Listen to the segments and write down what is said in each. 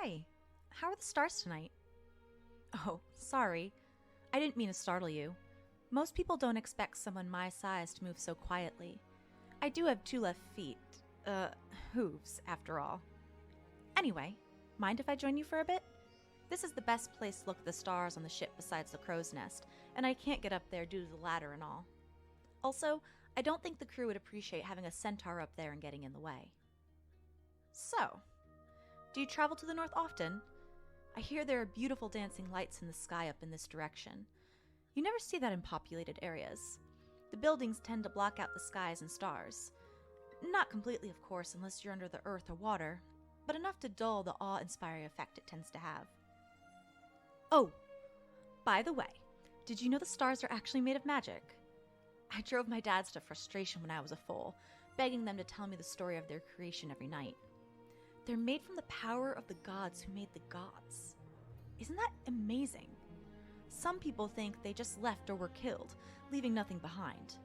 Hi. How are the stars tonight? Oh, sorry. I didn't mean to startle you. Most people don't expect someone my size to move so quietly. I do have 2 left feet. Hooves, after all. Anyway, mind if I join you for a bit? This is the best place to look at the stars on the ship besides the crow's nest, and I can't get up there due to the ladder and all. Also, I don't think the crew would appreciate having a centaur up there and getting in the way. So, do you travel to the north often? I hear there are beautiful dancing lights in the sky up in this direction. You never see that in populated areas. The buildings tend to block out the skies and stars. Not completely, of course, unless you're under the earth or water, but enough to dull the awe-inspiring effect it tends to have. Oh, by the way, did you know the stars are actually made of magic? I drove my dads to frustration when I was a foal, begging them to tell me the story of their creation every night. They're made from the power of the gods who made the gods. Isn't that amazing? Some people think they just left or were killed, leaving nothing behind.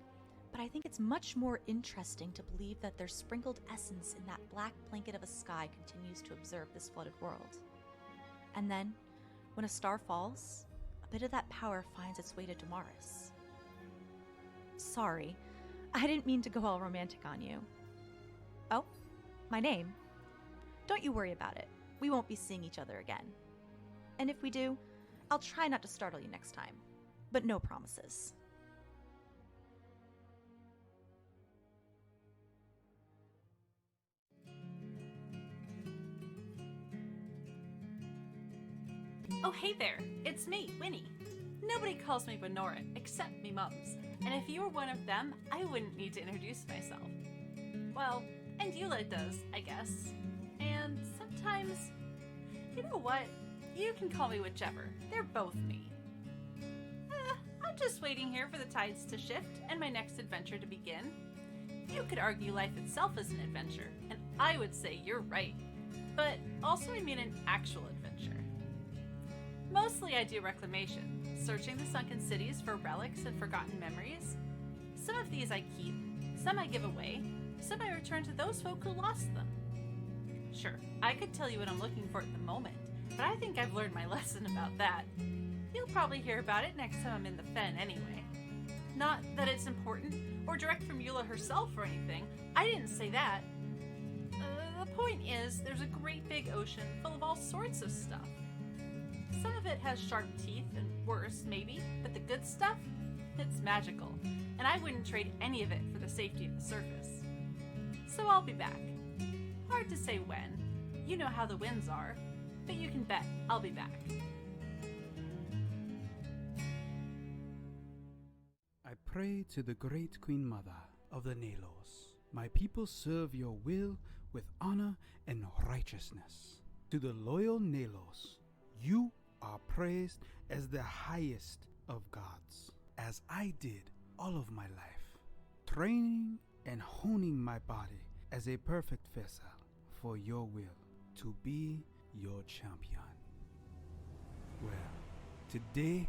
But I think it's much more interesting to believe that their sprinkled essence in that black blanket of a sky continues to observe this flooded world. And then, when a star falls, a bit of that power finds its way to Damaris. Sorry, I didn't mean to go all romantic on you. Oh, my name? Don't you worry about it. We won't be seeing each other again. And if we do, I'll try not to startle you next time. But no promises. Oh, hey there, it's me, Winnie. Nobody calls me Benora except me mums, and if you were one of them, I wouldn't need to introduce myself. Well, and Eula does, I guess. And sometimes, you know what? You can call me whichever. They're both me. I'm just waiting here for the tides to shift and my next adventure to begin. You could argue life itself is an adventure, and I would say you're right. But also I mean an actual adventure. Mostly I do reclamation, searching the sunken cities for relics and forgotten memories. Some of these I keep, some I give away, some I return to those folk who lost them. Sure, I could tell you what I'm looking for at the moment, but I think I've learned my lesson about that. You'll probably hear about it next time I'm in the fen anyway. Not that it's important, or direct from Eula herself or anything. I didn't say that. The point is, there's a great big ocean full of all sorts of stuff. Some of it has sharp teeth, and worse, maybe, but the good stuff? It's magical, and I wouldn't trade any of it for the safety of the surface. So I'll be back. Hard to say when. You know how the winds are, but you can bet I'll be back. I pray to the great Queen Mother of the Nalos. My people serve your will with honor and righteousness. To the loyal Nalos, you are praised as the highest of gods, as I did all of my life, training and honing my body as a perfect vessel for your will, to be your champion. Well, today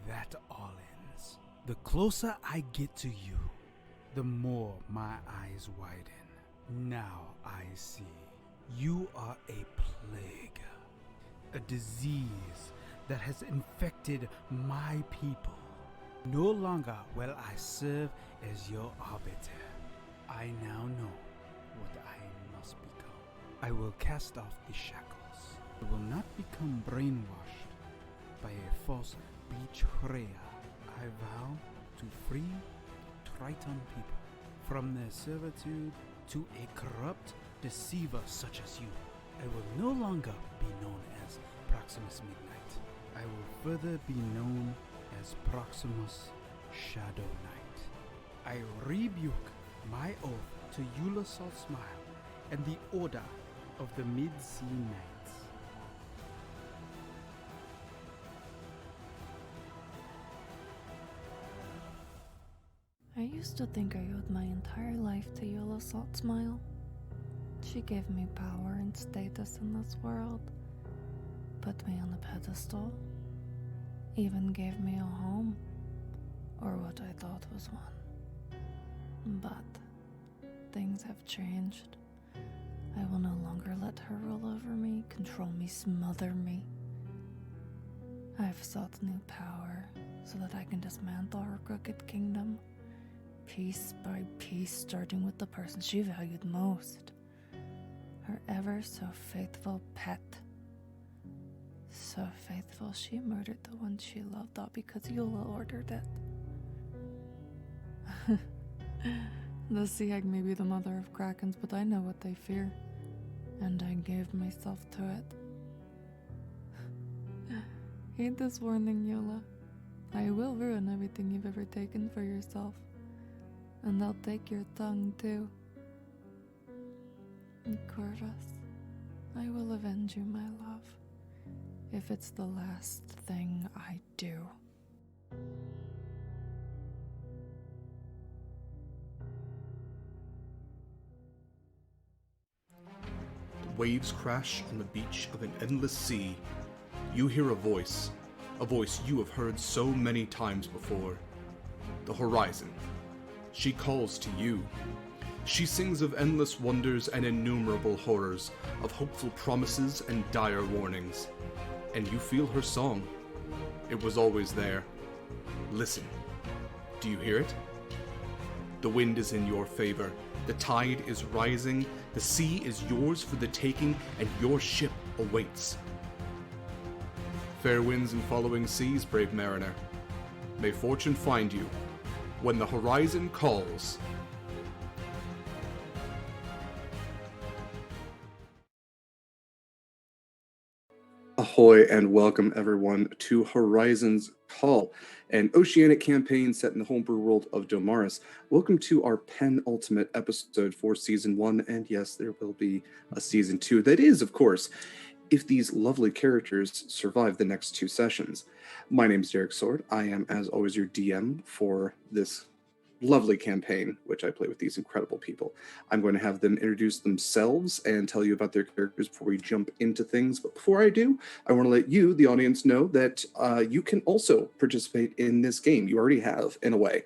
that all ends. The closer I get to you, the more my eyes widen. Now I see you are a plague, a disease that has infected my people. No longer will I serve as your arbiter. I now know what I must become. I will cast off the shackles. I will not become brainwashed by a false betrayer. I vow to free Triton people from their servitude to a corrupt deceiver such as you. I will no longer be known as Proximus Midnight. I will further be known as Proximus Shadow Knight. I rebuke my oath to Eula Saltsmile and the Order of the Mid-Sea Knights. I used to think I owed my entire life to Eula Saltsmile. She gave me power and status in this world, put me on a pedestal, even gave me a home, or what I thought was one. But things have changed. I will no longer let let her rule over me, control me, smother me. I've sought new power so that I can dismantle her crooked kingdom, piece by piece, starting with the person she valued most, her ever so faithful pet. So faithful she murdered the one she loved, all because Eula ordered it. The sea egg may be the mother of krakens, but I know what they fear, and I gave myself to it. Heed this warning, Eula. I will ruin everything you've ever taken for yourself, and I'll take your tongue too. Corvus, I will avenge you, my love, if it's the last thing I do. The waves crash on the beach of an endless sea. You hear a voice you have heard so many times before. The horizon. She calls to you. She sings of endless wonders and innumerable horrors, of hopeful promises and dire warnings. And you feel her song. It was always there. Listen. Do you hear it? The wind is in your favor. The tide is rising. The sea is yours for the taking, and your ship awaits. Fair winds and following seas, brave mariner. May fortune find you when the horizon calls. Ahoy and welcome everyone to Horizon's Call, an oceanic campaign set in the homebrew world of Domaris. Welcome to our penultimate episode for Season 1, and yes, there will be a Season 2. That is, of course, if these lovely characters survive the next 2 sessions. My name is Derek Sword. I am, as always, your DM for this lovely campaign, which I play with these incredible people. I'm going to have them introduce themselves and tell you about their characters before we jump into things. But before I do, I want to let you, the audience, know that you can also participate in this game. You already have, in a way.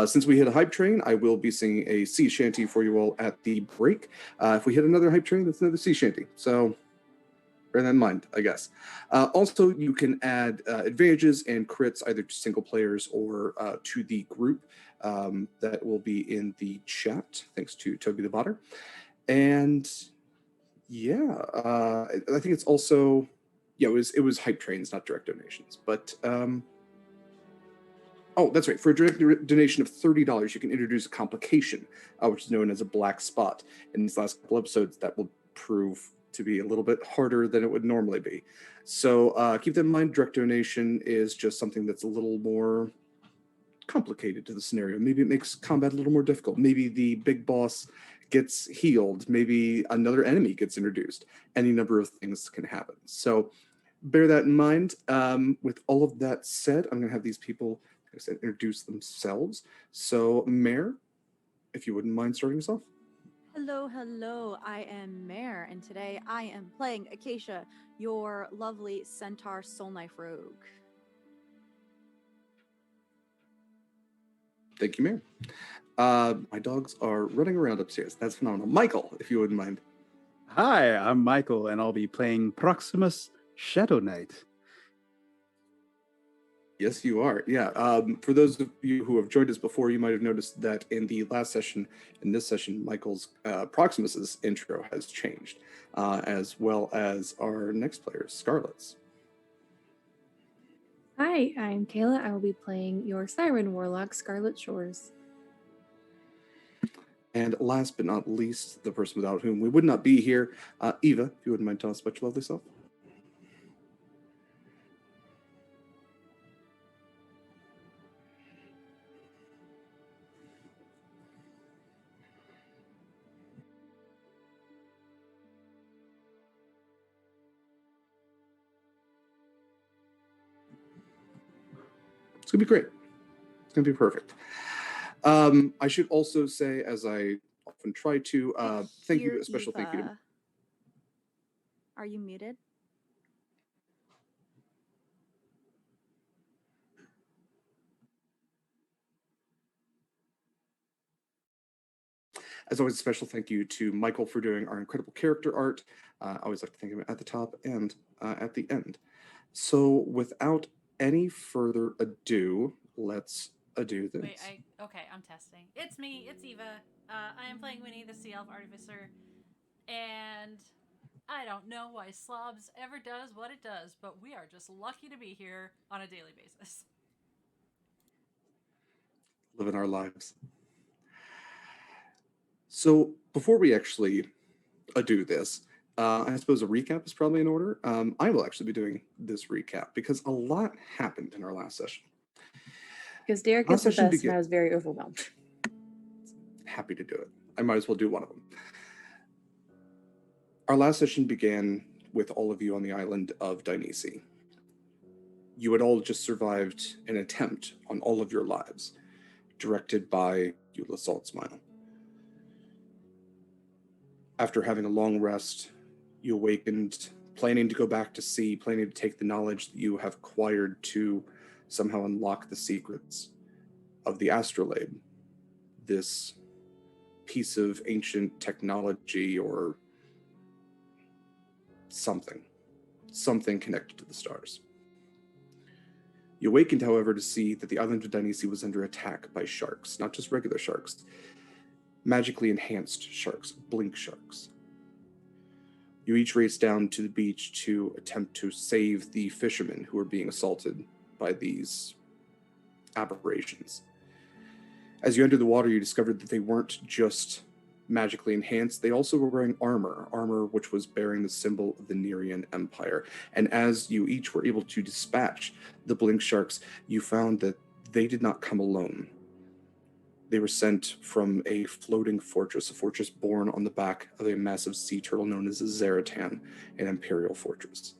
Since we hit a hype train, I will be singing a sea shanty for you all at the break. If we hit another hype train, that's another sea shanty. So bear that in mind, I guess. Also, you can add advantages and crits either to single players or to the group. That will be in the chat, thanks to Toby the Botter. And yeah, I think it's also, yeah, it was hype trains, not direct donations. But oh, that's right. For a direct donation of $30, you can introduce a complication, which is known as a black spot. In these last couple episodes, that will prove to be a little bit harder than it would normally be. So keep that in mind. Direct donation is just something that's a little more complicated to the scenario. Maybe it makes combat a little more difficult. Maybe the big boss gets healed. Maybe another enemy gets introduced. Any number of things can happen. So bear that in mind. With all of that said, I'm going to have these people, like I said, introduce themselves. So Mare, if you wouldn't mind starting us off. Hello, I am Mare, and today I am playing Acacia, your lovely centaur soul knife rogue. Thank you, Mare. My dogs are running around upstairs. That's phenomenal. Mikyl, if you wouldn't mind. Hi, I'm Mikyl, and I'll be playing Proximus Shadow Knight. Yes, you are. Yeah. For those of you who have joined us before, you might have noticed that in the last session, in this session, Michael's Proximus's intro has changed, as well as our next player, Scarlett's. Hi, I'm Kaila. I will be playing your Siren Warlock, Scarlett Shores. And last but not least, the person without whom we would not be here, Eva, if you wouldn't mind telling us about your lovely self. It's going to be great. It's going to be perfect. I should also say, as I often try to, thank you, a special thank you to... Are you muted? As always, a special thank you to Mikyl for doing our incredible character art. I always like to thank him at the top and at the end. So without any further ado, let's ado this. Wait, I'm testing. It's me, it's Eva. I am playing Winnie, the Sea Elf Artificer, and I don't know why Slobs ever does what it does, but we are just lucky to be here on a daily basis. Living our lives. So before we actually do this, I suppose a recap is probably in order. I will actually be doing this recap because a lot happened in our last session. Because Derek is with us and I was very overwhelmed. Happy to do it. I might as well do one of them. Our last session began with all of you on the island of Dionysi. You had all just survived an attempt on all of your lives, directed by Eula Saltsmile. After having a long rest, you awakened, planning to go back to sea, planning to take the knowledge that you have acquired to somehow unlock the secrets of the astrolabe, this piece of ancient technology or something connected to the stars. You awakened, however, to see that the island of Dionysi was under attack by sharks, not just regular sharks, magically enhanced sharks, blink sharks. You each raced down to the beach to attempt to save the fishermen who were being assaulted by these aberrations. As you entered the water, you discovered that they weren't just magically enhanced, they also were wearing armor which was bearing the symbol of the Nerian Empire. And as you each were able to dispatch the blink sharks, you found that they did not come alone. They were sent from a floating fortress, a fortress born on the back of a massive sea turtle known as a Zaratan, an imperial fortress.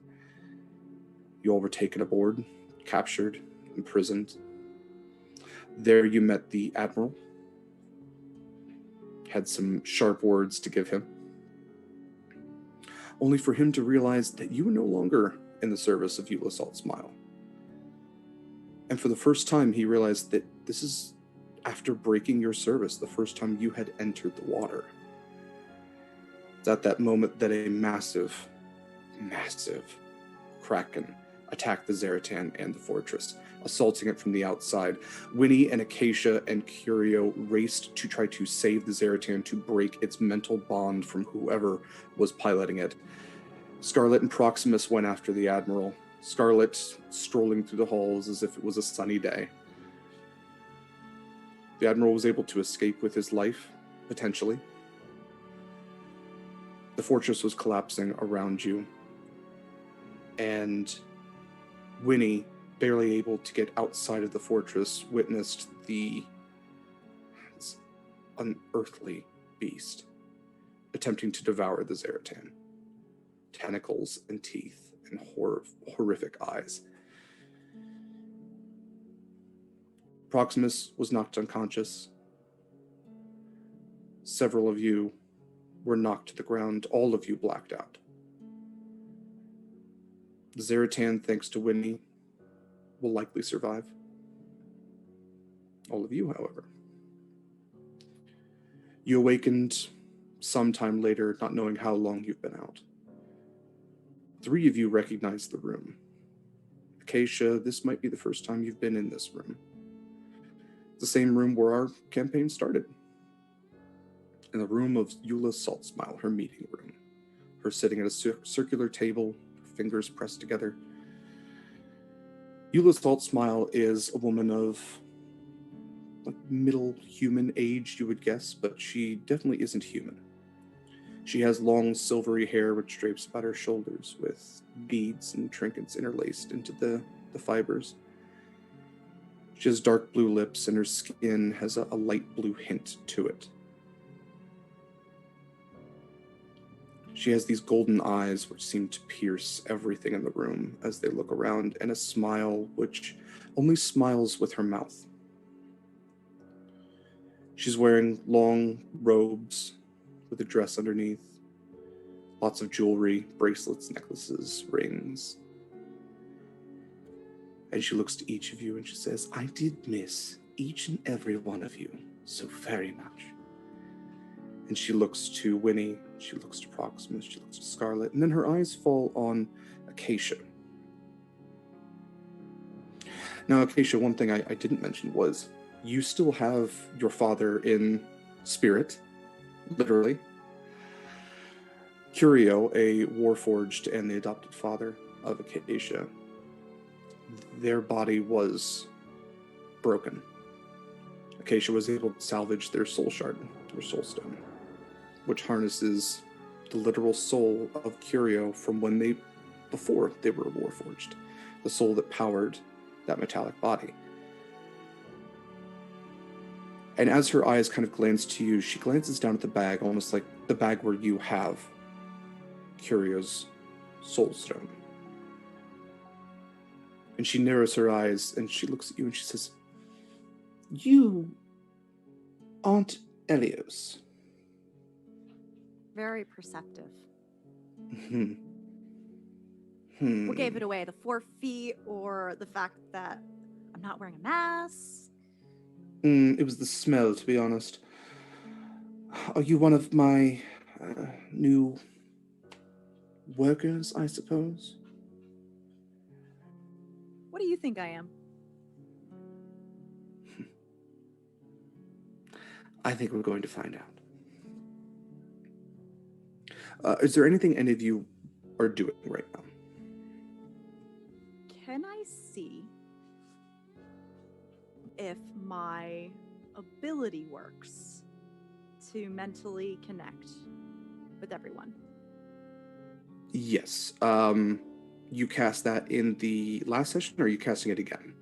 You all were taken aboard, captured, imprisoned. There you met the Admiral, had some sharp words to give him, only for him to realize that you were no longer in the service of Eula Saltsmile. And for the first time, he realized that this is, after breaking your service, the first time you had entered the water. It's at that moment that a massive kraken attacked the Zaratan and the fortress, assaulting it from the outside. Winnie and Acacia and Curio raced to try to save the Zaratan, to break its mental bond from whoever was piloting it. Scarlett and Proximus went after the Admiral, Scarlett strolling through the halls as if it was a sunny day. The Admiral was able to escape with his life, potentially. The fortress was collapsing around you, and Winnie, barely able to get outside of the fortress, witnessed the unearthly beast attempting to devour the Zaratan. Tentacles and teeth and horrific eyes. Proximus was knocked unconscious. Several of you were knocked to the ground. All of you blacked out. The Zaratan, thanks to Winnie, will likely survive. All of you, however. You awakened sometime later, not knowing how long you've been out. 3 of you recognize the room. Acacia, this might be the first time you've been in this room. It's the same room where our campaign started. In the room of Eula Saltsmile, her meeting room. Her sitting at a circular table, fingers pressed together. Eula Saltsmile is a woman of middle human age, you would guess, but she definitely isn't human. She has long silvery hair which drapes about her shoulders with beads and trinkets interlaced into the fibers. She has dark blue lips and her skin has a light blue hint to it. She has these golden eyes which seem to pierce everything in the room as they look around, and a smile which only smiles with her mouth. She's wearing long robes with a dress underneath, lots of jewelry, bracelets, necklaces, rings. And she looks to each of you and she says, "I did miss each and every one of you so very much. And she looks to Winnie, she looks to Proximus, she looks to Scarlett, and then her eyes fall on Acacia. Now, Acacia, one thing I didn't mention was you still have your father in spirit, literally. Curio, a warforged and the adopted father of Acacia, their body was broken. Acacia was able to salvage their soul shard, their soul stone, which harnesses the literal soul of Curio from before they were warforged, the soul that powered that metallic body. And as her eyes kind of glance to you, she glances down at the bag, almost like the bag where you have Curio's soul stone. And she narrows her eyes and she looks at you and she says, "You aren't Elios." Very perceptive. What gave it away? The 4 feet or the fact that I'm not wearing a mask? It was the smell, to be honest. Are you one of my new workers, I suppose? What do you think I am? I think we're going to find out. Is there anything any of you are doing right now? Can I see if my ability works to mentally connect with everyone? Yes. You cast that in the last session, or are you casting it again?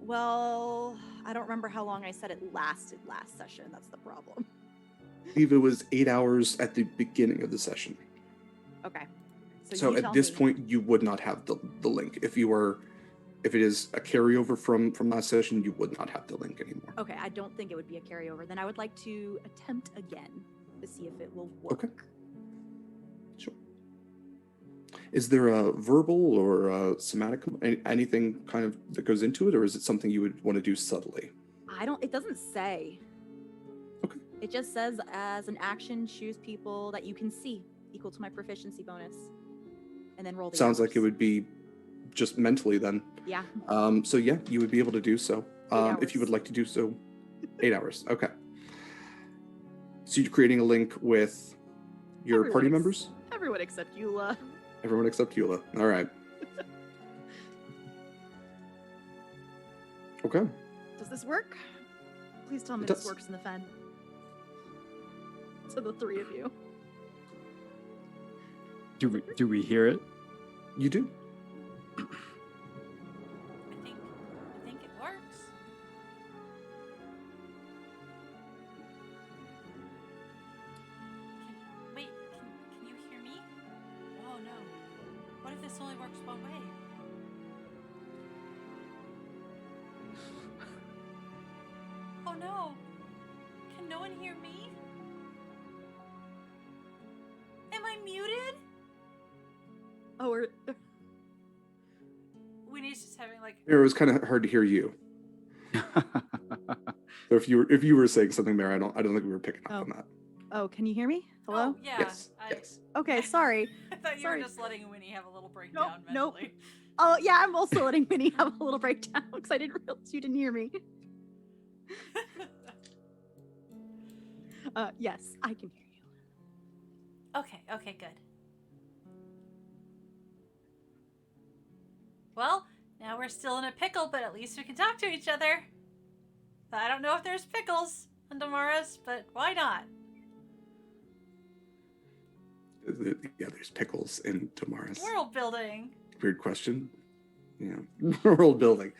Well, I don't remember how long I said it lasted last session. That's the problem. I believe it was 8 hours at the beginning of the session. Okay. So you at tell this me. point, you would not have the link. If it is a carryover from last session, you would not have the link anymore. Okay, I don't think it would be a carryover. Then I would like to attempt again to see if it will work. Okay. Sure. Is there a verbal or a somatic, anything kind of that goes into it, or is it something you would want to do subtly? It doesn't say. Okay. It just says as an action, choose people that you can see equal to my proficiency bonus. And then roll the Sounds hours. like it would be just mentally then. Yeah. So yeah, you would be able to do so. 8 If you would hours. like to do so. 8 hours. Okay. So you're creating a link with your Everyone party ex- members? Everyone except Eula. Everyone except Eula. All right. Okay. Does this work? Please tell me It this does. works in the fen. To the 3 of you. Do we hear it? You do. I think it works. Can you hear me? Oh no. What if this only works one way? Oh no. Can no one hear me? Am I muted? Oh, we're... Winnie's just having like It was kind of hard to hear you. So if you were saying something there, I don't think we were picking up on that. Oh, can you hear me? Hello? Oh, yeah. Yes. Yes. Okay, sorry. I thought you Sorry. were just letting Winnie have a little breakdown Nope. mentally. Oh, yeah, I'm also letting Winnie have a little breakdown because I didn't realize you didn't hear me. Yes, I can hear you. Okay, good. Well, now we're still in a pickle, but at least we can talk to each other. I don't know if there's pickles on Damaris, but why not? Yeah, there's pickles in Damaris. World building. Weird question. Yeah. World building.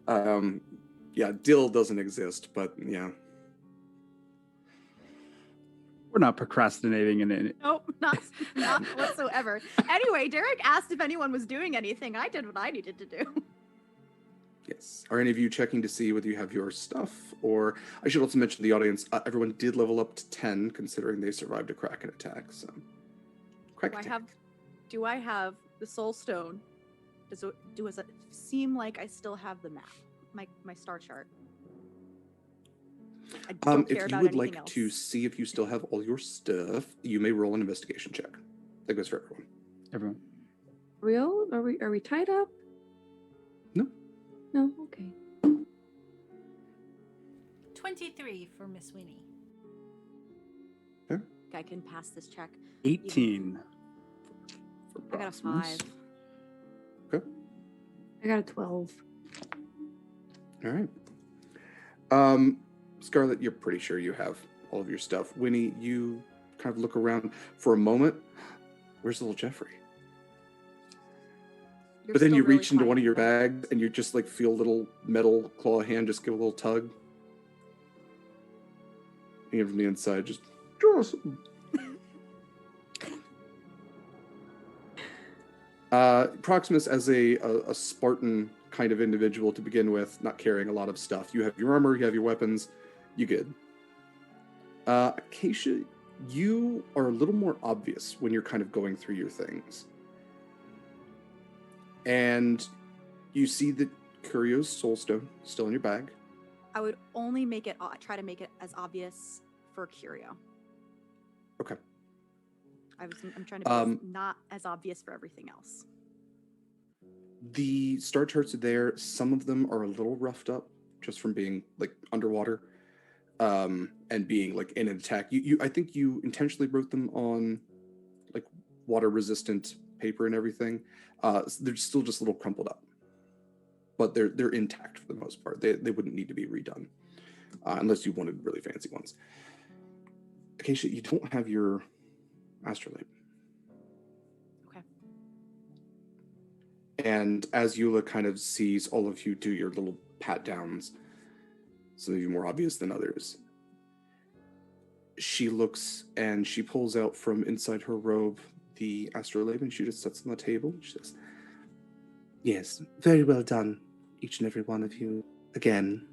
Yeah, dill doesn't exist, but yeah. We're not procrastinating in it. Nope, not whatsoever. Anyway, Derek asked if anyone was doing anything. I did what I needed to do. Yes. Are any of you checking to see whether you have your stuff? Or I should also mention to the audience, everyone did level up to 10, considering they survived a Kraken attack. So, Kraken attack. Do I have the soul stone? Does it seem like I still have the map? My star chart. I don't care If you about would anything like else. to see if you still have all your stuff, you may roll an investigation check. That goes for everyone. Everyone. Real? Are we tied up? No. No. Okay. 23 for Miss Winnie. I can pass this check. 18 for I got a Proximus. 5. Okay. I got a 12. All right. Scarlett, you're pretty sure you have all of your stuff. Winnie, you kind of look around for a moment. Where's little Jeffrey? But then you reach into one of your bags and you just like feel a little metal claw hand just give a little tug. And from the inside, just Proximus, as a Spartan kind of individual to begin with, not carrying a lot of stuff. You have your armor, you have your weapons, you good. Acacia, you are a little more obvious when you're kind of going through your things. And you see that Curio's soulstone still in your bag. I would only try to make it as obvious for Curio. Okay. I'm trying to be not as obvious for everything else. The star charts are there. Some of them are a little roughed up just from being like underwater and being like in an attack. I think you intentionally wrote them on like water resistant paper and everything. They're still just a little crumpled up, but they're intact for the most part. They wouldn't need to be redone unless you wanted really fancy ones. Acacia, you don't have your astrolabe. Okay. And as Eula kind of sees all of you do your little pat downs, some of you more obvious than others, she looks and she pulls out from inside her robe the astrolabe and she just sets on the table. She says, "Yes, very well done, each and every one of you. Again.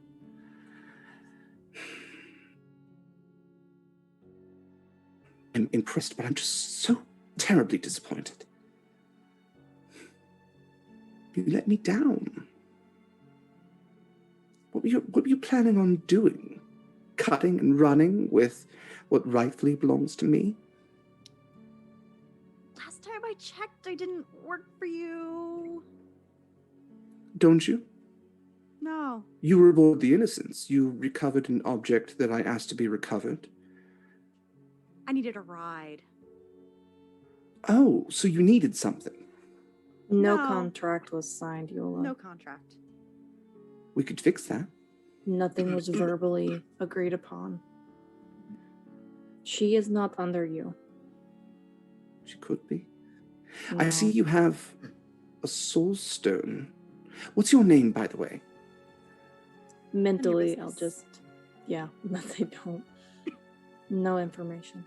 I'm impressed, but I'm just so terribly disappointed. You let me down. What were you planning on doing? Cutting and running with what rightfully belongs to me? Last time I checked, I didn't work for you. Don't you? No. You were aboard the Innocence. You recovered an object that I asked to be recovered. I needed a ride. Oh, so you needed something. No No. contract was signed, Eula. No contract. We could fix that. Nothing was verbally agreed upon. She is not under you. She could be. No. I see you have a soul stone. What's your name, by the way? Mentally, business. I'll just... Yeah, but they don't. No information.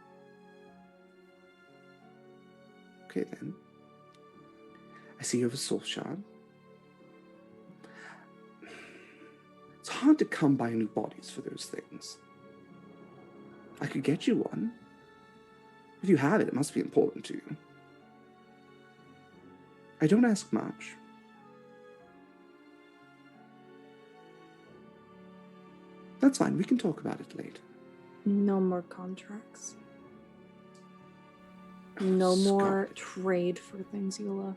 Okay, then. I see you have a soul shard. It's hard to come by new bodies for those things. I could get you one. If you have it, it must be important to you. I don't ask much. That's fine, we can talk about it later. No more contracts. No more Scarlett. trade for things, Eula.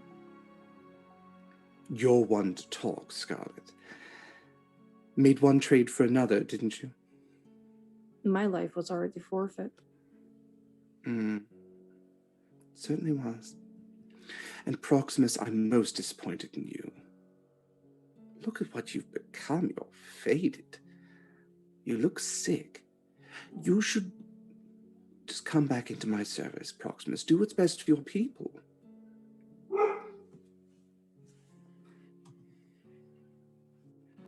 You're one to talk, Scarlett. Made one trade for another, didn't you? My life was already forfeit. Certainly was. And Proximus, I'm most disappointed in you. Look at what you've become. You're faded. You look sick. You should just come back into my service, Proximus. Do what's best for your people.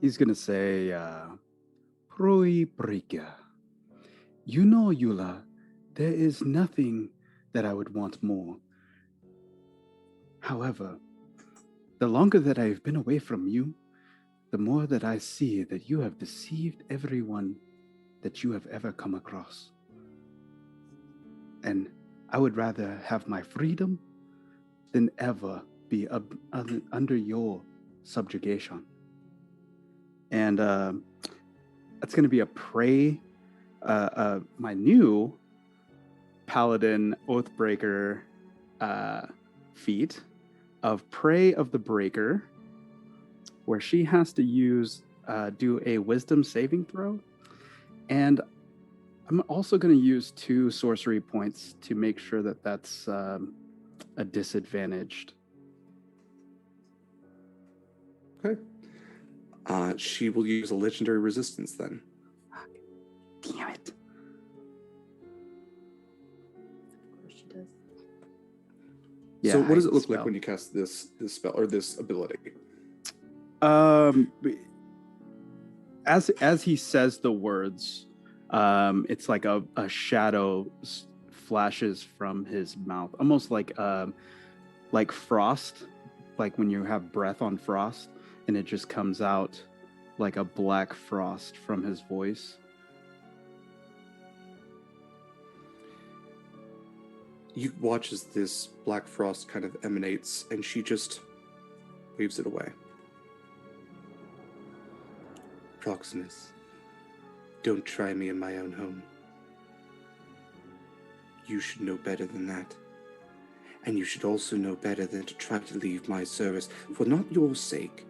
He's gonna say, Proi Briga. You know, Eula, there is nothing that I would want more. However, the longer that I've been away from you, the more that I see that you have deceived everyone that you have ever come across. And I would rather have my freedom than ever be under your subjugation. And that's going to be a pray my new Paladin Oathbreaker feat of Prey of the Breaker, where she has to do a Wisdom saving throw. And I'm also going to use 2 sorcery points to make sure that that's a disadvantaged. Okay. She will use a legendary resistance then. Damn it. Of course she does. Yeah, So what does it look spell. like when you cast this spell or this ability? As he says the words, it's like a shadow flashes from his mouth, almost like frost, like when you have breath on frost, and it just comes out like a black frost from his voice. You watch as this black frost kind of emanates, and she just waves it away. Proximus, don't try me in my own home. You should know better than that. And you should also know better than to try to leave my service for not your sake,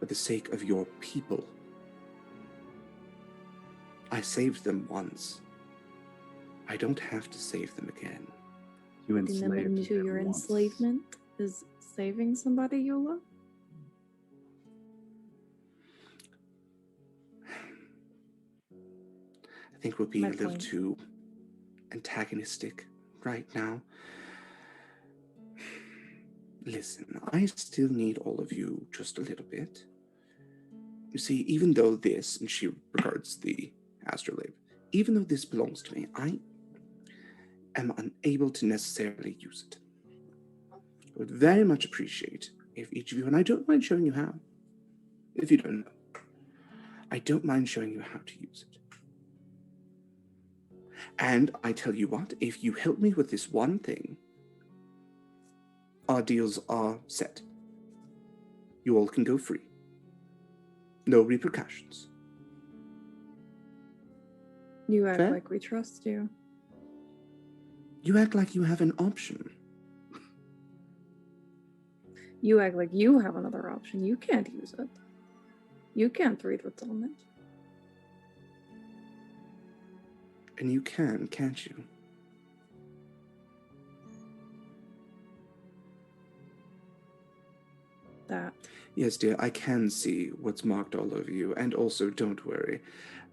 but the sake of your people. I saved them once. I don't have to save them again. You Putting them enslaved into them your once. enslavement is saving somebody, Eula? I think we're being My a little point. too antagonistic right now. Listen, I still need all of you just a little bit. You see, even though this, and she regards the astrolabe, even though this belongs to me, I am unable to necessarily use it. I would very much appreciate if each of you, and I don't mind showing you how, if you don't know, I don't mind showing you how to use it. And I tell you what, if you help me with this one thing, our deals are set. You all can go free. No repercussions. You act Fair? like we trust you. You act like you have an option. You act like you have another option. You can't use it. You can't read what's on it. And you can, can't you? That. Yes, dear, I can see what's marked all over you, and also, don't worry,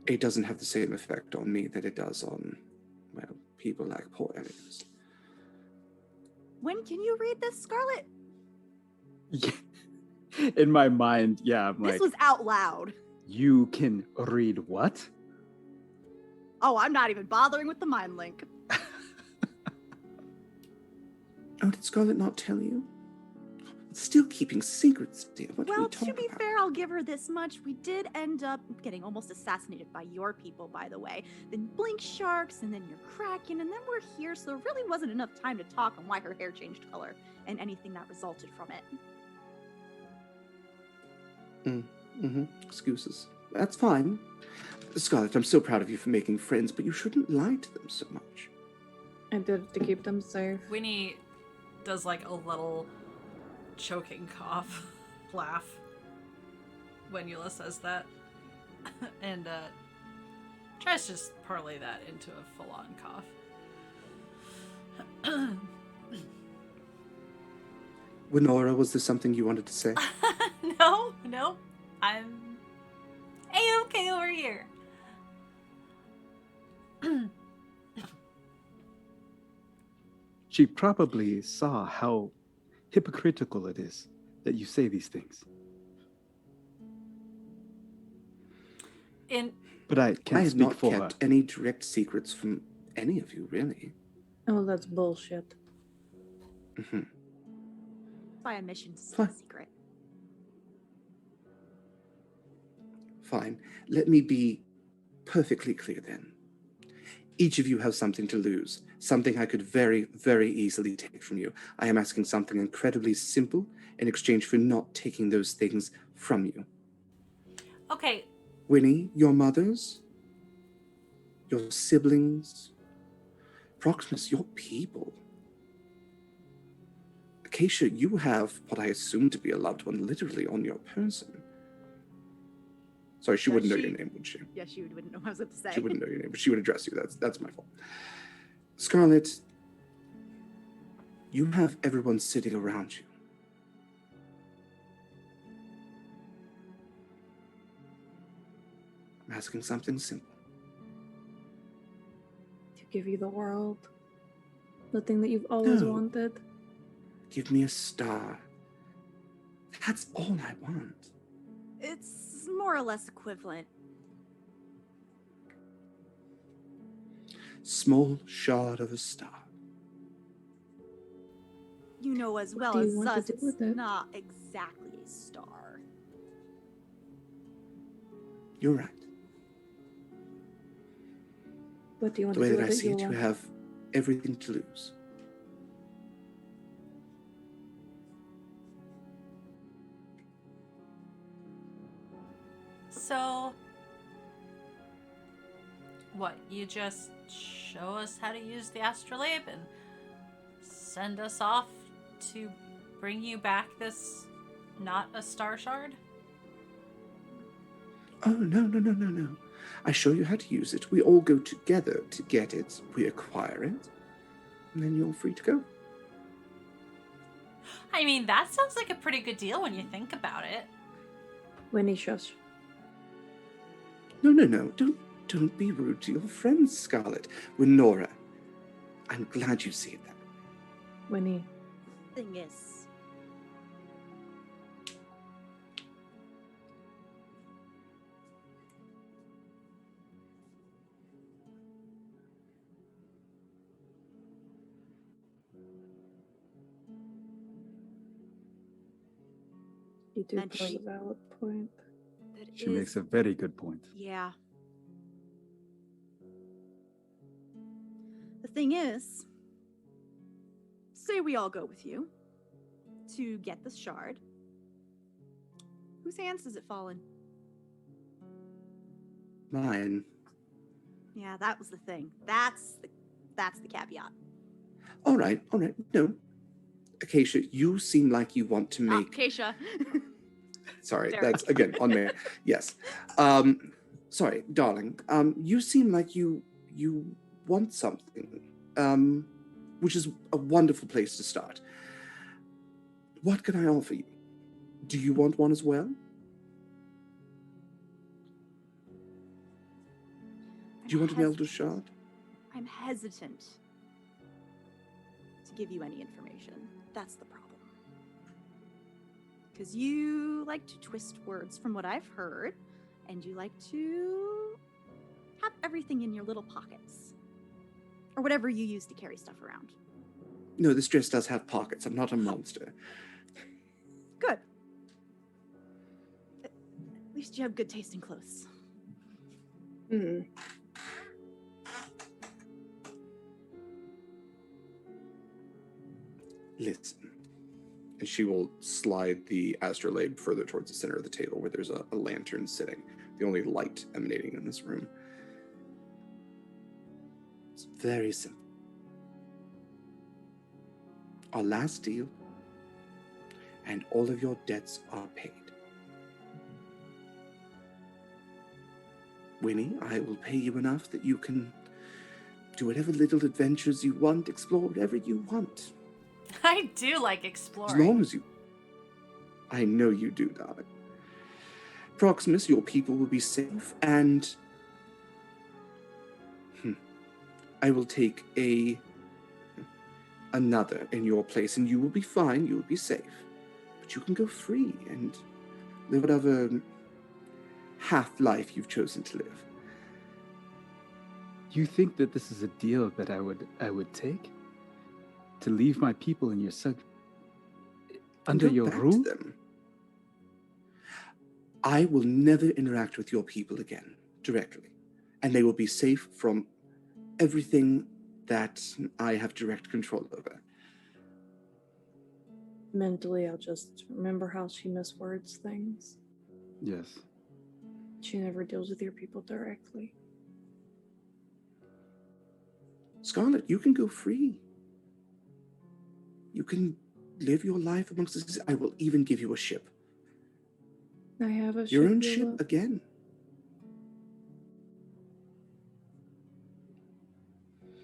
it doesn't have the same effect on me that it does on, well, people like poor Elliot. When can you read this, Scarlett? In my mind, yeah, I'm This like, was out loud. you can read what? Oh, I'm not even bothering with the mind link. Oh, did Scarlett not tell you? Still keeping secrets, dear. What are we Well, to talking be about? fair, I'll give her this much. We did end up getting almost assassinated by your people, by the way. Then blink sharks, and then you're Kraken, and then we're here, so there really wasn't enough time to talk on why her hair changed color and anything that resulted from it. Excuses. That's fine. Scarlett, I'm so proud of you for making friends, but you shouldn't lie to them so much. I did it to keep them safe. Winnie does like a little choking cough laugh when Eula says that. And tries to just parlay that into a full-on cough. Winora, was there something you wanted to say? No. I'm A-okay over here. She probably saw how hypocritical it is that you say these things. But I I can't have speak not for her. kept any direct secrets from any of you, really. Oh, that's bullshit. Mm-hmm. By a mission to Fine. stay secret. Fine. Let me be perfectly clear then. Each of you has something to lose, something I could very, very easily take from you. I am asking something incredibly simple in exchange for not taking those things from you. Okay. Winnie, your mothers? your siblings, Proximus, your people. Acacia, you have what I assume to be a loved one literally on your person. Sorry, she wouldn't know your name, would she? Yeah, she wouldn't know what I was about to say. She wouldn't know your name, but she would address you. That's my fault. Scarlett, you have everyone sitting around you. I'm asking something simple. To give you the world. The thing that you've always No. wanted. Give me a star. That's all I want. It's more or less equivalent. Small shard of a star. You know as What well do you as want to us, do it's with it? not exactly a star. You're right. What do you want The way to do that I with it, see it, you Eula? have everything to lose. So, what, you just show us how to use the astrolabe and send us off to bring you back this not a star shard? Oh, no. I show you how to use it. We all go together to get it. We acquire it. And then you're free to go. I mean, that sounds like a pretty good deal when you think about it. Winnie, shush. No. Don't be rude to your friends, Scarlett. We're Nora. I'm glad you see it that way. Winnie. Thing is, You do And pose she- a valid point. that She is- makes a very good point. Yeah. The thing is, say we all go with you to get the shard. Whose hands does it fall in? Mine. Yeah, that was the thing. That's the caveat. All right. No. Acacia, you seem like you want to make... Acacia. Sorry, Derek. that's, again, on me. Yes. Sorry, darling. You seem like you want something, which is a wonderful place to start. What can I offer you? Do you want one as well? Do you want an Elder Shard? I'm hesitant to give you any information. That's the problem. Because you like to twist words from what I've heard, and you like to have everything in your little pockets. Or whatever you use to carry stuff around. No, this dress does have pockets. I'm not a monster. Good. At least you have good taste in clothes. Hmm. Listen. And she will slide the astrolabe further towards the center of the table where there's a lantern sitting, the only light emanating in this room. It's very simple. Our last deal, and all of your debts are paid. Winnie, I will pay you enough that you can do whatever little adventures you want, explore whatever you want. I do like As exploring. long as you... I know you do, darling. Proximus, your people will be safe, and... I will take another in your place, and you will be fine, you will be safe. But you can go free and live whatever half-life you've chosen to live. You think that this is a deal that I would take? To leave my people in your under Go your back to roof? them. I will never interact with your people again, directly. And they will be safe from everything that I have direct control over. Mentally, I'll just remember how she miswords things. Yes. She never deals with your people directly. Scarlett, you can go free. You can live your life amongst us. I will even give you a ship. I have a Your ship, own Eula. ship again.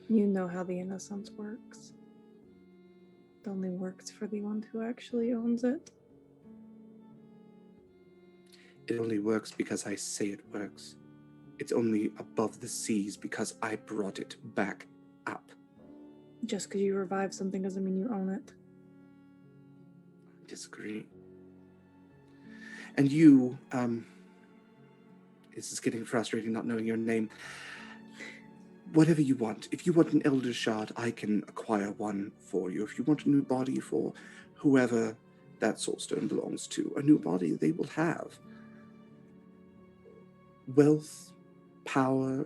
You know how the Innocence works. It only works for the one who actually owns it. It only works because I say it works. It's only above the seas because I brought it back up. Just because you revive something doesn't mean you own it. I disagree. And you, this is getting frustrating not knowing your name. Whatever you want. If you want an Elder Shard, I can acquire one for you. If you want a new body for whoever that soulstone belongs to, a new body they will have. Wealth, power,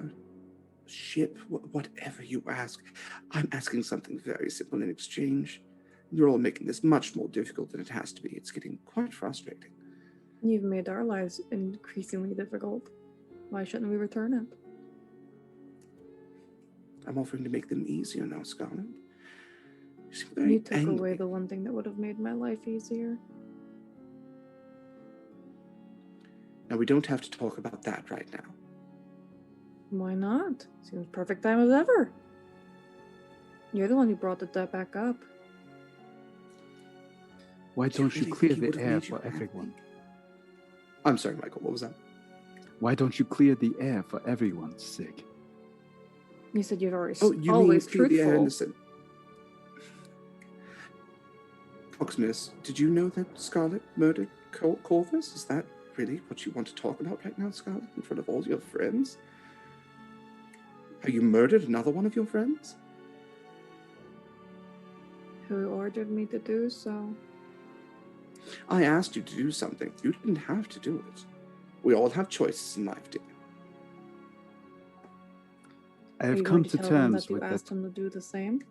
ship, whatever you ask. I'm asking something very simple in exchange. You're all making this much more difficult than it has to be. It's getting quite frustrating. You've made our lives increasingly difficult. Why shouldn't we return it? I'm offering to make them easier now, Scarlett. You seem very You took angry. away the one thing that would have made my life easier. Now, we don't have to talk about that right now. Why not? Seems perfect time as ever. You're the one who brought the debt back up. Why Do don't you really clear think he the would have air made you for everyone? happy? I'm sorry, Michael, what was that? Why don't you clear the air for everyone's sake? You said you've always Oh, you always mean clear the air in truthful. the Proximus, did you know that Scarlett murdered Corvus? Is that really what you want to talk about right now, Scarlett, in front of all your friends? Have you murdered another one of your friends? Who ordered me to do so? I asked you to do something. You didn't have to do it. We all have choices in life, dear. I Are have you come going to to tell them terms that you with asked it. them to do the same?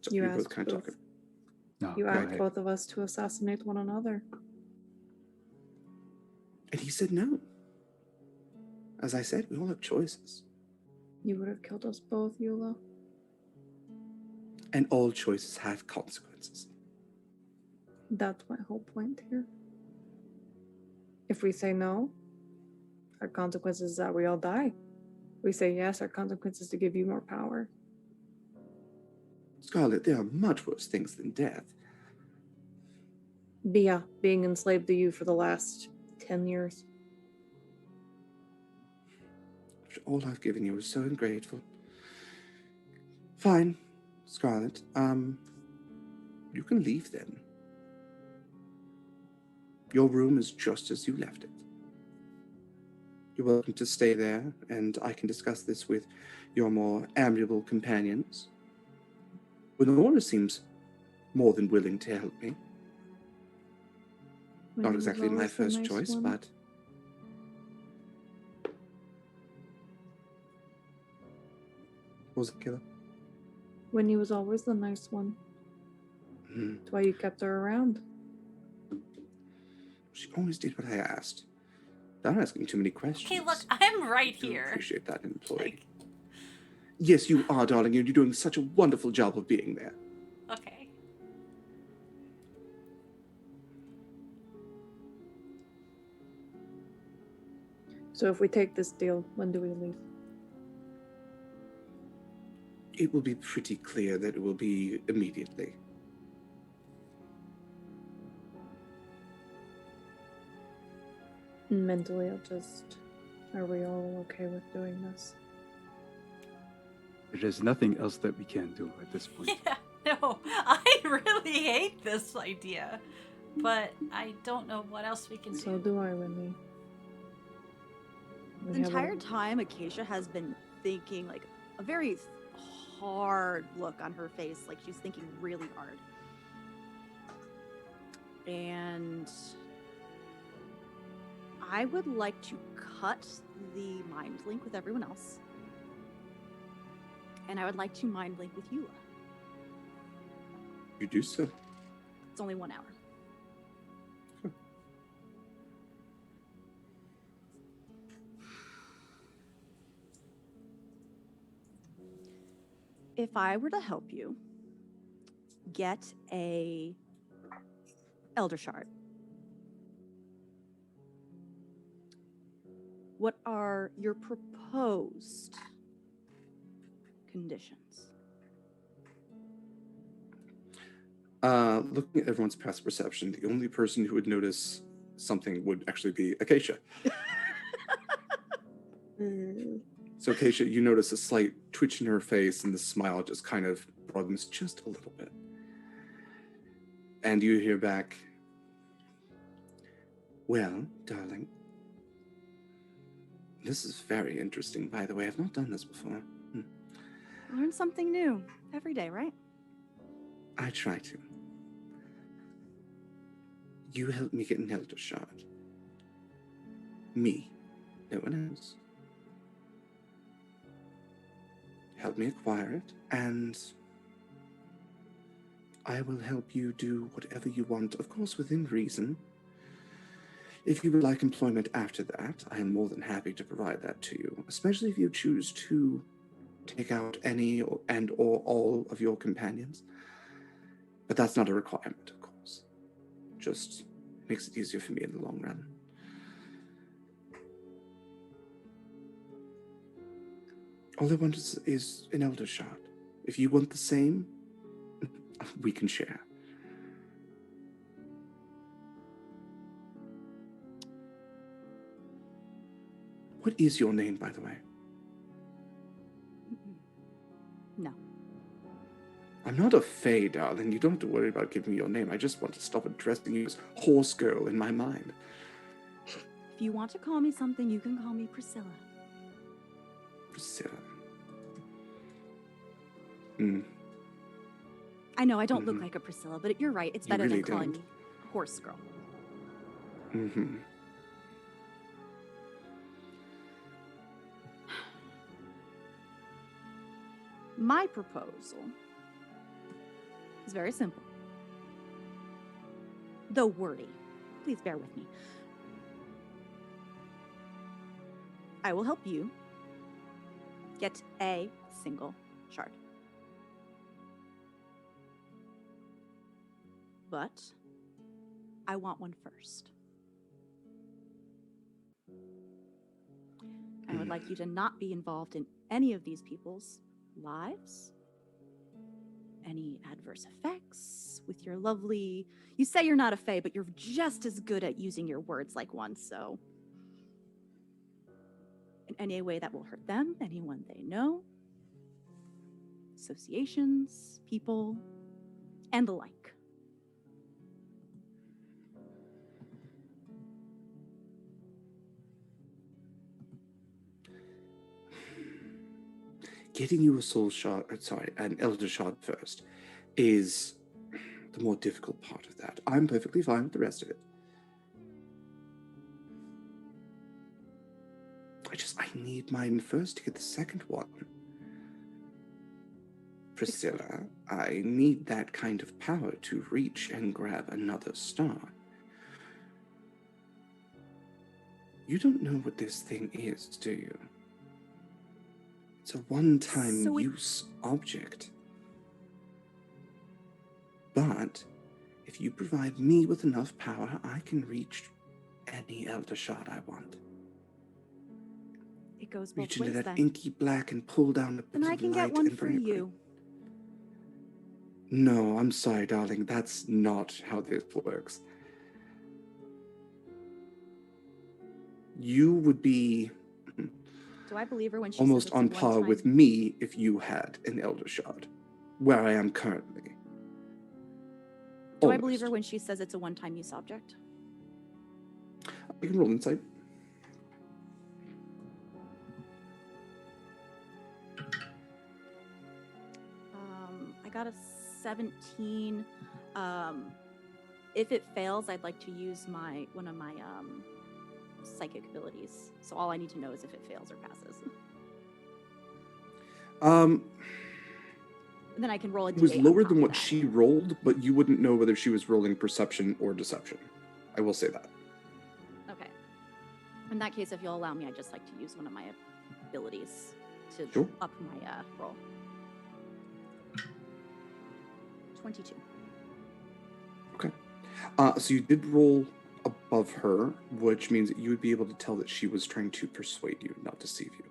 So You you're both asked kind of both. talking. No, You go asked ahead. both of us to assassinate one another. And he said no. As I said, we all have choices. You would have killed us both, Eula. And all choices have consequences. That's my whole point here. If we say no, our consequence is that we all die. We say yes, our consequence is to give you more power. Scarlett, there are much worse things than death. Bia, being enslaved to you for the last 10 years. After all I've given you is so ungrateful. Fine, Scarlett. You can leave then. Your room is just as you left it. You're welcome to stay there, and I can discuss this with your more amiable companions. Lenora seems more than willing to help me. Not Winnie was exactly my always the first nice choice, one. but... What was it, Killer? Winnie was always the nice one. That's why you kept her around. She always did what I asked. Not asking too many questions. Hey, look, I'm right I do here. appreciate that, employee. Like, Yes, you are, darling, and you're doing such a wonderful job of being there. okay. So if we take this deal, when do we leave? It will be pretty clear that it will be immediately. Mentally, are we all okay with doing this? There's nothing else that we can do at this point. Yeah, no, I really hate this idea, but I don't know what else we can So do. do I, Winnie. We The have entire time, Acacia has been thinking, like, a very hard look on her face, like she's thinking really hard. And I would like to cut the mind link with everyone else. And I would like to mind link with Eula. You do so. It's only 1 hour. If I were to help you get a Elder Shard, what are your proposed conditions? Looking at everyone's past perception, the only person who would notice something would actually be Acacia. So Acacia, you notice a slight twitch in her face, and the smile just kind of broadens just a little bit. And you hear back, "Well, darling, this is very interesting, by the way. I've not done this before." Learn something new every day, right? I try to. You helped me get an Elder Shard. Me, no one else. Help me acquire it, and I will help you do whatever you want, of course within reason. If you would like employment after that, I am more than happy to provide that to you, especially if you choose to take out any or all of your companions. But that's not a requirement, of course. Just makes it easier for me in the long run. All I want is an Elder Shard. If you want the same, we can share. What is your name, by the way? No. I'm not a fae, darling. You don't have to worry about giving me your name. I just want to stop addressing you as horse girl in my mind. If you want to call me something, you can call me Priscilla. Priscilla. I know I don't look like a Priscilla, but you're right. It's You better really than calling don't. me horse girl. My proposal is very simple, though wordy. Please bear with me. I will help you get a single shard. But I want one first. I would like you to not be involved in any of these people's lives, any adverse effects with your lovely... You say you're not a fae, but you're just as good at using your words like one, so... In any way that will hurt them, anyone they know, associations, people, and the like. Getting you a soul shard, an Elder Shard first, is the more difficult part of that. I'm perfectly fine with the rest of it. I need mine first to get the second one. Priscilla, I need that kind of power to reach and grab another star. You don't know what this thing is, do you? It's a one-time use object. But if you provide me with enough power, I can reach any Elder Shard I want. It goes both Reach ways, into that then. inky black and pull down a bit Then of I can light get one and for bring it back. you. No, I'm sorry, darling. That's not how this works. You would be Do I believe her when she almost says it's on a par one-time... with me if you had an Elder Shard, where I am currently. Do I believe her when she says it's a one-time use object? You can roll insight. I got a 17. If it fails, I'd like to use one of my psychic abilities. So all I need to know is if it fails or passes. And then I can roll a D8 It was on lower top than of what that. she rolled, but you wouldn't know whether she was rolling perception or deception. I will say that. Okay. In that case, if you'll allow me, I'd just like to use one of my abilities to Sure. up my roll. 22. Okay. So you did roll above her, which means that you would be able to tell that she was trying to persuade you, not deceive you.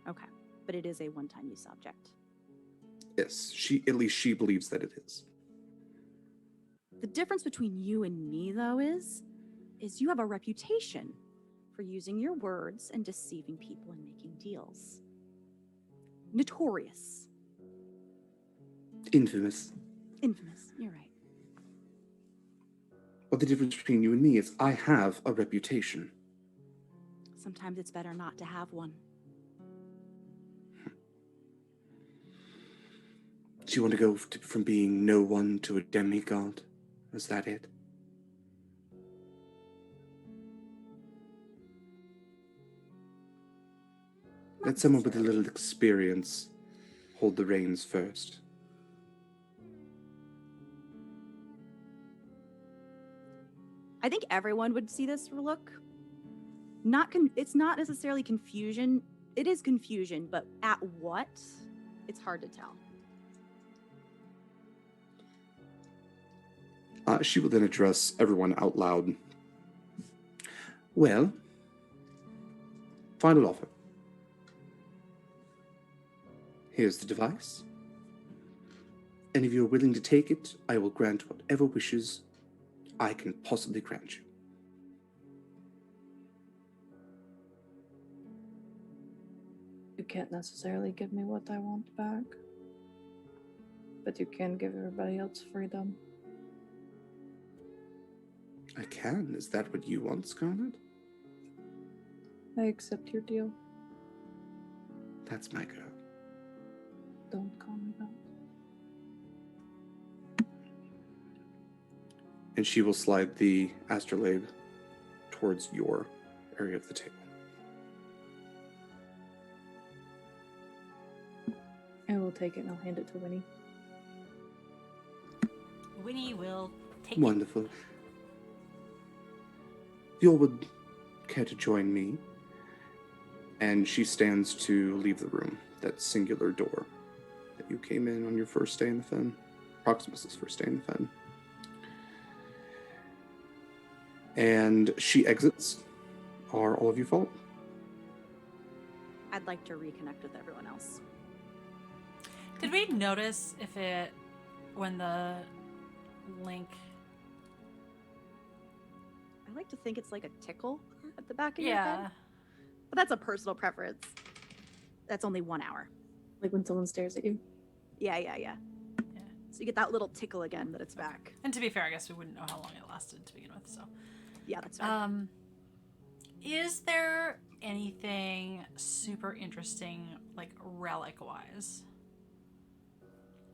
Okay. But it is a one-time use object. Yes, at least she believes that it is. The difference between you and me, though, is you have a reputation for using your words and deceiving people and making deals. Notorious. Infamous. Infamous. You're right. Well, the difference between you and me is I have a reputation. Sometimes it's better not to have one. Do you want to go from being no one to a demigod? Is that it? Let someone with a little experience hold the reins first. I think everyone would see this look. It's not necessarily confusion. It is confusion, but at what? It's hard to tell. She will then address everyone out loud. Well, final offer. Here's the device. And if you're willing to take it, I will grant whatever wishes I can possibly grant you. You can't necessarily give me what I want back, but you can give everybody else freedom. I can. Is that what you want, Scarlett? I accept your deal. That's my girl. Don't call me that. And she will slide the astrolabe towards your area of the table. I will take it and I'll hand it to Winnie. Winnie will take Wonderful. If you all would care to join me. And she stands to leave the room, that singular door that you came in on your first day in the Fen. Proximus' first day in the Fen. And she exits. Are all of you followed? I'd like to reconnect with everyone else. Did we notice when the link... I like to think it's like a tickle at the back of your head. But that's a personal preference. That's only 1 hour. Like when someone stares at you? Yeah. So you get that little tickle again that it's back. And to be fair, I guess we wouldn't know how long it lasted to begin with, so... Yeah, that's fair. Is there anything super interesting, like, relic-wise?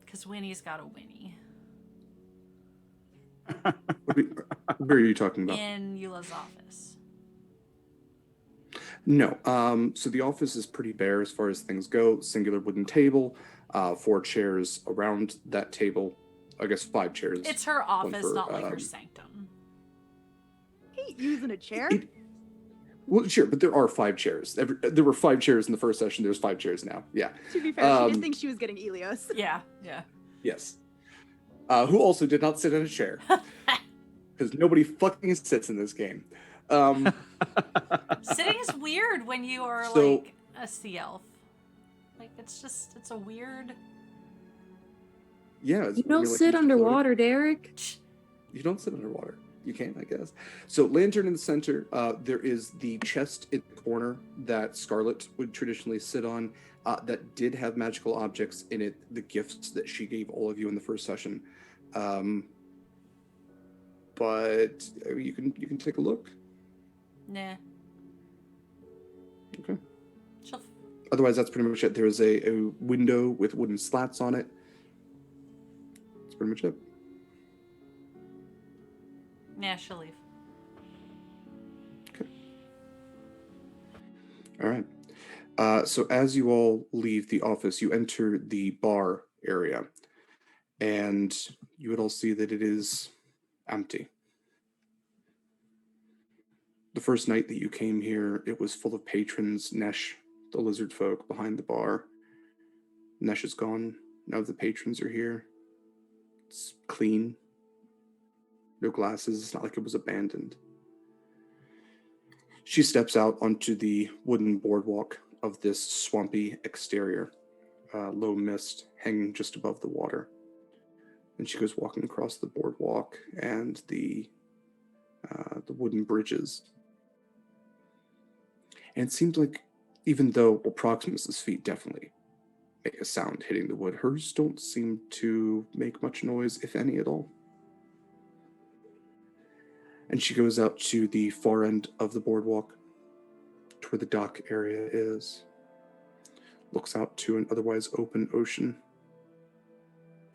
Because Winnie's got a Winnie. What are you talking about? In Eula's office. No. So the office is pretty bare as far as things go. Singular wooden table, 4 chairs around that table. I guess 5 chairs. It's her office, not like her sanctum. Hey, using a chair? Well, sure, but there are 5 chairs. There were 5 chairs in the first session. There's 5 chairs now. Yeah. To be fair, she didn't think she was getting Elios. Yeah. Yes. Who also did not sit in a chair. Because nobody fucking sits in this game. Sitting is weird when you are like a sea elf. Like it's a weird. Yeah. You don't sit underwater, Derek. You don't sit underwater. You can, I guess. So lantern in the center. There is the chest in the corner that Scarlett would traditionally sit on. That did have magical objects in it. The gifts that she gave all of you in the first session. But you can take a look. Nah. Okay. She'll... Otherwise, that's pretty much it. There is a window with wooden slats on it. That's pretty much it. Nah, she'll leave. Okay. All right. So as you all leave the office, you enter the bar area, and you would all see that it is empty. The first night that you came here, it was full of patrons. Nesh, the lizard folk behind the bar. Nesh is gone. Now the patrons are here. It's clean. No glasses. It's not like it was abandoned. She steps out onto the wooden boardwalk of this swampy exterior. Low mist hanging just above the water. And she goes walking across the boardwalk and the wooden bridges. And it seems like, even though Proximus's feet definitely make a sound hitting the wood, hers don't seem to make much noise, if any at all. And she goes out to the far end of the boardwalk, to where the dock area is. Looks out to an otherwise open ocean.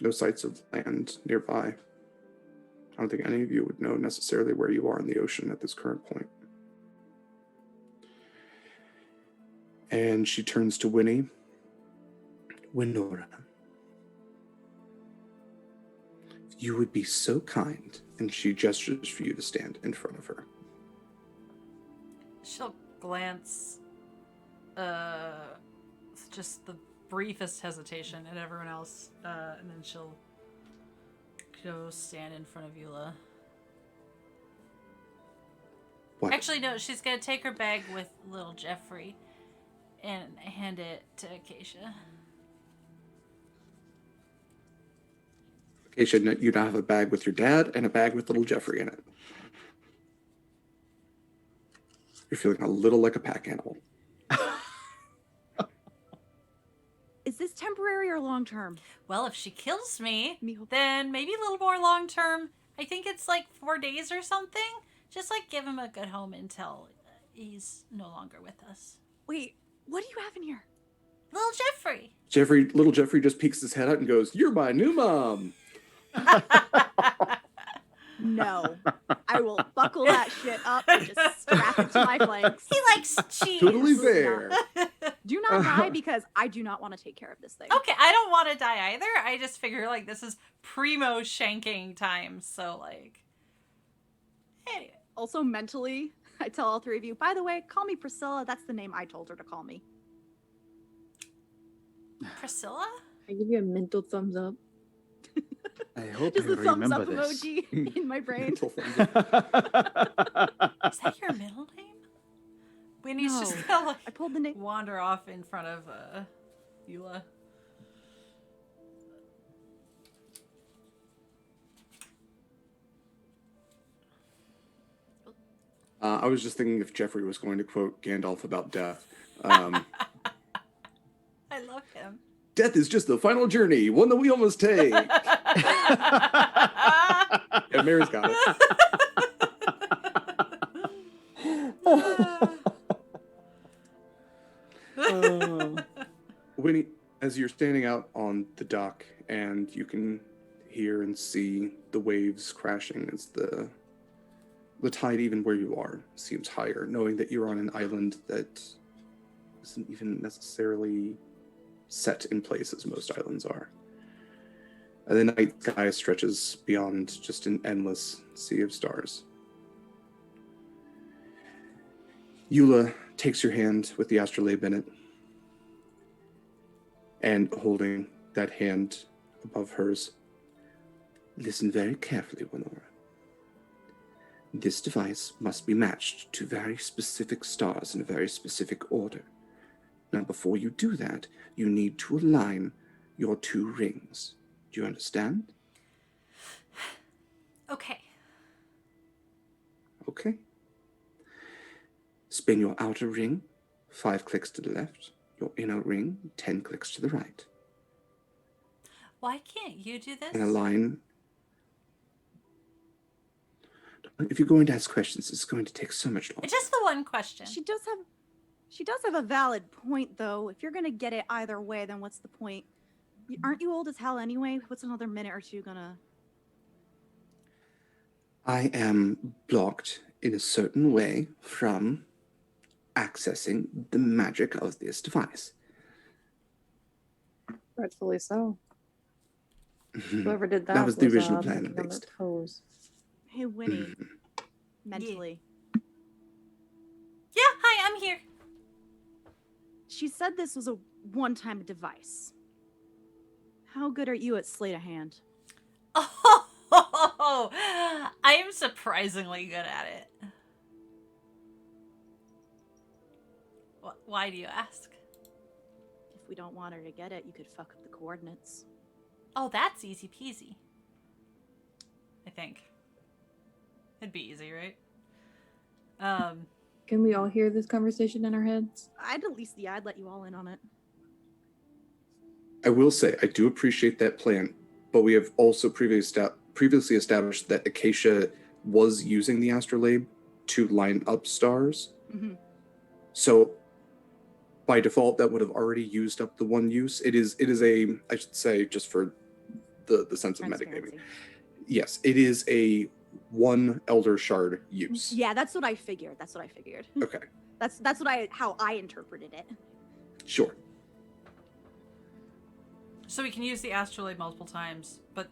No sights of land nearby. I don't think any of you would know necessarily where you are in the ocean at this current point. And she turns to Winnie. Winora, you would be so kind. And she gestures for you to stand in front of her. She'll glance, just the briefest hesitation at everyone else, and then she'll go stand in front of Eula. What? Actually, no, she's gonna take her bag with little Jeffrey and hand it to Acacia. Acacia, you now have a bag with your dad and a bag with little Jeffrey in it. You're feeling a little like a pack animal. Is this temporary or long term? Well, if she kills me, Mikyl. then maybe a little more long term. I think it's like 4 days or something. Just like give him a good home until he's no longer with us. Wait, what do you have in here? Little Jeffrey. Little Jeffrey just peeks his head out and goes, "You're my new mom." No. I will buckle that shit up and just strap it to my flanks. He likes cheese. Totally fair. Do not die because I do not want to take care of this thing. Okay, I don't want to die either. I just figure like this is primo shanking time, so like. Anyway. Also, mentally, I tell all three of you, by the way, call me Priscilla. That's the name I told her to call me. Priscilla? I give you a mental thumbs up. I hope Just you the thumbs remember up this. emoji in my brain. Is that your middle name? Winnie's just No. gonna like, I pulled the name. wander off in front of Eula. I was just thinking if Jeffrey was going to quote Gandalf about death. I love him. Death is just the final journey, one that we almost take. Yeah, Mary's got it. Winnie, as you're standing out on the dock and you can hear and see the waves crashing as the tide, even where you are, seems higher, knowing that you're on an island that isn't even necessarily set in place as most islands are. The night sky stretches beyond just an endless sea of stars. Eula takes your hand with the astrolabe in it, and holding that hand above hers, listen very carefully, Winora. This device must be matched to very specific stars in a very specific order. Now, before you do that, you need to align your 2 rings. Do you understand? Okay. Okay. Spin your outer ring 5 clicks to the left, your inner ring 10 clicks to the right. Why can't you do this? And align. If you're going to ask questions, it's going to take so much longer. Just the one question. She does have a valid point, though. If you're gonna get it either way, then what's the point? Aren't you old as hell anyway? What's another minute or two gonna... I am blocked in a certain way from accessing the magic of this device. Rightfully so. Whoever did That was the original plan, making at on their least. toes. Hey, Winnie. Mentally. Yeah, hi, I'm here. She said this was a one-time device. How good are you at sleight of hand? Oh, I am surprisingly good at it. Why do you ask? If we don't want her to get it, you could fuck up the coordinates. Oh, that's easy peasy. I think. It'd be easy, right? Can we all hear this conversation in our heads? I'd let you all in on it. I will say, I do appreciate that plan, but we have also previously established that Acacia was using the astrolabe to line up stars. Mm-hmm. So by default, that would have already used up the one use. It is a, I should say, just for the sense of metagaming. Yes, it is a one Elder Shard use. Yeah, that's what I figured. Okay. That's how I interpreted it. Sure. So we can use the astrolabe multiple times, but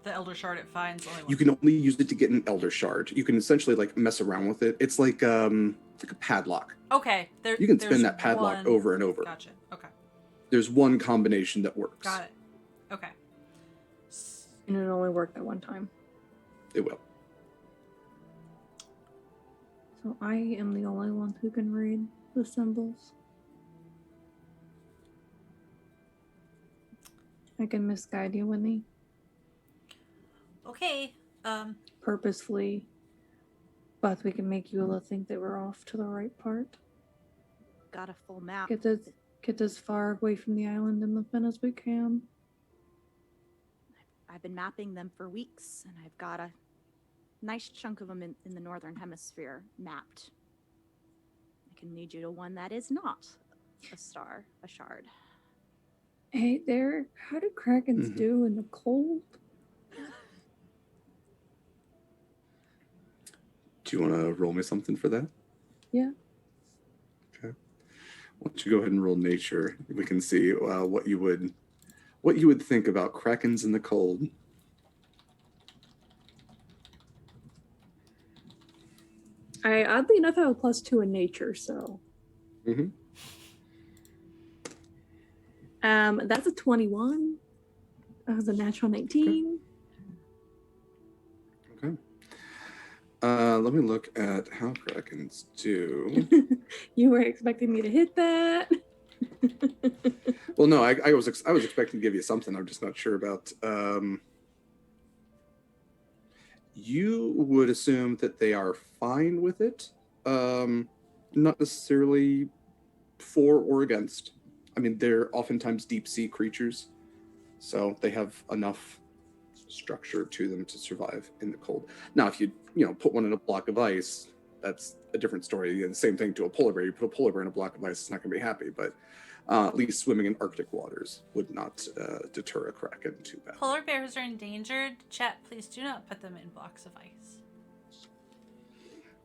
the Elder Shard it finds only one. You can only use it to get an Elder Shard. You can essentially like mess around with it. It's like a padlock. Okay. You can spin that padlock over and over. Gotcha. Okay. There's one combination that works. Got it. Okay. And it only worked that one time. It will. So I am the only one who can read the symbols. I can misguide you, Winnie. Okay. Purposefully. But we can make Eula think that we're off to the right part. Got a full map. Get as far away from the island in the fin as we can. I've been mapping them for weeks, and I've got a nice chunk of them in the northern hemisphere mapped. I can lead you to one that is not a shard. Hey there, how do Krakens do in the cold? Do you want to roll me something for that? Yeah. Okay. Why don't you go ahead and roll nature? We can see what you would think about Krakens in the cold. I oddly enough have a +2 in nature, so. That's a 21. That was a natural 19. Okay. Let me look at how Krakens do. You weren't expecting me to hit that. Well, no, I was expecting to give you something. I'm just not sure about. You would assume that they are fine with it, not necessarily for or against. I mean, they're oftentimes deep sea creatures, so they have enough structure to them to survive in the cold. Now, if you put one in a block of ice, that's a different story. And the same thing to a polar bear. You put a polar bear in a block of ice, it's not going to be happy. But at least swimming in Arctic waters would not deter a kraken too bad. Polar bears are endangered. Chat, please do not put them in blocks of ice.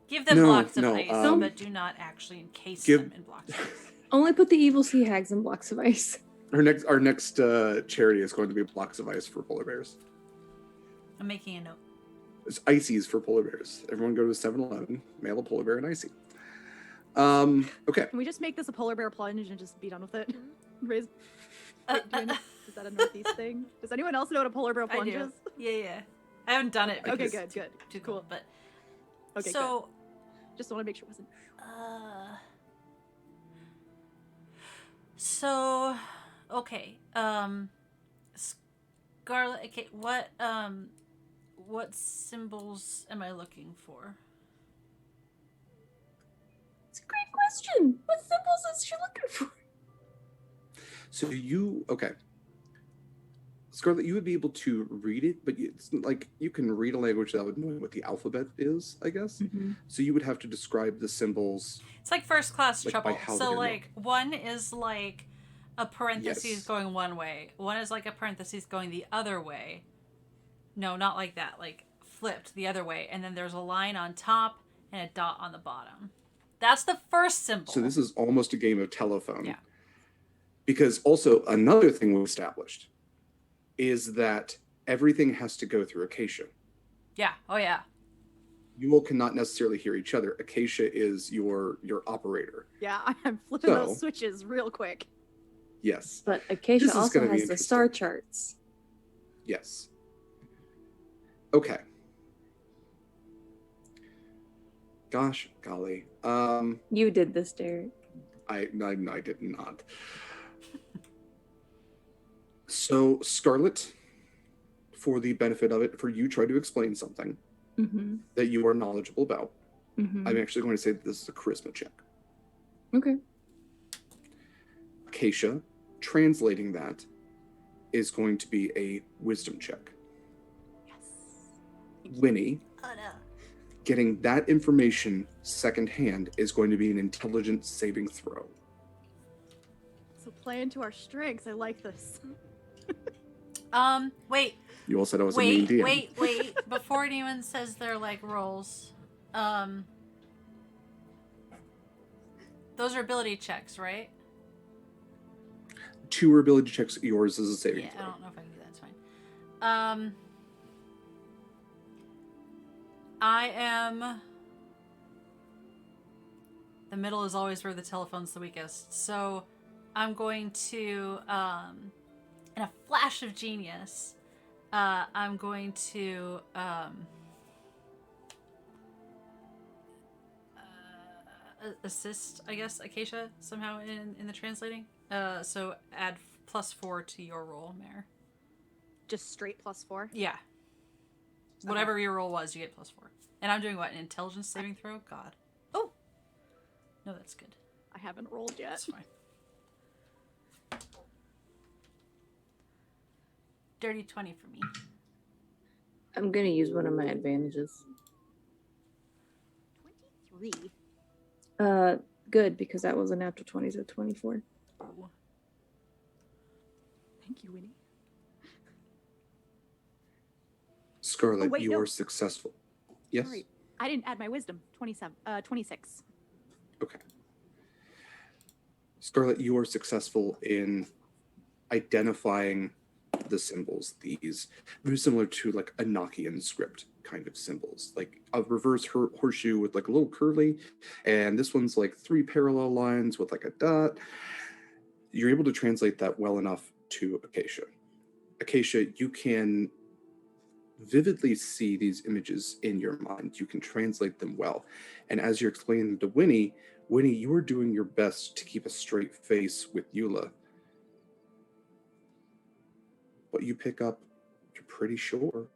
Give them blocks of ice, but do not actually encase them in blocks of ice. Only put the evil sea hags in blocks of ice. Our next charity is going to be blocks of ice for polar bears. I'm making a note. It's ices for polar bears. Everyone go to 7-Eleven, mail a polar bear an icy. Okay. Can we just make this a polar bear plunge and just be done with it? Is that a Northeast thing? Does anyone else know what a polar bear plunge is? Yeah. I haven't done it. Okay, good. Too cool, but okay. So, good. Just want to make sure it wasn't. So, okay. Scarlett. Okay, what symbols am I looking for? It's a great question. What symbols is she looking for? So okay. Scarlett, you would be able to read it, but it's like you can read a language without knowing what the alphabet is, I guess. So you would have to describe the symbols. It's like first class trouble. So like one is like a parentheses going one way. One is like a parentheses going the other way. No, not like that. Like flipped the other way. And then there's a line on top and a dot on the bottom. That's the first symbol. So this is almost a game of telephone. Yeah. Because also another thing we established is that everything has to go through Acacia. Yeah. Oh, yeah. You all cannot necessarily hear each other. Acacia is your operator. Yeah, I'm flipping those switches real quick. Yes. But Acacia also has the star charts. Yes. Okay. Gosh, golly. You did this, Derek. I did not. So, Scarlett, for the benefit of it, for you try to explain something Mm-hmm. that you are knowledgeable about. Mm-hmm. I'm actually going to say that this is a charisma check. Okay. Acacia, translating that, is going to be a wisdom check. Yes. Winnie, Oh no. getting that information secondhand is going to be an intelligence saving throw. So play into our strengths. I like this. Wait. You all said I was a mean DM. Wait. Before anyone says their like rolls, those are ability checks, right? 2 ability checks. Yours is a saving Yeah, throw. I don't know if I can do that. It's fine. I am. The middle is always where the telephone's the weakest, so I'm going to, in a flash of genius, I'm going to assist, I guess, Acacia somehow in the translating. So add +4 to your roll, Mare. Just straight +4. Yeah. Whatever your roll was, you get +4. And I'm doing what? An intelligence saving throw? God. Oh! No, that's good. I haven't rolled yet. That's fine. Dirty 20 for me. I'm gonna use one of my advantages. 23. Good, because that was a natural 20, so 24. Ooh. Thank you, Winnie. Scarlett, Oh, wait, you no. are successful. Yes? Sorry. I didn't add my wisdom. 26. Okay. Scarlett, you are successful in identifying the symbols. These very similar to like a Nokian script kind of symbols, like a reverse horseshoe with like a little curly, and this one's like 3 parallel lines with like a dot. You're able to translate that well enough to Acacia. Acacia, you can vividly see these images in your mind. You can translate them well. And as you're explaining to Winnie, you are doing your best to keep a straight face with Eula. But you pick up, you're pretty sure,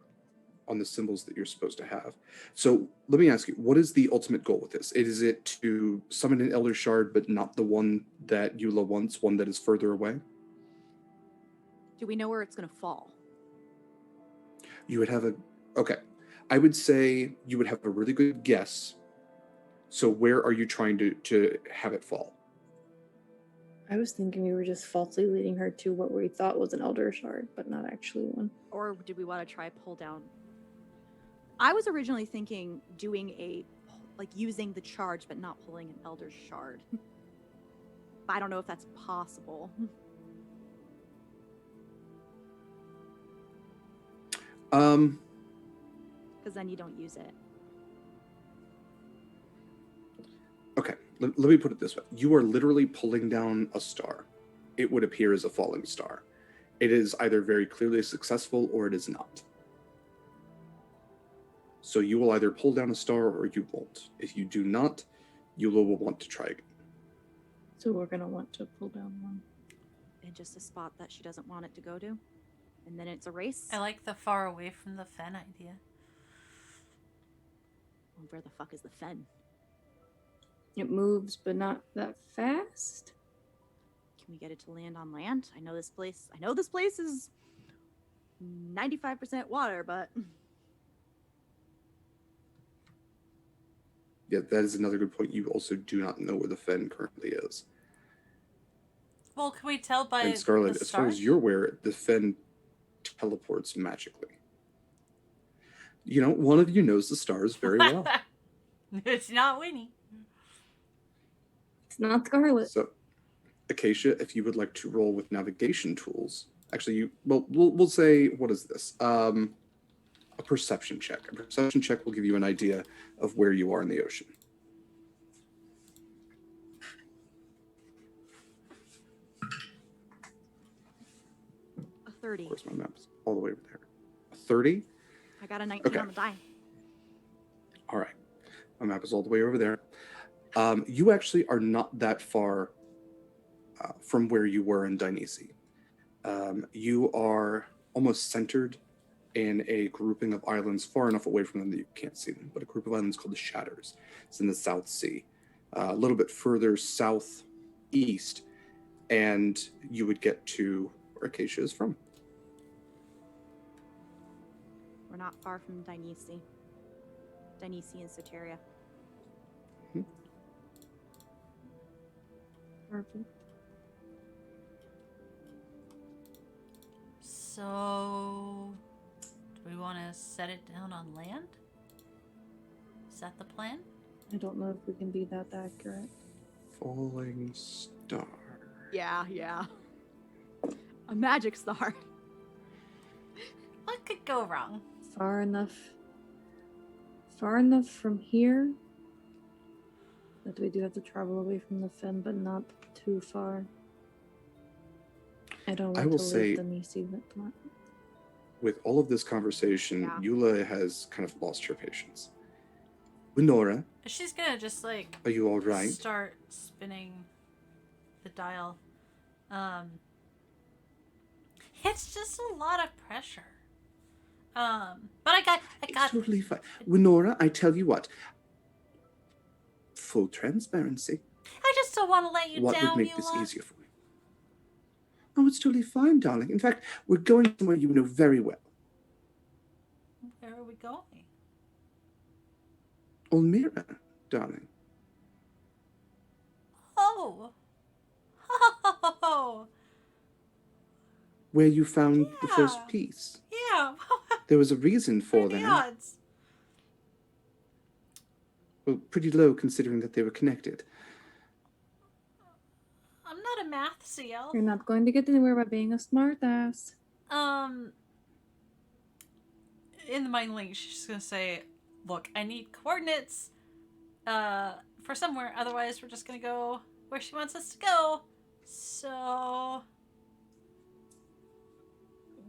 on the symbols that you're supposed to have. So let me ask you, what is the ultimate goal with this? Is it to summon an Elder Shard, but not the one that Eula wants, one that is further away? Do we know where it's going to fall? You would have okay. I would say you would have a really good guess. So where are you trying to have it fall? I was thinking we were just falsely leading her to what we thought was an Elder Shard, but not actually one. Or did we want to try pull down? I was originally thinking doing using the charge, but not pulling an Elder Shard. But I don't know if that's possible. Because then you don't use it. Okay, let me put it this way. You are literally pulling down a star. It would appear as a falling star. It is either very clearly successful or it is not. So you will either pull down a star or you won't. If you do not, you will want to try again. So we're going to want to pull down one. In just a spot that she doesn't want it to go to. And then it's a race. I like the far away from the fen idea. Well, where the fuck is the fen? It moves, but not that fast. Can we get it to land on land? I know this place is 95% water, but Yeah, that is another good point. You also do not know where the fen currently is. Well, can we tell by And Scarlett, the as far as stars? you're aware, the fen teleports magically. You know, one of you knows the stars very well. It's not Winnie. It's not Scarlett. So, Acacia, if you would like to roll with navigation tools, actually, we'll say, what is this? A perception check. A perception check will give you an idea of where you are in the ocean. a 30. Of course, my map's all the way over there. A 30. I got a 19 Okay. on the die. All right. My map is all the way over there. You actually are not that far from where you were in Dynesi. You are almost centered in a grouping of islands far enough away from them that you can't see them, but a group of islands called the Shatters. It's in the South Sea. A little bit further southeast, and you would get to where Acacia is from. We're not far from Dynesi. Dynesi and Soteria. Perfect. So, do we want to set it down on land? Is that the plan? I don't know if we can be that accurate. Falling Star. Yeah. A magic star. What could go wrong? Far enough from here that we do have to travel away from the fen, but not too far. I don't I want will to say- leave the Nisi that much. With all of this conversation, Yeah. Eula has kind of lost her patience. Winora, She's gonna just like are you all right? start spinning the dial. It's just a lot of pressure. But I got. It's totally fine. Winora, I tell you what. Full transparency. I just don't want to let you What down. would make this Eula. easier for you? Oh, it's totally fine, darling. In fact, we're going somewhere you know very well. Where are we going? Olmira, darling. Oh. Oh. Where you found the first Yeah. piece. Yeah. There was a reason for What are the that. odds? Well, pretty low considering that they were connected. I'm not a math CL. You're not going to get anywhere by being a smartass. In the mind link, she's gonna say, "Look, I need coordinates, for somewhere. Otherwise, we're just gonna go where she wants us to go. So,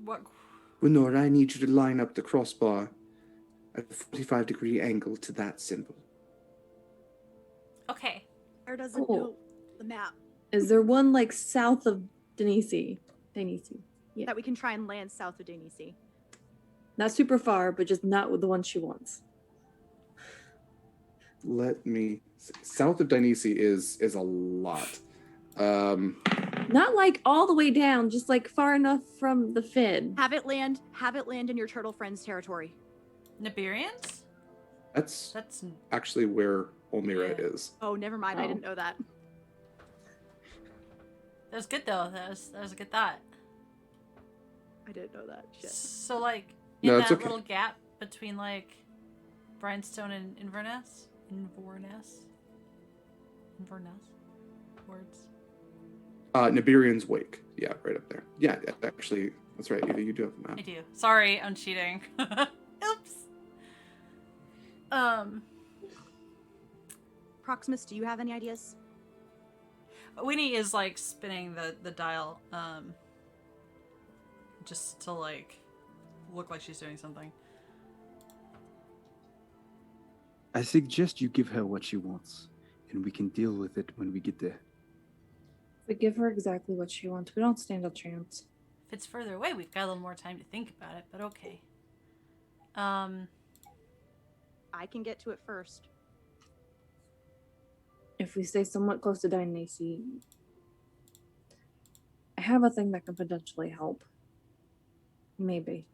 what? Winora, I need you to line up the crossbar at a 45-degree angle to that symbol. Okay, Claire doesn't Oh. know the map Is there one like south of Dynesi? Yeah. that we can try and land south of Dynesi. Not super far, but just not with the one she wants. Let me see. South of Dynesi is a lot. Not like all the way down, just like far enough from the fin. Have it land in your turtle friend's territory. Nibirians? That's That's actually where Olmira Yeah. is. Oh, never mind. I Oh. didn't know that. that was good though. That was a good thought. I didn't know that. Shit. So like in No, that it's okay. little gap between like Bryanstone and Inverness. Words. Nibirian's Wake. Yeah, right up there. Yeah, actually, that's right. You do have the I map. do. Sorry, I'm cheating. Oops. Proximus, do you have any ideas? Winnie is like spinning the dial, just to like look like she's doing something. I suggest you give her what she wants, and we can deal with it when we get there. If we give her exactly what she wants, we don't stand a chance. If it's further away, we've got a little more time to think about it, but okay. I can get to it first. If we stay somewhat close to Dynasi, I have a thing that can potentially help. Maybe.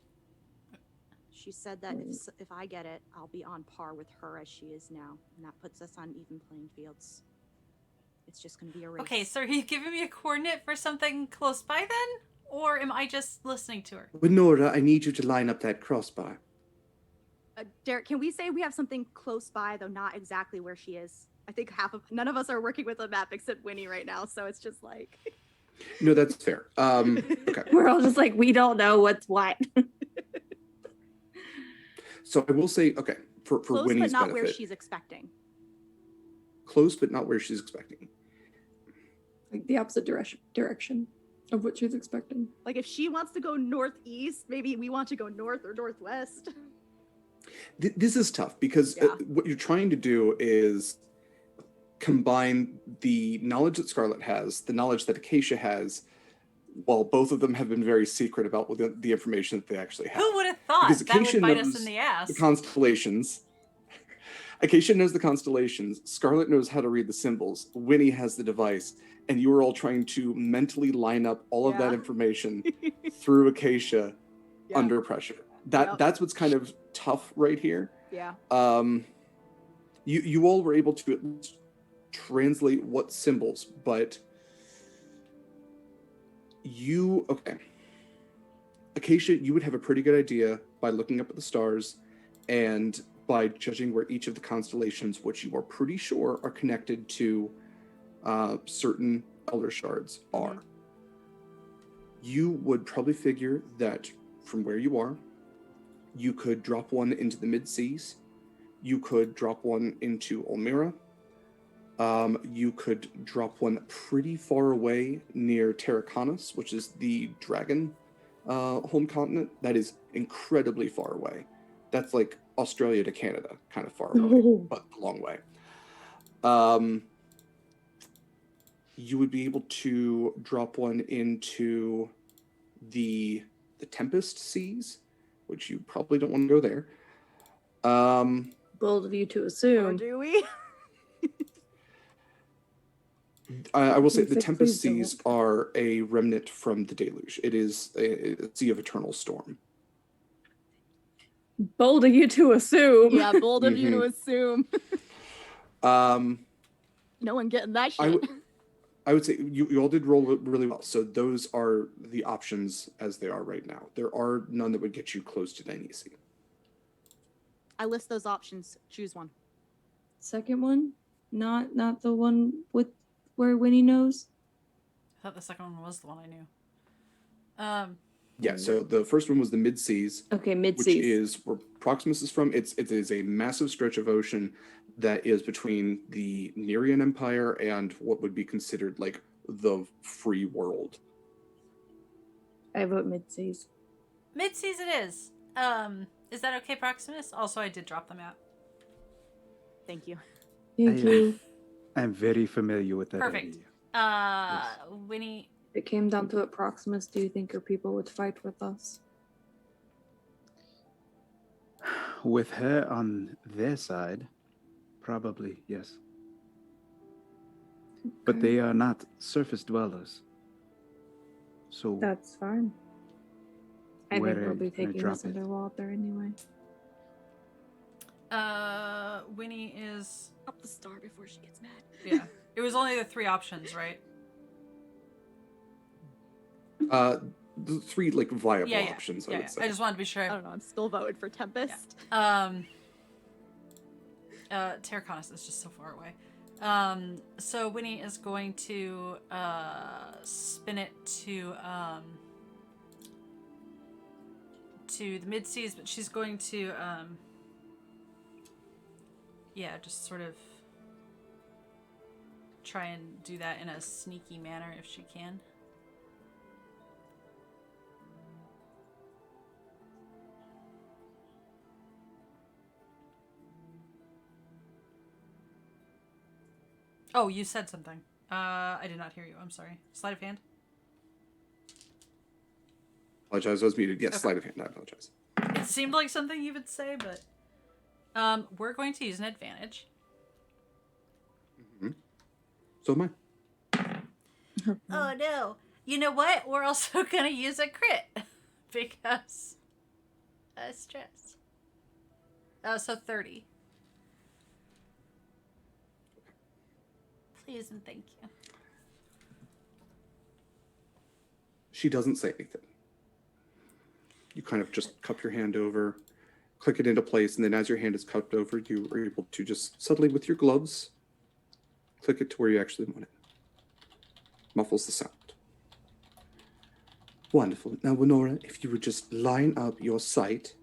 She said that if I get it, I'll be on par with her as she is now, and that puts us on even playing fields. It's just going to be a race. Okay, so are you giving me a coordinate for something close by then? Or am I just listening to her? Winora, I need you to line up that crossbar. Derek, can we say we have something close by, though not exactly where she is? I think none of us are working with a map except Winnie right now, so it's just like. No, that's fair. Okay. We're all just like, we don't know what's what. So I will say, okay, for Close, Winnie's but not benefit, where she's expecting. close, but not where she's expecting. Like the opposite direction of what she's expecting. Like if she wants to go northeast, maybe we want to go north or northwest. This is tough because Yeah. what you're trying to do is combine the knowledge that Scarlett has, the knowledge that Acacia has, while both of them have been very secret about the information that they actually have. Who would have thought Because that Acacia would bite us knows in the ass? the constellations. Acacia knows the constellations. Scarlett knows how to read the symbols. Winnie has the device. And you are all trying to mentally line up all of that information through Acacia under pressure. That's what's kind of tough right here. Yeah. You all were able to at least translate what symbols, but Acacia, you would have a pretty good idea by looking up at the stars and by judging where each of the constellations, which you are pretty sure are connected to certain elder shards, are. You would probably figure that from where you are, you could drop one into the mid-seas, you could drop one into Olmira, you could drop one pretty far away near Terracanus, which is the dragon home continent. That is incredibly far away. That's like Australia to Canada, kind of far away, but a long way. You would be able to drop one into the Tempest Seas, which you probably don't want to go there. Bold of you to Or assume. do we? I will say Please the Tempest don't. Seas are a remnant from the deluge. It is a sea of eternal storm. Bold of you to assume. Yeah, bold of you to assume. No one getting that shit. I would say you all did roll really well. So those are the options as they are right now. There are none that would get you close to Dainese. I list those options. Choose one. Second one? Not the one with where Winnie knows? I thought the second one was the one I knew. Yeah, so the first one was the mid-seas. Okay, Which mid-seas. is where Proximus is from. It is a massive stretch of ocean that is between the Nerian Empire and what would be considered like the free world. I vote mid-seas. Mid-seas it is. Is that okay, Proximus? Also, I did drop them out. Thank you. Thank you. I'm very familiar with that Perfect. idea. Winnie. If it came down to it, Proximus, do you think your people would fight with us? With her on their side, probably, yes. But they are not surface dwellers. So That's fine. I Where think we'll be can I taking drop this it? underwater anyway. Winnie is. Up the star before she gets mad. Yeah. It was only the three options, right? The three like viable Yeah. options, I Yeah. would say. I just wanted to be sure. I don't know. I'm still voting for Tempest. Terraconus is just so far away. So Winnie is going to spin it to the mid-seas, but she's going to just sort of try and do that in a sneaky manner if she can. Oh, you said something. I did not hear you. I'm sorry. Sleight of hand? Apologize, I was muted. Yes, Okay. sleight of hand. I apologize. It seemed like something you would say, but we're going to use an advantage. So am I. Oh no. You know what? We're also gonna use a crit because stress. So 30. Please and thank you. She doesn't say anything. You kind of just cup your hand over, click it into place, and then as your hand is cupped over, you are able to just subtly with your gloves, click it to where you actually want it. Muffles the sound. Wonderful. Now, Winora, if you would just line up your sight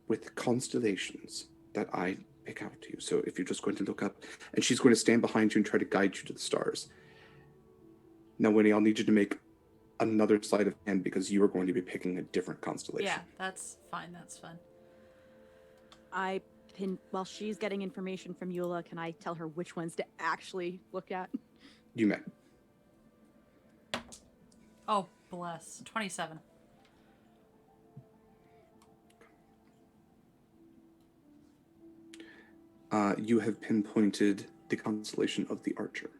with the constellations that I pick out to you. So if you're just going to look up, and she's going to stand behind you and try to guide you to the stars. Now, Winnie, I'll need you to make another sleight of hand because you are going to be picking a different constellation. Yeah, that's fine. That's fun. While she's getting information from Eula, can I tell her which ones to actually look at? You may. Oh, bless. 27. You have pinpointed the constellation of the Archer.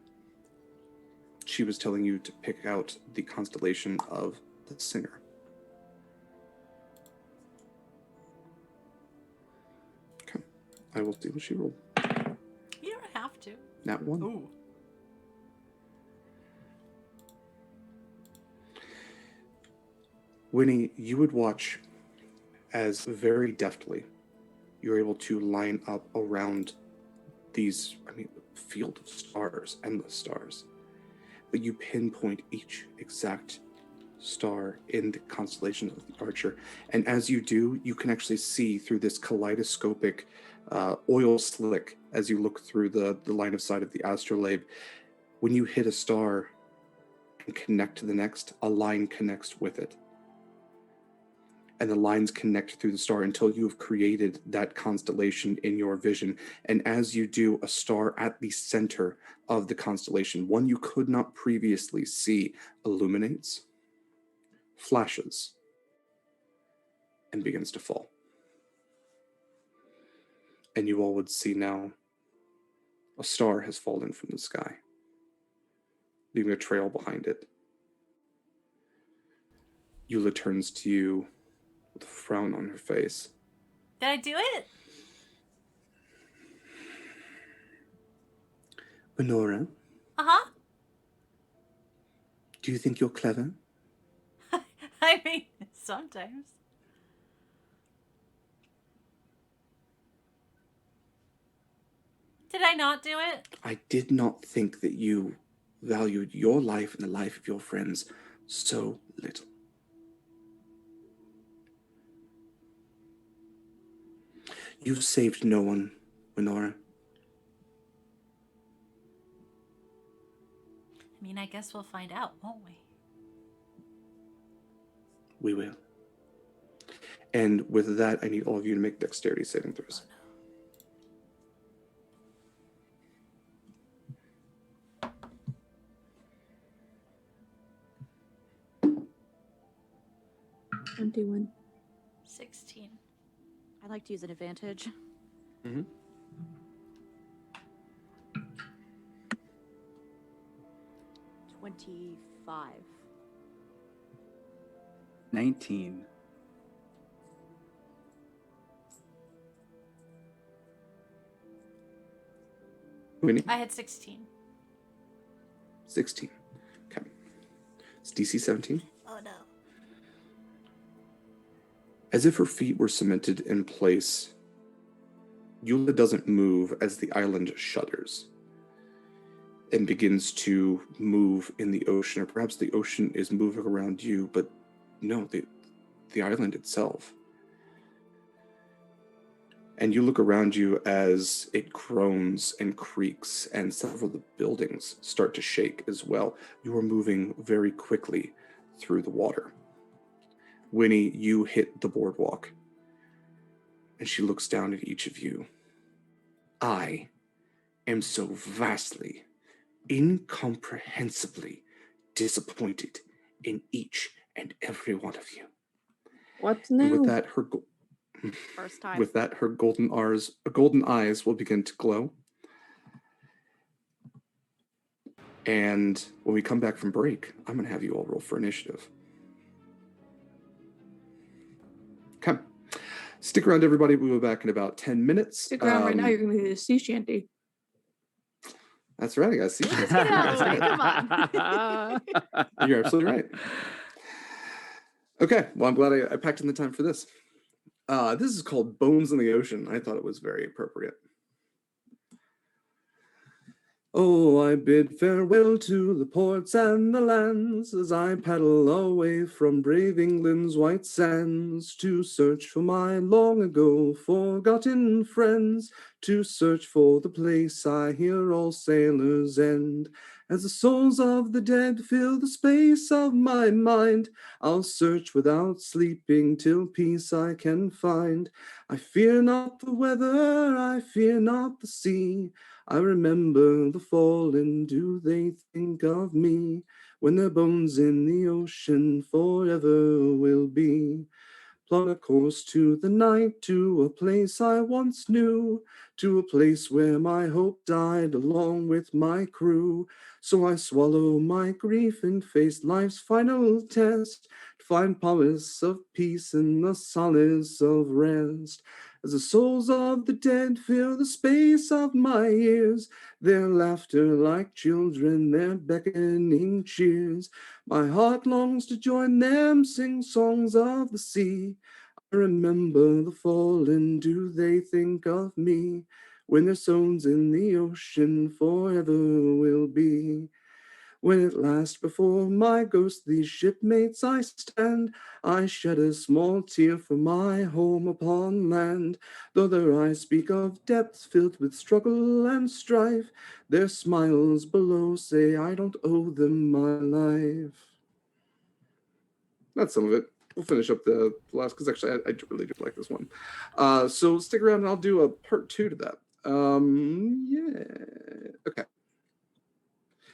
She was telling you to pick out the constellation of the Singer. Okay. I will see what she rolled. You don't have to. Nat 1. Ooh. Winnie, you would watch as very deftly you're able to line up around these, field of stars, endless stars. But you pinpoint each exact star in the constellation of the Archer. And as you do, you can actually see through this kaleidoscopic oil slick as you look through the line of sight of the astrolabe. When you hit a star and connect to the next, a line connects with it. And the lines connect through the star until you have created that constellation in your vision. And as you do, a star at the center of the constellation, one you could not previously see, illuminates, flashes, and begins to fall. And you all would see now a star has fallen from the sky, leaving a trail behind it. Eula turns to you with a frown on her face. Did I do it? Honora, Uh-huh. do you think you're clever? I mean, sometimes. Did I not do it? I did not think that you valued your life and the life of your friends so little. You've saved no one, Honora. I mean, I guess we'll find out, won't we? We will. And with that, I need all of you to make dexterity saving throws. Oh, no. 21. 16. I'd like to use an advantage. Mm-hmm. 25. 19. Winnie? I had 16. 16. Okay. It's DC 17. Oh, no. As if her feet were cemented in place, Eula doesn't move as the island shudders and begins to move in the ocean, or perhaps the ocean is moving around you, but no, the island itself. And you look around you as it groans and creaks, and several of the buildings start to shake as well. You are moving very quickly through the water. Winnie, you hit the boardwalk, and she looks down at each of you. I am so vastly, incomprehensibly disappointed in each and every one of you. What And now? with that, First time. With that, her golden eyes will begin to glow. And when we come back from break, I'm going to have you all roll for initiative. Okay. Stick around, everybody. We'll be back in about 10 minutes. Stick around right now, you're going to hear the sea shanty. That's right, I got to see. Let's get out of the way. Come on. You're absolutely right. Okay, well, I'm glad I packed in the time for this. This is called Bones in the Ocean. I thought it was very appropriate. Oh, I bid farewell to the ports and the lands as I paddle away from brave England's white sands to search for my long ago forgotten friends, to search for the place I hear all sailors end. As the souls of the dead fill the space of my mind, I'll search without sleeping till peace I can find. I fear not the weather, I fear not the sea. I remember the fallen, do they think of me? When their bones in the ocean forever will be. Plot a course to the night, to a place I once knew, to a place where my hope died along with my crew. So I swallow my grief and face life's final test, to find promise of peace in the solace of rest. As the souls of the dead fill the space of my years, their laughter like children, their beckoning cheers. My heart longs to join them, sing songs of the sea. I remember the fallen, do they think of me? When their souls in the ocean forever will be. When at last before my ghostly shipmates I stand, I shed a small tear for my home upon land. Though their eyes speak of depths filled with struggle and strife, their smiles below say I don't owe them my life. That's some of it. We'll finish up the last, because actually I really do like this one. So stick around and I'll do a part 2 to that. Yeah. Okay.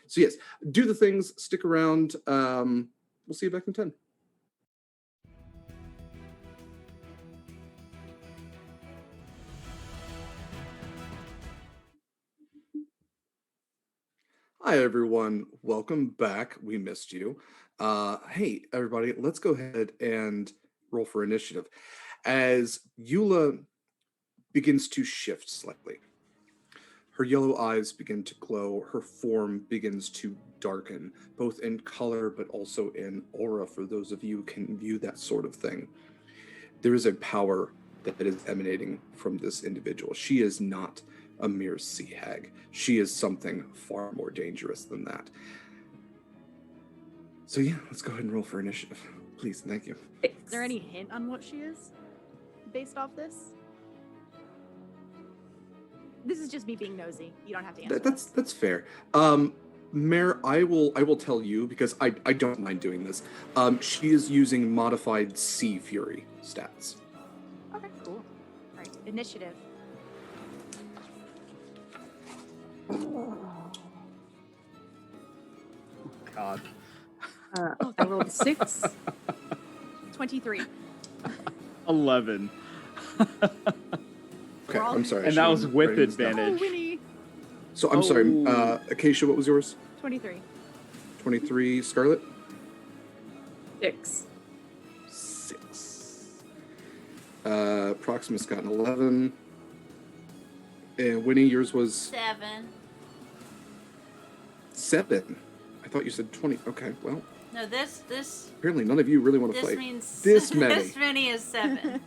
So yes, do the things, stick around. We'll see you back in 10. Hi everyone, welcome back. We missed you. Hey everybody, let's go ahead and roll for initiative. As Eula begins to shift slightly, her yellow eyes begin to glow, her form begins to darken, both in color but also in aura, for those of you who can view that sort of thing. There is a power that is emanating from this individual. She is not a mere sea hag. She is something far more dangerous than that. So yeah, let's go ahead and roll for initiative. Please, thank you. Is there any hint on what she is based off this? This is just me being nosy. You don't have to answer. That's fair. Mare, I will tell you, because I don't mind doing this. She is using modified Sea Fury stats. Okay, cool. All right, initiative. God. I rolled 6. 23. 11. Okay, I'm sorry. And that was with advantage. Oh, Winnie. So I'm sorry, Acacia, what was yours? 23. 23. Scarlett? 6. 6. Proximus got an 11. And Winnie, yours was 7. 7. I thought you said 20. Okay, well. No, this. Apparently, none of you really want to This play. means This many. This many is 7.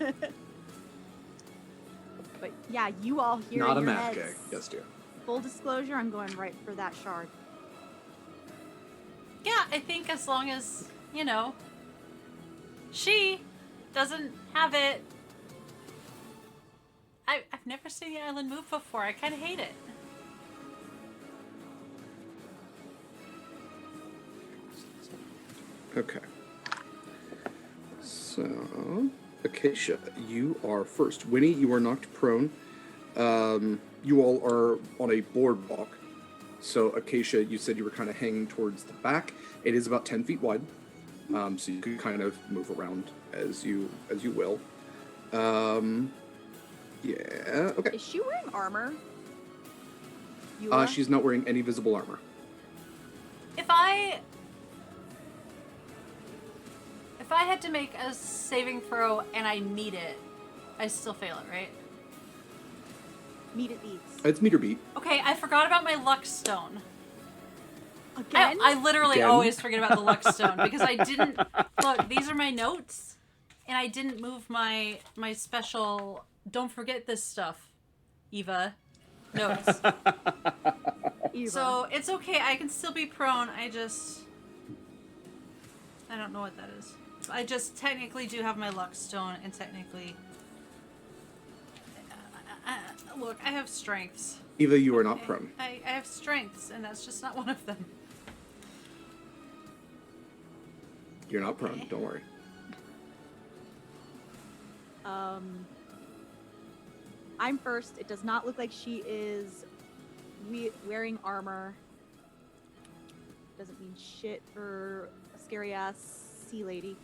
But yeah, you all hear Not a in your math heads. gag. Yes, dear. Full disclosure, I'm going right for that shard. Yeah, I think as long as, she doesn't have it. I've never seen the island move before. I kind of hate it. Okay. So, Acacia, you are first. Winnie, you are knocked prone. You all are on a boardwalk. So, Acacia, you said you were kind of hanging towards the back. It is about 10 feet wide, so you can kind of move around as you will. Yeah. Okay. Is she wearing armor? She's not wearing any visible armor. If I had to make a saving throw and I need it, I still fail it, right? Meet it beats. It's meter beat. Okay, I forgot about my luck stone. Again? I literally Again? always forget about the luck stone because I didn't look. These are my notes, and I didn't move my special. Don't forget this stuff, Eva. Notes. Eva. So it's okay. I can still be prone. I don't know what that is. I just technically do have my luck stone, and technically, look, I have strengths. Eva, you are not Okay. prone. I have strengths, and that's just not one of them. You're not prone. Don't worry. I'm first. It does not look like she is wearing armor. Doesn't mean shit for a scary ass sea lady.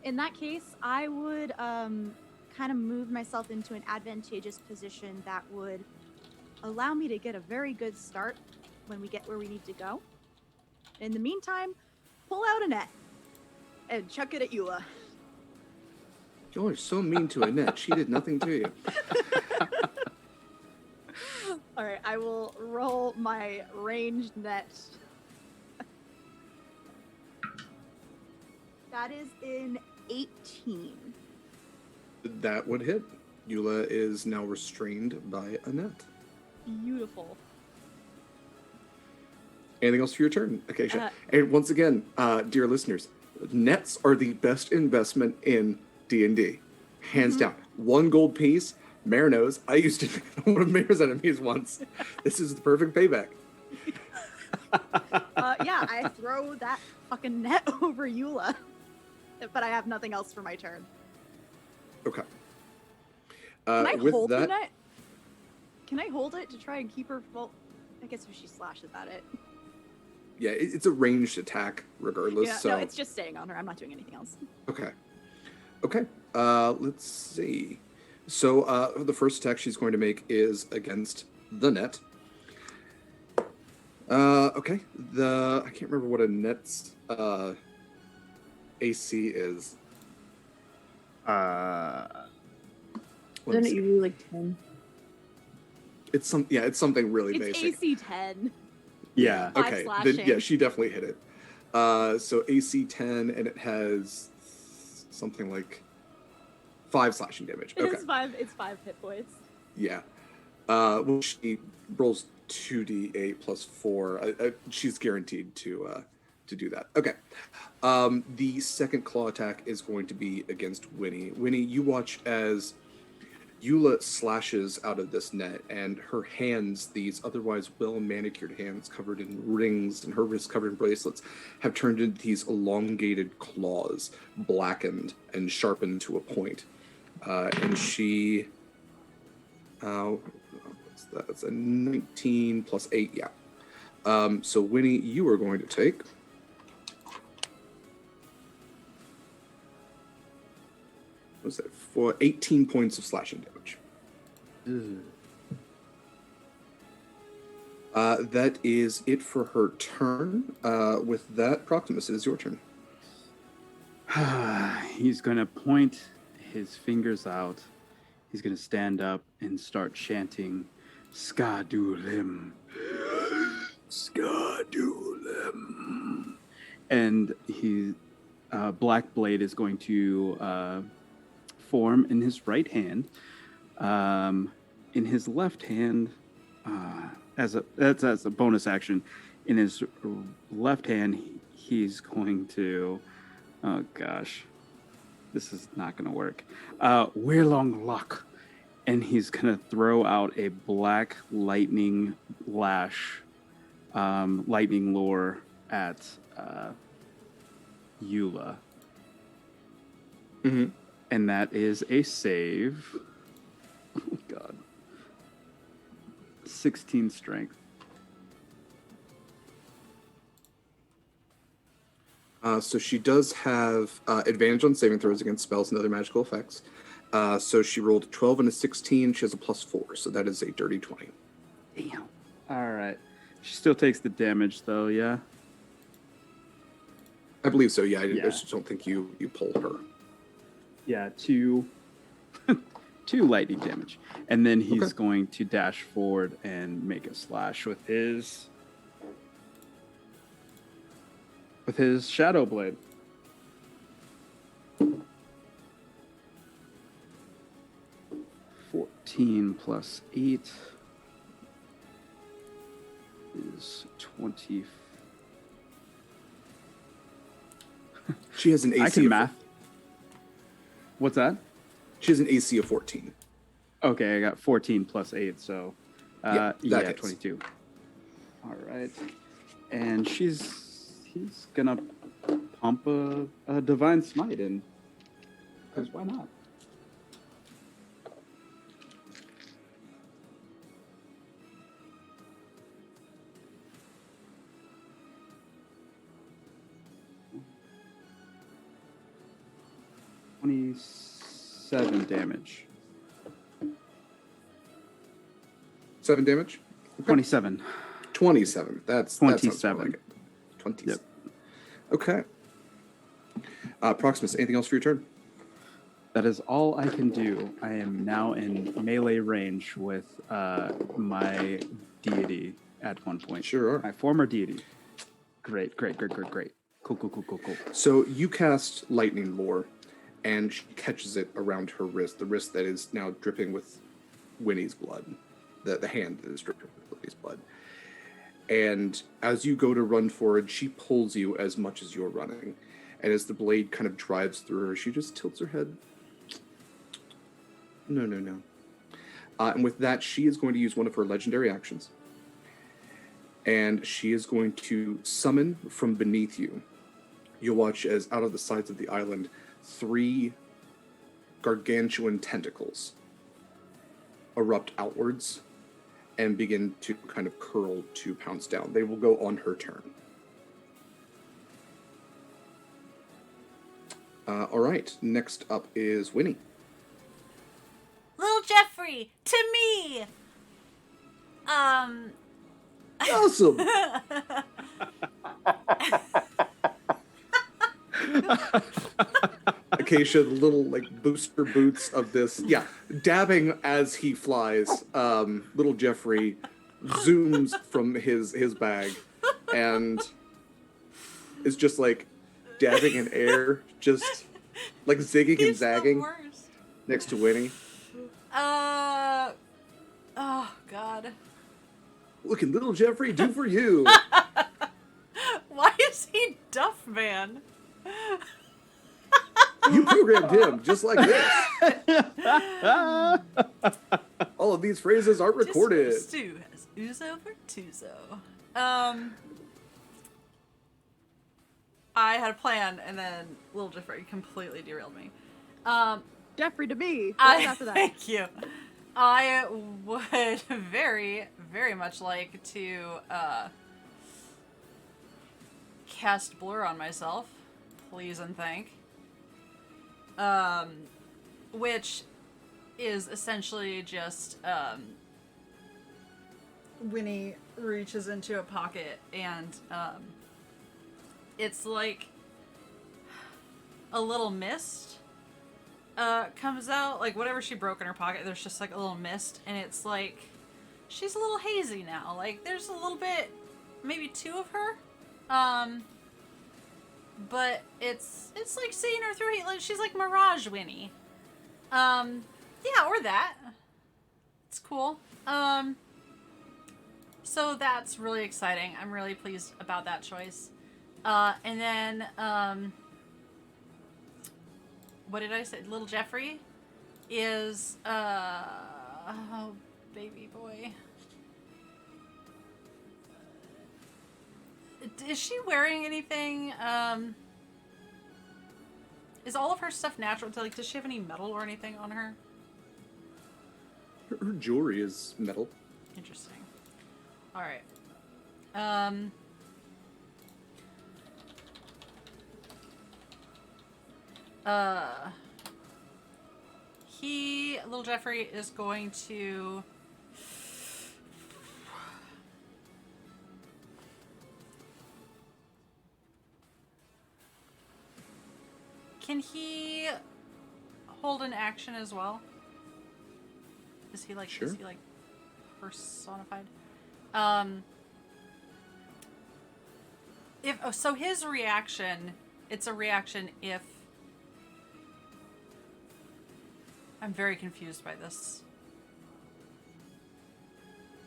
In that case, I would kind of move myself into an advantageous position that would allow me to get a very good start when we get where we need to go. In the meantime, pull out a net and chuck it at Eula. You're so mean to Annette. She did nothing to you. All right, I will roll my ranged net. That is in 18. That would hit. Eula is now restrained by Annette. Beautiful. Anything else for your turn, Acacia? And once again, dear listeners, nets are the best investment in D&D. Hands down. 1 gold piece. Mare knows. I used to be one of Mare's enemies once. This is the perfect payback. Yeah, I throw that fucking net over Eula. But I have nothing else for my turn. Okay. Can I with hold that, the net? Can I hold it to try and keep her? Well, I guess if she slashes at it. yeah, it's a ranged attack regardless. Yeah, so no, it's just staying on her. I'm not doing anything else. Okay. Okay. Let's see. So the first attack she's going to make is against the net. Okay. I can't remember what a net's AC is. Isn't it usually like 10? It's something really It's basic. AC 10. Yeah. Five Okay. slashing. Then, yeah, she definitely hit it. So AC 10, and it has something like 5 slashing damage. Okay. It's 5 hit points. Yeah. Well, she rolls 2d8 plus 4. She's guaranteed to do that. Okay. The second claw attack is going to be against Winnie. Winnie, you watch as Eula slashes out of this net, and her hands, these otherwise well-manicured hands covered in rings and her wrists covered in bracelets, have turned into these elongated claws, blackened and sharpened to a point. And she... what's that? That's a 19 plus 8, yeah. So Winnie, you are going to take... What's that? For 18 points of slashing damage. That is it for her turn. With that, Proximus, it is your turn. He's going to point his fingers out. He's going to stand up and start chanting, Skadulim. Skadulim. And Black Blade is going to form in his right hand. In his left hand, as a bonus action, in his left hand, he's going to, oh gosh, this is not going to work. Weirlong Luck, and he's going to throw out a black lightning lash, lightning lure at Eula. Mm-hmm. And that is a save. Oh, God. 16 strength. So she does have advantage on saving throws against spells and other magical effects. So she rolled a 12 and a 16. She has a +4, so that is a dirty 20. Damn. All right. She still takes the damage, though, yeah? I believe so, yeah. I Yeah. just don't think you pull her. Yeah, 2 lightning damage. And then he's Okay. going to dash forward and make a slash with his Shadow Blade. (14 plus 8 is 20. She has an AC I can of math. What's that? She has an AC of 14. Okay, I got 14 plus 8, so that yeah, hits. 22. All right. And he's gonna pump a divine smite in. Because why not? $27 damage. 7 damage? 27. 27. That sounds more 27. like it. 27. Yep. Okay. Proximus, anything else for your turn? That is all I can do. I am now in melee range with my deity at one point. Sure are. My former deity. Great. Cool. So you cast Lightning Lore, and she catches it around her wrist, the wrist that is now dripping with Winnie's blood, the hand that is dripping with Winnie's blood. And as you go to run forward, she pulls you as much as you're running. And as the blade kind of drives through her, she just tilts her head. No. And with that, she is going to use one of her legendary actions. And she is going to summon from beneath you. You'll watch as out of the sides of the island, 3 gargantuan tentacles erupt outwards and begin to kind of curl to pounce down. They will go on her turn. All right, next up is Winnie. Little Jeffrey, to me! Awesome! Acacia, the little booster boots of this. Yeah, dabbing as he flies. Little Jeffrey zooms from his bag and is just dabbing in air, just zigging and zagging next to Winnie. Oh God. What can little Jeffrey do for you? Why is he Duff Man? You programmed him just like this. All of these phrases are recorded. Stu has Uzo for Tuzo. I had a plan, and then little Jeffrey completely derailed me. Jeffrey to me. What's after that? Thank you. I would very, very much like to cast Blur on myself, please and thank. Which is essentially just Winnie reaches into a pocket and it's like a little mist comes out, whatever she broke in her pocket, there's just a little mist, and it's she's a little hazy now. There's a little bit, maybe 2 of her, but it's seeing her through. She's like Mirage Winnie. Yeah, or that. It's cool. So that's really exciting. I'm really pleased about that choice. And then, what did I say? Little Jeffrey is, oh, baby boy. Is she wearing anything, is all of her stuff natural? Does she have any metal or anything on her? Her jewelry is metal. Interesting. All right. Little Jeffrey is going to Can he hold an action as well? Is he Sure. Is he personified? So his reaction, it's a reaction if I'm very confused by this.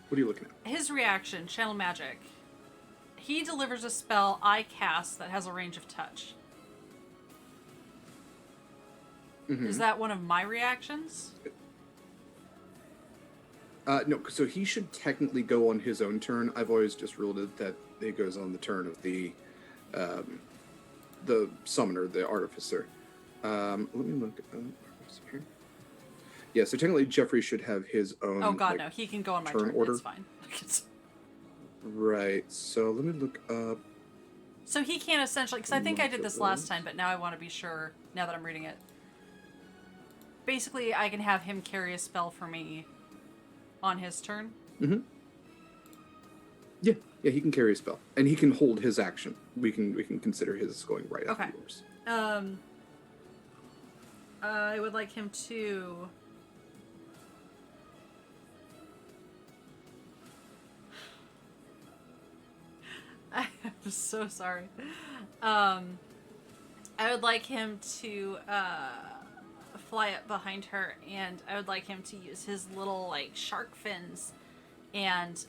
What are you looking at? His reaction, channel magic. He delivers a spell I cast that has a range of touch. Mm-hmm. Is that one of my reactions? No, so he should technically go on his own turn. I've always just ruled it that it goes on the turn of the summoner, the artificer. Let me look here. Yeah, so technically Jeffrey should have his own. Oh god, no, he can go on my turn. order. It's fine. Right. So let me look up. So he can't essentially, because I think I did this last time, but now I want to be sure. Now that I'm reading it, basically I can have him carry a spell for me on his turn. Mm-hmm. Yeah, he can carry a spell, and he can hold his action. We can consider his going right after yours. I would like him to. I'm so sorry. I would like him to fly up behind her, and I would like him to use his little like shark fins, and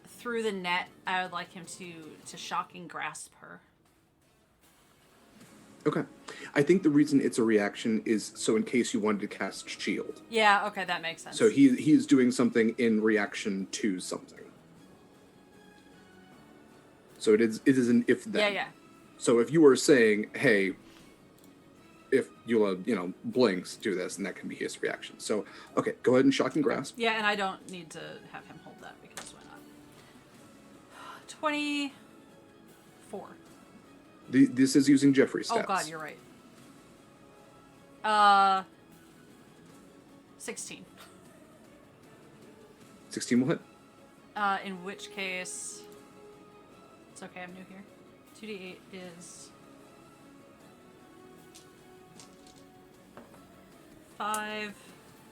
through the net, I would like him to shocking grasp her. Okay. I think the reason it's a reaction is so in case you wanted to cast shield. Yeah. Okay, that makes sense. So he's doing something in reaction to something. So it is an if then. Yeah. So if you were saying, hey, if Eula, blinks, do this, and that can be his reaction. So, okay, go ahead and shock and grasp. Yeah, and I don't need to have him hold that because why not? 24. This is using Jeffrey's stats. Oh god, you're right. 16. 16 will hit. In which case, it's okay, I'm new here. 2d8 is 5,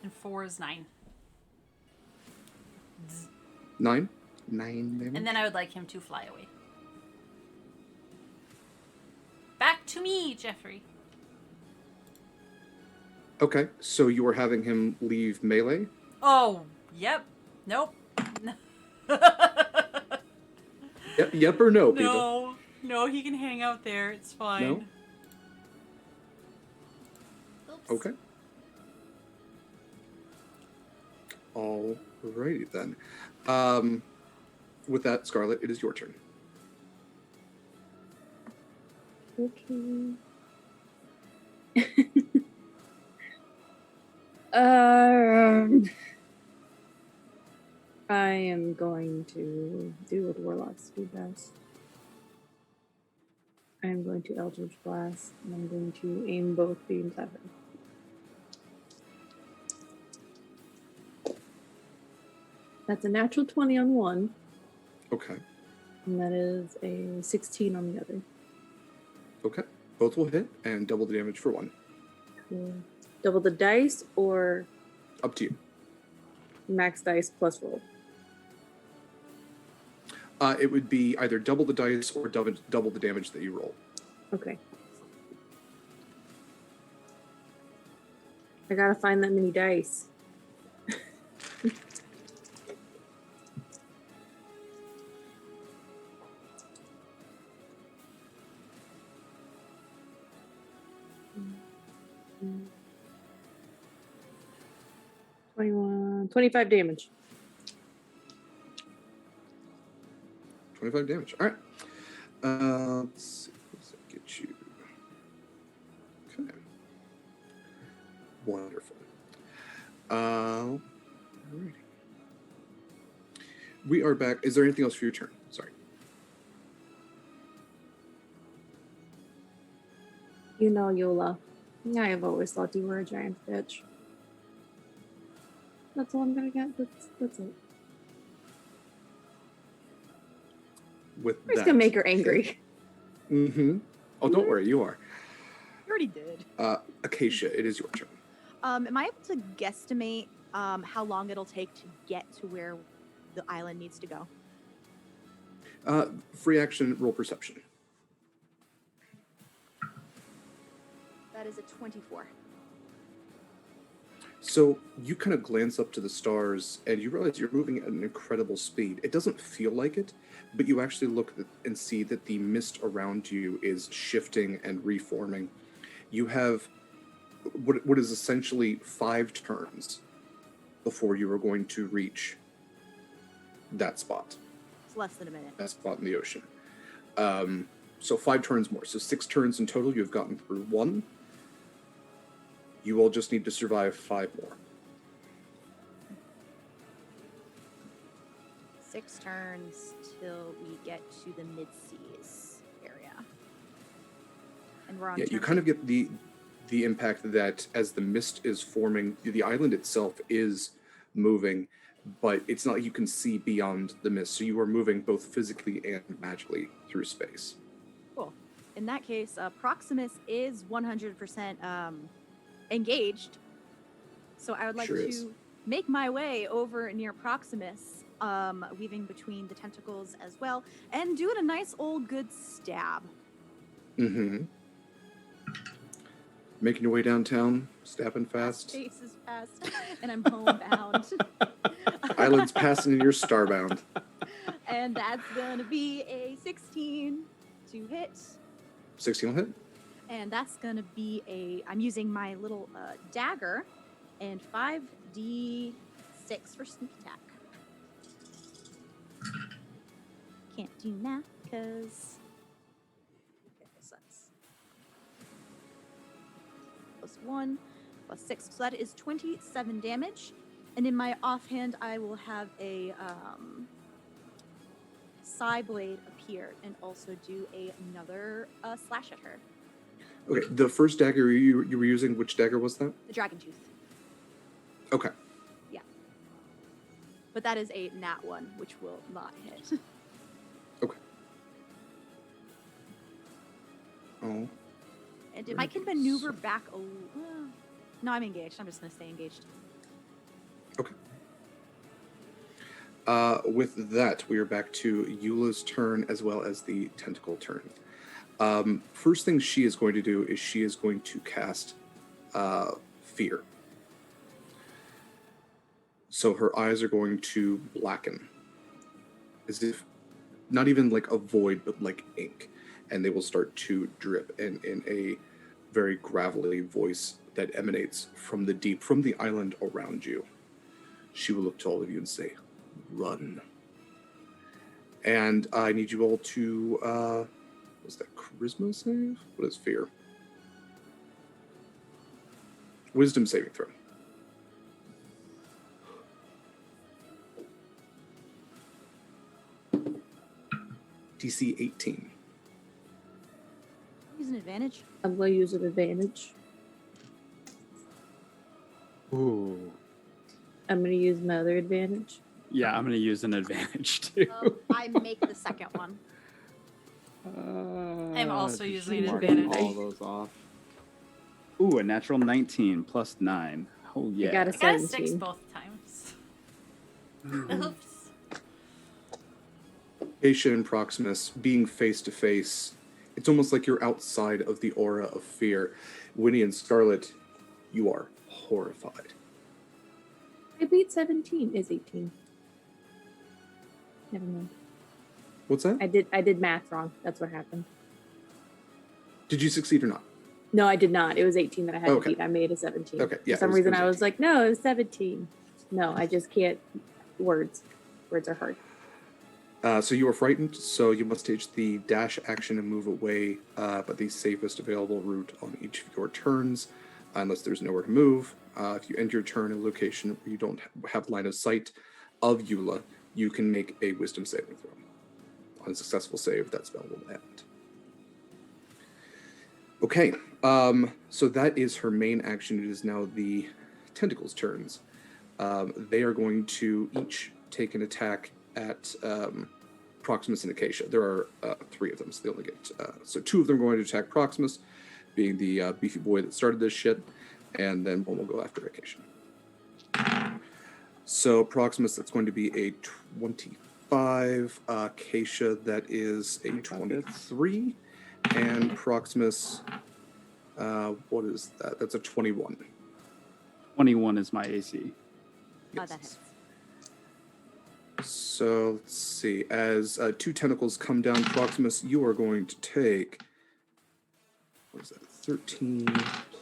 and 4 is 9. 9 damage. And then I would like him to fly away. Back to me, Jeffrey. Okay, so you are having him leave melee? Oh, yep. Nope. Yep or no, people? No, he can hang out there. It's fine. No? Okay. Alrighty then. With that, Scarlett, it is your turn. Okay. I am going to do what warlocks do best. I am going to Eldritch Blast, and I'm going to aim both beams at her. That's a natural 20 on one. Okay. And that is a 16 on the other. Okay. Both will hit and double the damage for one. Cool. Double the dice or Up to you. max dice plus roll? It would be either double the dice or double the damage that you roll. Okay. I gotta find that many dice. Mm. 25 damage. 25 damage. All right. Let's see. What does that get you? Okay. Wonderful. Alrighty. We are back. Is there anything else for your turn? Sorry. You know, Eula, I have always thought you were a giant bitch. That's all I'm gonna get. That's it. With I'm just gonna make her angry. Mm-hmm. Oh, don't worry, you are. You already did. Acacia, it is your turn. Am I able to guesstimate how long it'll take to get to where the island needs to go? Free action, roll perception. That is a 24. So you kind of glance up to the stars and you realize you're moving at an incredible speed. It doesn't feel like it, but you actually look and see that the mist around you is shifting and reforming. You have what is essentially 5 turns before you are going to reach that spot. It's less than a minute. That spot in the ocean. So 5 turns more. So 6 turns in total. You've gotten through 1. You will just need to survive 5 more. 6 turns till we get to the mid-seas area. And we're on You kind of get the impact that as the mist is forming, the island itself is moving, but it's not like you can see beyond the mist. So you are moving both physically and magically through space. Cool. In that case, Proximus is 100% engaged. So I would like to make my way over near Proximus, weaving between the tentacles as well, and doing a nice old good stab. Mm-hmm. Making your way downtown, stabbing fast. Space is fast, and I'm homebound. Island's passing and you're starbound. And that's gonna be a 16 to hit. 16 will hit. And that's gonna be I'm using my little dagger, and 5d6 for sneak attack. Can't do math because that's +1 +6, so that is 27 damage. And in my offhand, I will have a Psy Blade appear and also do another slash at her. Okay, the first dagger you were using, which dagger was that? The Dragon Tooth. Okay. Yeah. But that is a nat 1, which will not hit. Okay. Oh. And if I can maneuver back no, I'm engaged. I'm just going to stay engaged. Okay. With that, we are back to Eula's turn as well as the tentacle turn. First thing she is going to do is she is going to cast Fear. So her eyes are going to blacken. As if, not even like a void, but like ink. And they will start to drip in a very gravelly voice that emanates from the deep, from the island around you. She will look to all of you and say, "Run." And I need you all to, was that charisma save? What is fear? Wisdom saving throw. DC 18. Use an advantage. I'm going to use an advantage. Ooh. I'm going to use my other advantage. Yeah, I'm going to use an advantage too. I make the second one. I'm also just using an marking advantage. all those off. Ooh, a natural 19 plus 9. Oh yeah. I got a I got a 6 17. both times. Oops. Acacia and Proximus being face to face, it's almost like you're outside of the aura of fear. Winnie and Scarlett, you are horrified. I beat 17. Is 18. Never mind. What's that? I did math wrong. That's what happened. Did you succeed or not? No, I did not. It was 18 that I had Okay. to beat. I made a 17. Okay, yeah, For some it was reason, I 18. was like, no, it was 17. No, I just can't. Words are hard. So you are frightened, so you must take the dash action and move away, but the safest available route on each of your turns, unless there's nowhere to move. If you end your turn in a location where you don't have line of sight of Eula, you can make a wisdom saving throw. On a successful save, that spell will end. Okay, so that is her main action. It is now the tentacles' turns. They are going to each take an attack at Proximus and Acacia. There are 3 of them, so they only get... so 2 of them are going to attack Proximus, being the beefy boy that started this shit, and then 1 will go after Acacia. So Proximus, that's going to be a 25. Acacia, that is a 23. And Proximus, what is that? That's a 21. 21 is my AC. That hits. So let's see. As 2 tentacles come down, Proximus, you are going to take, what is that? 13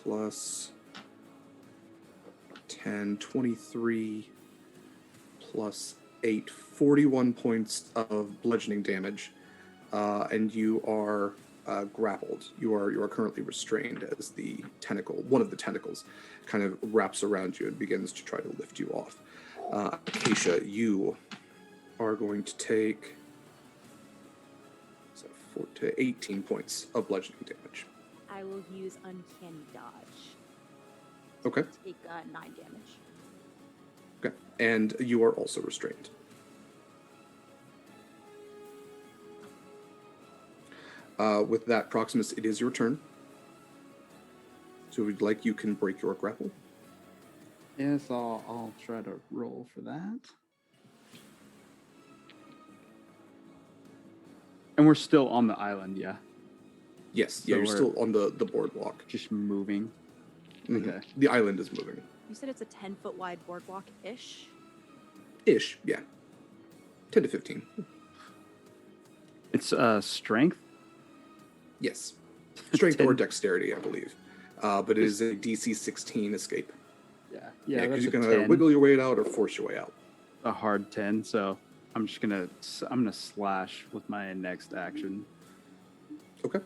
plus 10, 23 plus 8, 41 points of bludgeoning damage, and you are grappled. You are currently restrained as the tentacle, one of the tentacles, kind of wraps around you and begins to try to lift you off. Acacia, you are going to take 4 to 18 points of bludgeoning damage. I will use Uncanny Dodge. Okay. Take 9 damage. Okay. And you are also restrained. With that, Proximus, it is your turn. So if you'd like, you can break your grapple. Yes, I'll try to roll for that. And we're still on the island, yeah? Yes, So yeah, you're we're- still on the boardwalk. Just moving. Mhm. Okay. The island is moving. You said it's a 10-foot wide boardwalk-ish? Ish, yeah. 10 to 15. It's strength? Yes. Strength 10. or dexterity, I believe. But it is a DC 16 escape. Yeah. Yeah, Yeah, because that's you a can 10. either wiggle your way out or force your way out. A hard 10, so I'm gonna slash with my next action. Okay.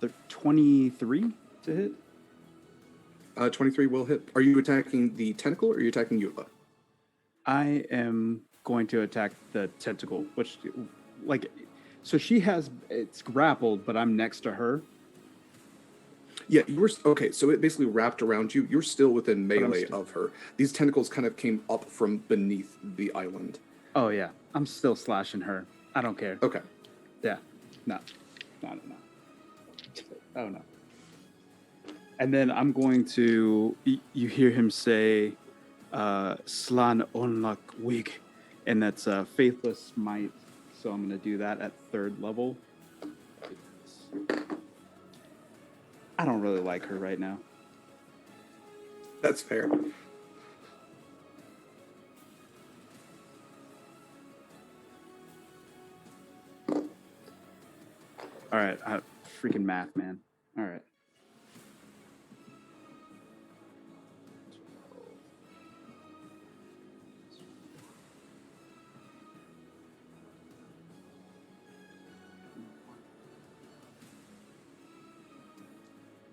The 23 to hit? 23 will hit. Are you attacking the tentacle or are you attacking Eula? I am going to attack the tentacle, which, like, so it's grappled, but I'm next to her. Yeah, you were okay. So it basically wrapped around you. You're still within melee of her. These tentacles kind of came up from beneath the island. Oh yeah, I'm still slashing her. I don't care. Okay. Yeah, no. Oh no. And then I'm going to. You hear him say, "Slan onlak wig," and that's faithless might. So I'm going to do that at 3rd level. I don't really like her right now. That's fair. All right, freaking math, man. All right.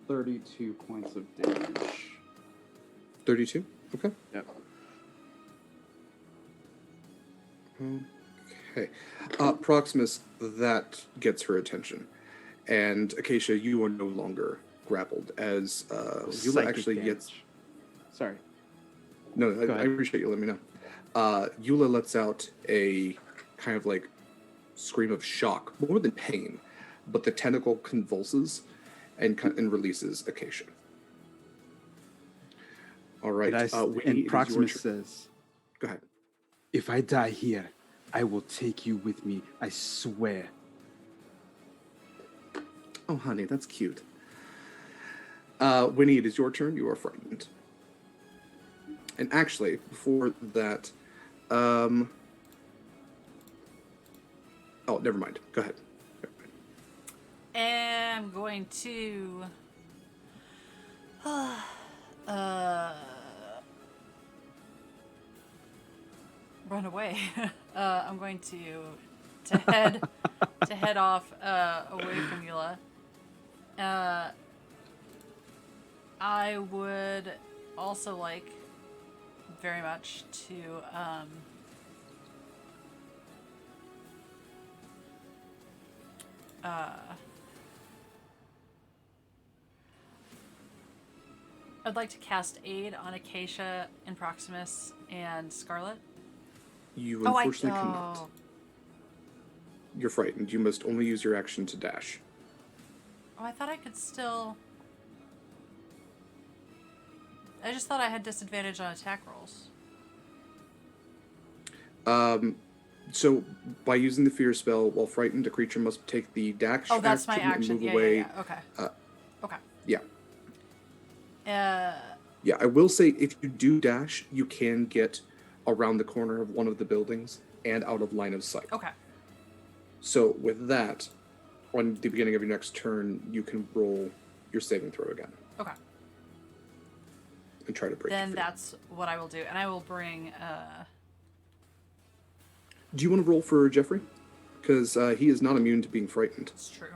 $32 points of damage. 32? Okay. Yep. Okay. Proximus, that gets her attention. And Acacia, you are no longer grappled as Eula Psychic actually damage. gets. Sorry. No, Go I ahead. appreciate you letting me know. Eula lets out a kind of like scream of shock, more than pain, but the tentacle convulses and releases Acacia. All right. Winnie, it is And your Proximus turn. says, Go ahead. "If I die here, I will take you with me. I swear." Oh, honey, that's cute. Winnie, it is your turn. You are frightened. And actually, before that, oh, never mind. Go ahead. And I'm going to run away. I'm going to head off away from Eula. I would also like very much to I'd like to cast Aid on Acacia and Proximus and Scarlett. You unfortunately cannot. You're frightened. You must only use your action to dash. Oh, I thought I could still... I just thought I had disadvantage on attack rolls. So by using the fear spell while frightened, a creature must take the dash Oh, that's my action and action. move Yeah, away. yeah. Okay. Okay. Yeah. Uh, Yeah, I will say if you do dash, you can get around the corner of one of the buildings and out of line of sight. okay. So with that, on the beginning of your next turn, you can roll your saving throw again Okay. and try to break Then free. that's what I will do. And I will bring... Do you want to roll for Jeffrey? Because he is not immune to being frightened. It's true.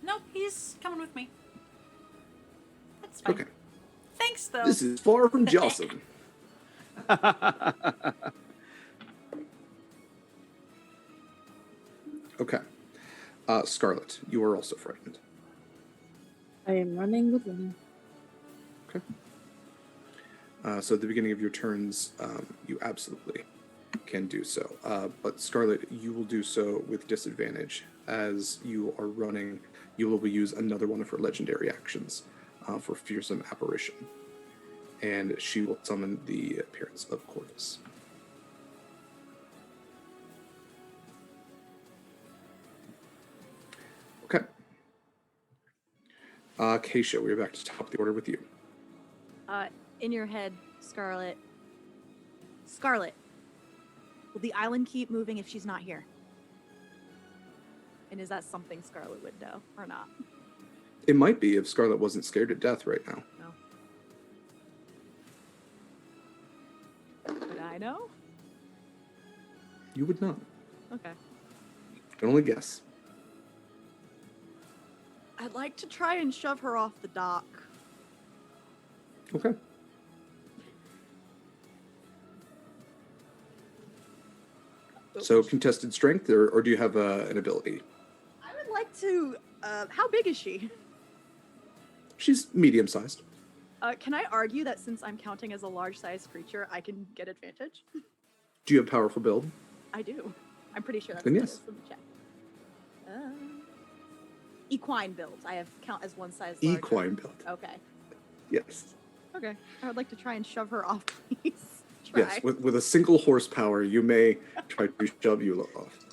Nope, he's coming with me. That's fine. Okay. Thanks, though. This is far from Jocelyn. Okay. Scarlett, you are also frightened. I am running with Winnie. Okay. So at the beginning of your turns, you absolutely can do so. But Scarlett, you will do so with disadvantage. As you are running, you will use another one of her legendary actions for Fearsome Apparition. And she will summon the appearance of Corvus. Okay. Acacia, we are back to top of the order with you. In your head, Scarlett. Scarlett, will the island keep moving if she's not here? And is that something Scarlett would know or not? It might be if Scarlett wasn't scared to death right now. No. Would I know? You would not. Okay. Can only guess. I'd like to try and shove her off the dock. Okay. So contested strength, or do you have an ability? I would like to. How big is she? She's medium-sized. Can I argue that since I'm counting as a large-sized creature, I can get advantage? Do you have powerful build? I do. I'm pretty sure that's Then what yes. it is in the chat. Equine builds. I have count as one size. Equine build. Okay. Yes. Okay. I would like to try and shove her off, please. Yes. With a single horsepower, you may try to shove Eula off.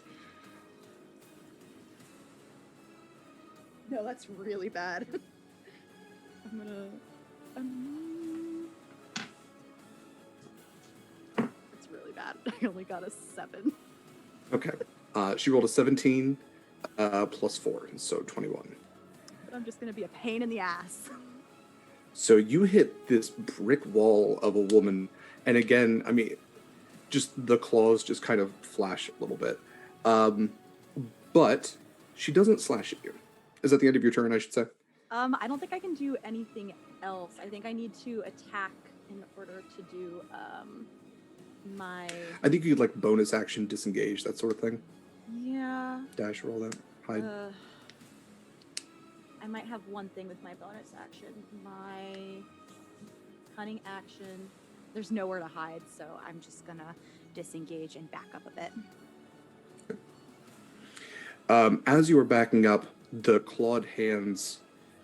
No, that's really bad. I'm gonna. It's really bad. I only got a 7. Okay. She rolled a 17 plus 4, so 21. But I'm just gonna be a pain in the ass. So you hit this brick wall of a woman, and again, I mean, just the claws just kind of flash a little bit. But she doesn't slash at you. Is that the end of your turn, I should say? I don't think I can do anything else. I think I need to attack in order to do my. I think you could like bonus action, disengage, that sort of thing. Yeah. Dash, roll that, hide. I might have one thing with my bonus action. My cunning action. There's nowhere to hide, so I'm just gonna disengage and back up a bit. As you are backing up, the clawed hands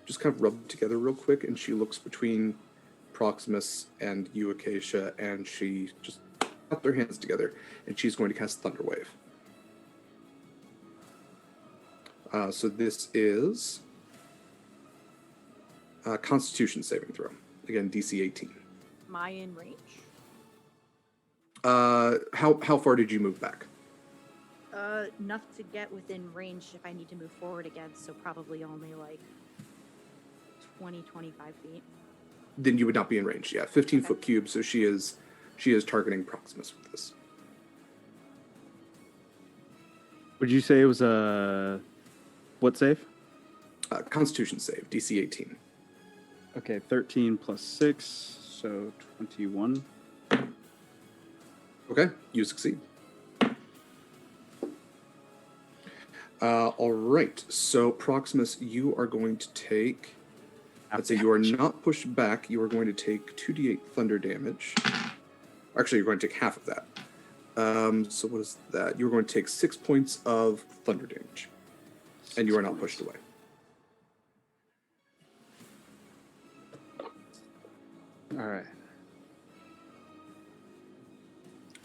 just kind of rub together real quick, and she looks between Proximus and you, Acacia, and she just put their hands together, and she's going to cast Thunderwave. So this is Constitution saving throw. Again, DC 18. Am I in range? How far did you move back? Enough to get within range if I need to move forward again, so probably only like 20, 25 feet. Then you would not be in range. Yeah, 15-foot cube. So she is targeting Proximus with this. Would you say it was a what save? Constitution save, DC 18. Okay, 13 plus 6, so 21. Okay, you succeed. All right, so Proximus, you are going to take. Let's say you are not pushed back. You are going to take 2d8 thunder damage. Actually, you're going to take half of that. So what is that? You're going to take 6 points of thunder damage, and you are not pushed away. All right.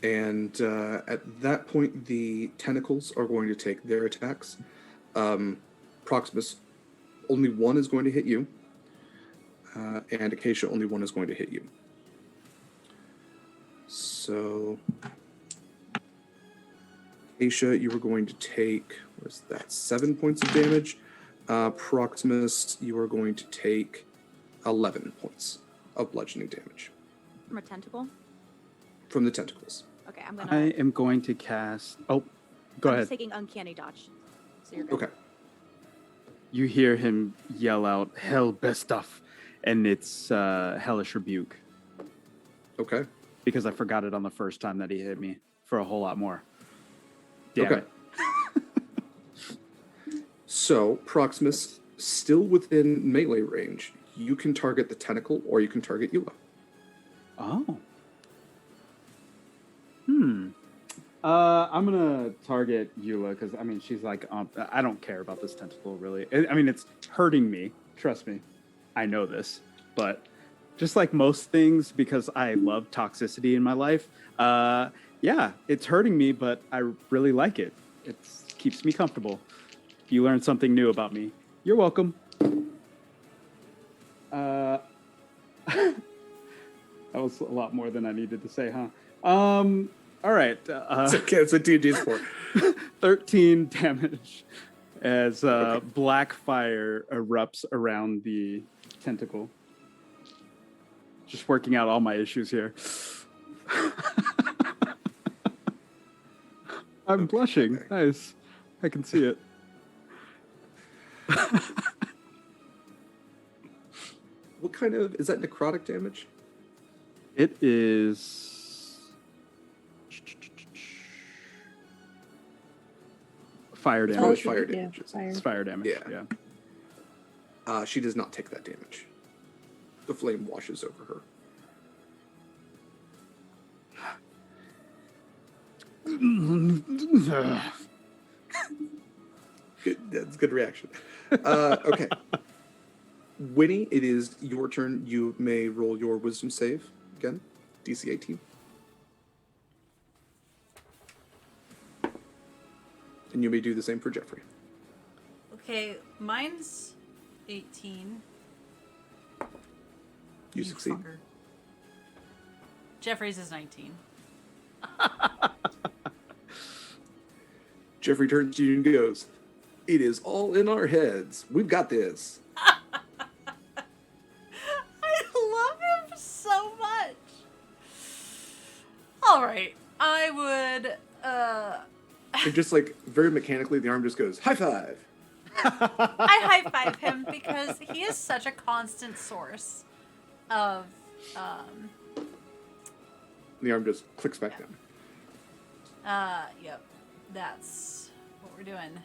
And at that point, the tentacles are going to take their attacks. Proximus, only one is going to hit you. And Acacia, only one is going to hit you. So, Acacia, you were going to take, what is that, 7 points of damage. Proximus, you are going to take 11 points of bludgeoning damage From a tentacle? from the tentacles. Okay, I'm I gonna. am going to cast. Oh, go I'm ahead. just taking uncanny dodge. So you're good. Okay. You hear him yell out, "Hell, best stuff," and it's hellish rebuke Okay. because I forgot it on the first time that he hit me for a whole lot more. Damn Okay. it. So, Proximus, still within melee range, you can target the tentacle or you can target Eula. Oh. I'm gonna target Eula because I mean she's like I don't care about this tentacle really. I mean it's hurting me. Trust me, I know this. But just like most things, because I love toxicity in my life, yeah, it's hurting me, but I really like it. It keeps me comfortable. You learn something new about me. You're welcome. That was a lot more than I needed to say, huh? All right. It's okay, it's what D&D's for. 13 damage as black fire erupts around the tentacle. Just working out all my issues here. I'm blushing. Nice. I can see it. What kind of, is that necrotic damage? It is fire It's damage. probably fire Yeah, damage. fire. It's fire damage. Yeah. Yeah. She does not take that damage. The flame washes over her. Good, that's a good reaction. Okay. Winnie, it is your turn. You may roll your wisdom save again. DC 18. And you may do the same for Jeffrey. Okay, mine's 18. You succeed. fucker. Jeffrey's is 19. Jeffrey turns to you and goes, "It is all in our heads. We've got this." I love him so much. All right, I would. And just like very mechanically, the arm just goes, "High five." I high five him because he is such a constant source of. The arm just clicks back down. Yep, that's what we're doing.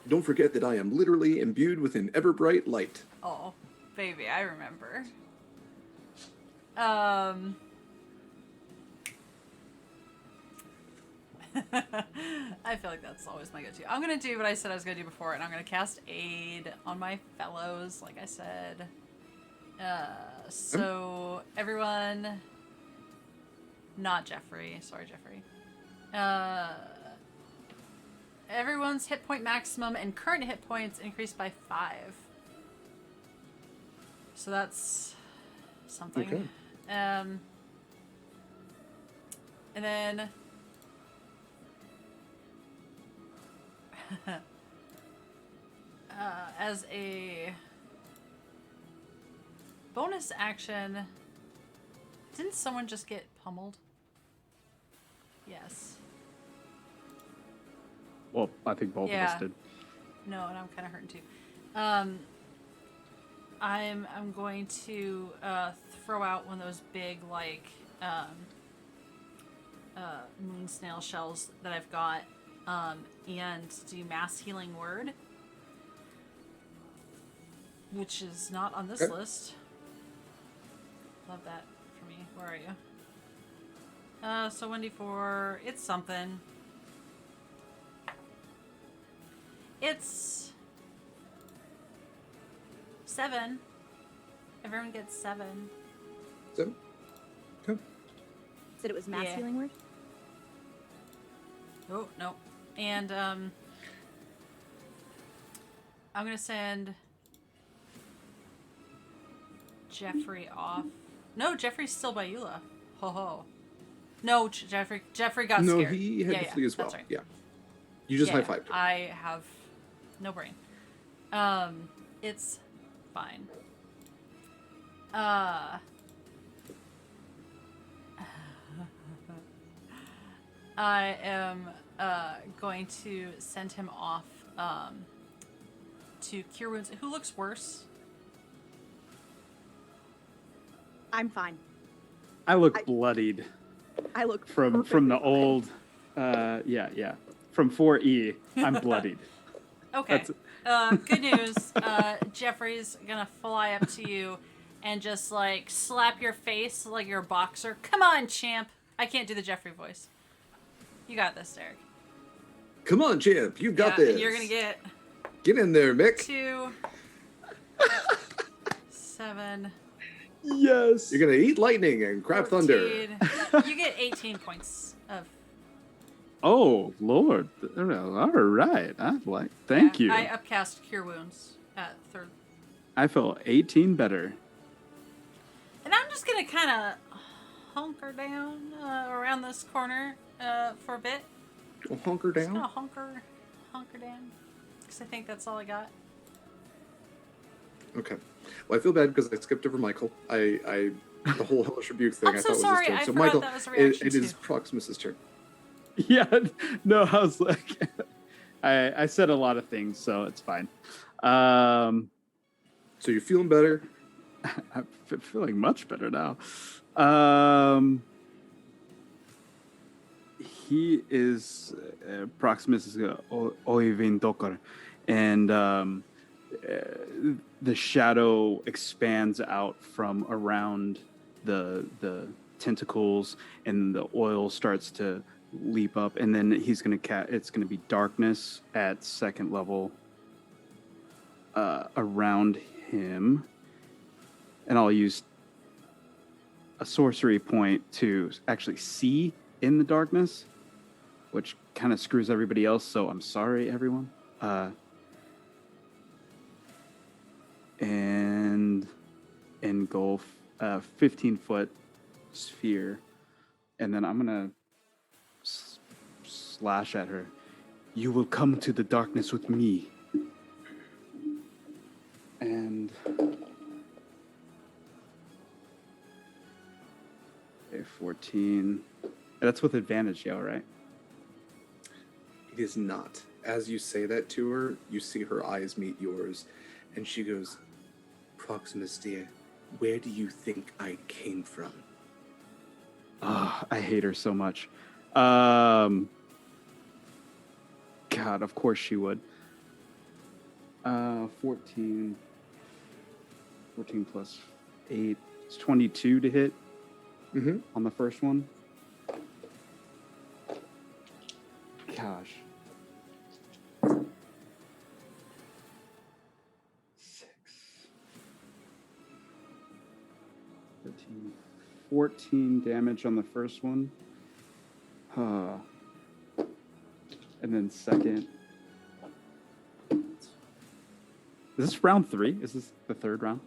Don't forget that I am literally imbued with an ever bright light. Oh, baby, I remember. I feel like that's always my go-to. I'm gonna do what I said I was gonna do before, and I'm gonna cast Aid on my fellows, like I said. So everyone, not Jeffrey. Sorry, Jeffrey. Everyone's hit point maximum and current hit points increased by 5. So that's something. Okay. And then as a bonus action, didn't someone just get pummeled? Yes. Well, I think both of us Yeah. did. No, and I'm kind of hurting too. I'm going to throw out one of those big like moon snail shells that I've got, and do mass healing word, which is not on this Okay. list. Love that for me. Where are you? So 1d4. It's something. It's 7. Everyone gets 7. So, okay. Said it was mass Yeah. healing word? Oh, no. And I'm gonna send Jeffrey off. No, Jeffrey's still by Eula. Ho ho. No, Jeffrey got No, scared. he had to flee as well. That's right. Yeah. You just Yeah, high-fived him. I have No brain. It's fine. I am going to send him off to cure wounds. Who looks worse? I'm fine. I look bloodied I look from the perfectly fine. old. Yeah. From 4E, I'm bloodied. Okay. Good news. Jeffrey's gonna fly up to you and just like slap your face like you're a boxer. Come on, champ. I can't do the Jeffrey voice. You got this, Derek. Come on, champ. You got this. You're gonna get Get in there, Mick. 2, 7. Yes. You're going to eat lightning and crap 14. thunder. You get 18 points of. Oh, Lord. All right. Thank you. I upcast Cure Wounds at 3rd. I feel 18 better. And I'm just gonna kind of hunker down around this corner for a bit. Well, hunker Just down. gonna hunker down. Because I think that's all I got. Okay. Well, I feel bad because I skipped over Mikyl. The whole hellish rebuke thing. I'm I so thought was sorry. his turn. I So forgot Mikyl, that was a reaction it is too. Proximus's turn. Yeah. No, I was like, I said a lot of things, so it's fine. So you're feeling better. I'm feeling much better now. He is Proximus is Oivin Dokar, and the shadow expands out from around the tentacles, and the oil starts to leap up, and then he's gonna it's gonna be darkness at 2nd level around him, and I'll use a sorcery point to actually see in the darkness, which kind of screws everybody else, so I'm sorry, everyone. And engulf a 15-foot sphere, and then I'm gonna slash at her. You will come to the darkness with me. And a 14. That's with advantage, yeah, right? It is not. As you say that to her, you see her eyes meet yours, and she goes, Proximus, dear, where do you think I came from? Oh, I hate her so much. God, of course she would. 14 plus 8. It's 22 to hit on the first one. Gosh. 6. 13. 14 damage on the first one. And then second. Is this round 3? Is this the 3rd round?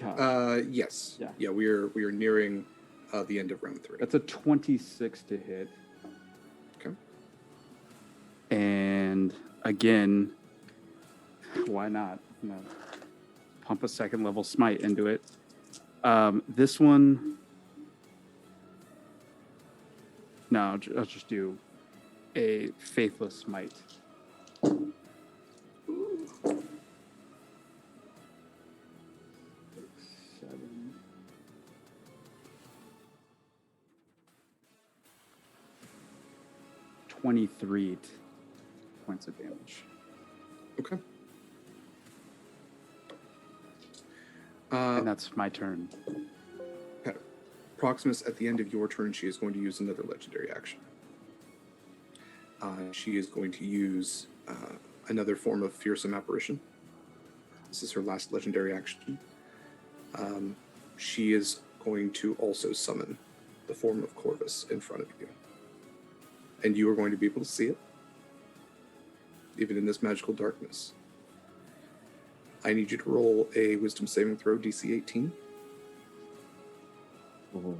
God. Yes. Yeah. We are nearing the end of round 3. That's a 26 to hit. Okay. And again, why not? No. Pump a 2nd level smite into it. This one, no, I'll just do a faithless smite. 7. 23 points of damage. Okay. And that's my turn. Okay. Proximus, at the end of your turn, she is going to use another legendary action. She is going to use another form of fearsome apparition. This is her last legendary action. She is going to also summon the form of Corvus in front of you. And you are going to be able to see it, even in this magical darkness. I need you to roll a wisdom saving throw, DC 18. Ooh.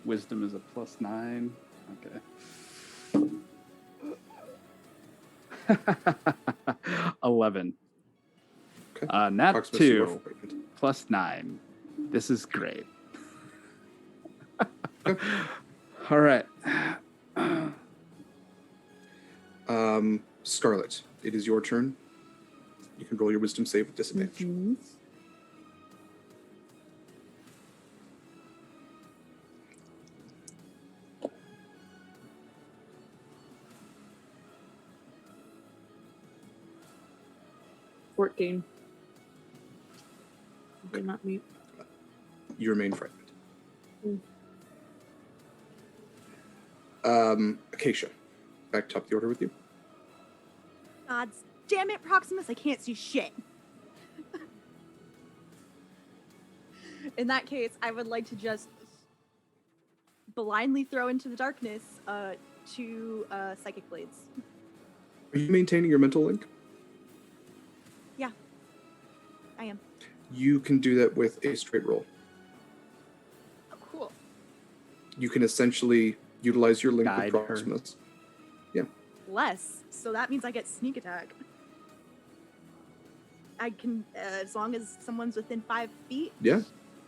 Wisdom is a +9. Okay. 11. Okay. Nat Proximus, you are 2 frightened. plus 9. This is great. All right. Scarlett, it is your turn. You can roll your wisdom save with disadvantage. Mhm. $14. Did not meet. You remain frightened. Acacia, back top of the order with you. God damn it, Proximus, I can't see shit. In that case, I would like to just blindly throw into the darkness 2 psychic blades. Are you maintaining your mental link? Yeah, I am. You can do that with a straight roll. Oh, cool. You can essentially utilize your link Guide with her. Proximus. Less, so that means I get sneak attack. I can, as long as someone's within 5 feet. Yeah.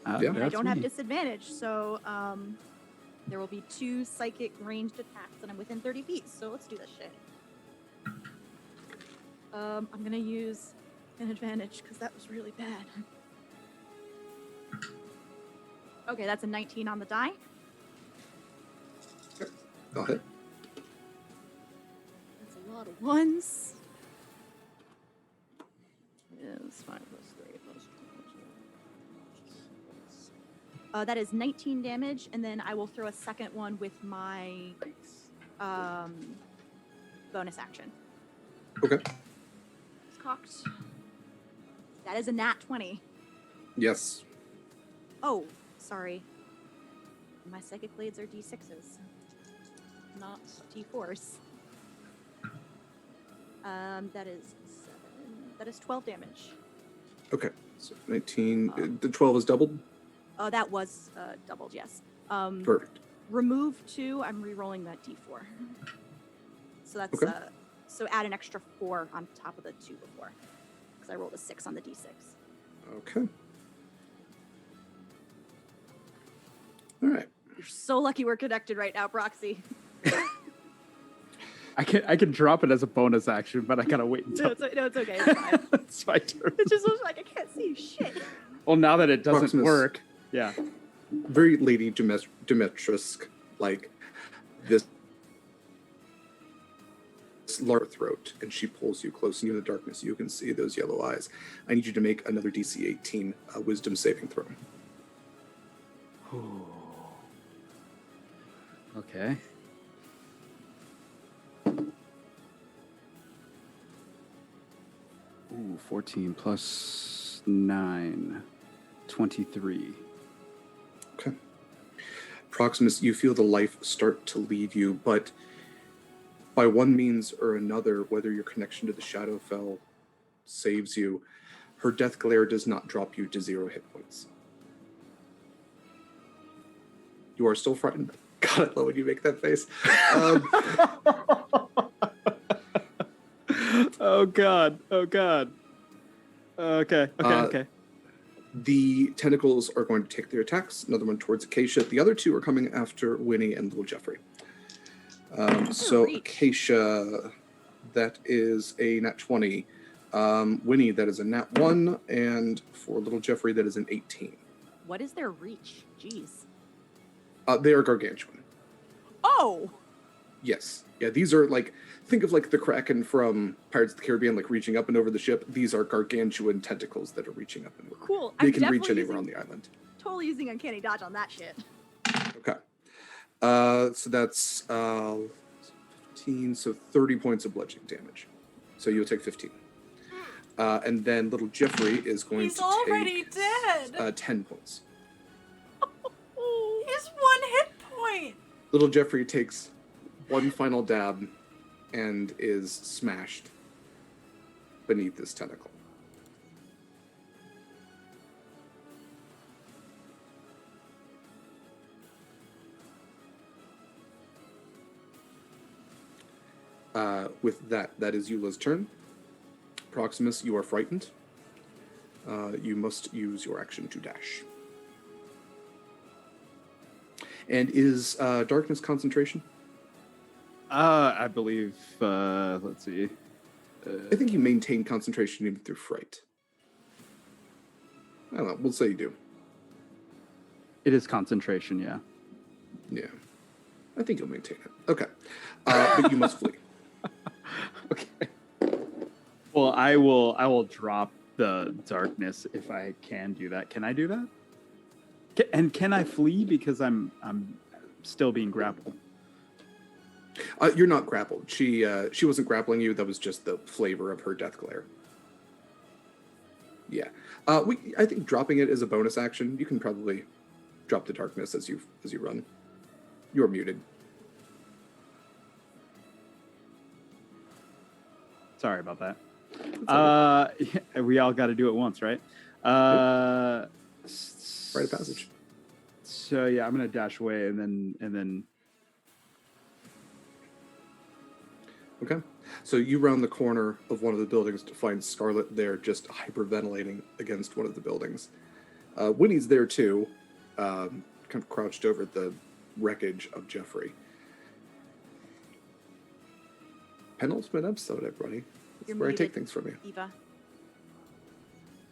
Yeah. And I That's don't have me. disadvantage, so there will be 2 psychic ranged attacks, and I'm within 30 feet. So let's do this shit. I'm gonna use an advantage because that was really bad. Okay, that's a 19 on the die. Go ahead. That's a lot of ones. It's 5 plus 3 plus 2. That is 19 damage, and then I will throw a second one with my bonus action. Okay. It's cocked. That is a nat 20. Yes. Oh, sorry. My psychic blades are d6s, not d4s. That is 7. That is 12 damage. Okay. So 19. The 12 is doubled? Oh, that was doubled, yes. Perfect. Remove 2. I'm re-rolling that d4. So that's Okay. So add an extra 4 on top of the 2 before, because I rolled a 6 on the d6. Okay. All right. You're so lucky we're connected right now, Proxy. I can drop it as a bonus action, but I gotta wait until No, it's okay. It's fine. it's my turn. It just looks like I can't see shit. Well, now that it doesn't Proximus. work, yeah. Very Lady Demetrius, like this large throat, and she pulls you close, and you in the darkness, you can see those yellow eyes. I need you to make another DC 18 wisdom saving throw. Okay. Ooh, 14 plus 9, 23. Okay. Proximus, you feel the life start to leave you, but by one means or another, whether your connection to the Shadowfell saves you, her death glare does not drop you to 0 hit points. You are still frightened. God, I love when you make that face. Oh god. Okay. The tentacles are going to take their attacks. Another one towards Acacia. The other 2 are coming after Winnie and Little Jeffrey. So reach. Acacia, that is a nat 20. Winnie, that is a nat 1. And for Little Jeffrey, that is an 18. What is their reach? Jeez. They are gargantuan. Oh! Yes. Yeah, these are like, think of like the Kraken from Pirates of the Caribbean, like reaching up and over the ship. These are gargantuan tentacles that are reaching up and over. Cool. They I'm can reach definitely anywhere on using- the island. Totally using Uncanny Dodge on that shit. Okay. So that's 15, so 30 points of bludgeoning damage. So you'll take 15. And then little Jeffrey is going He's to already take dead. 10 points. He's 1 hit point. Little Jeffrey takes one final dab and is smashed beneath this tentacle. With that is Eula's turn. Proximus, you are frightened. You must use your action to dash. And is darkness concentration? I believe, let's see. I think you maintain concentration even through fright. I don't know, we'll say you do. It is concentration, yeah. Yeah. I think you'll maintain it. Okay. But you must flee. Okay. Well, I will drop the darkness if I can do that. Can I do that? And can I flee because I'm still being grappled? You're not grappled. She wasn't grappling you. That was just the flavor of her death glare. Yeah. I think dropping it is a bonus action. You can probably drop the darkness as you run. You're muted. Sorry about that. Yeah, we all got to do it once, right? Rite of passage. So yeah, I'm gonna dash away and then. Okay. So you round the corner of one of the buildings to find Scarlett there, just hyperventilating against one of the buildings. Winnie's there too, kind of crouched over the wreckage of Jeffrey. Penultimate episode, everybody. That's You're where I take muted, things from you. Eva.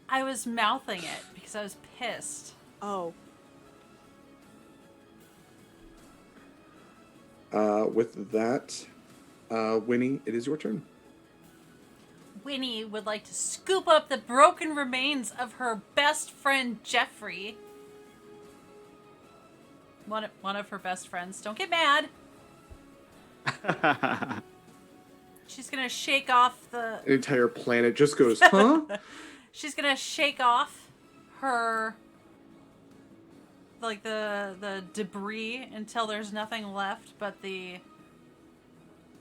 I was mouthing it because I was pissed. Oh. With that, Winnie, it is your turn. Winnie would like to scoop up the broken remains of her best friend Jeffrey. One of her best friends. Don't get mad. She's gonna shake off the... An entire planet just goes, huh? She's gonna shake off her... like the debris until there's nothing left but the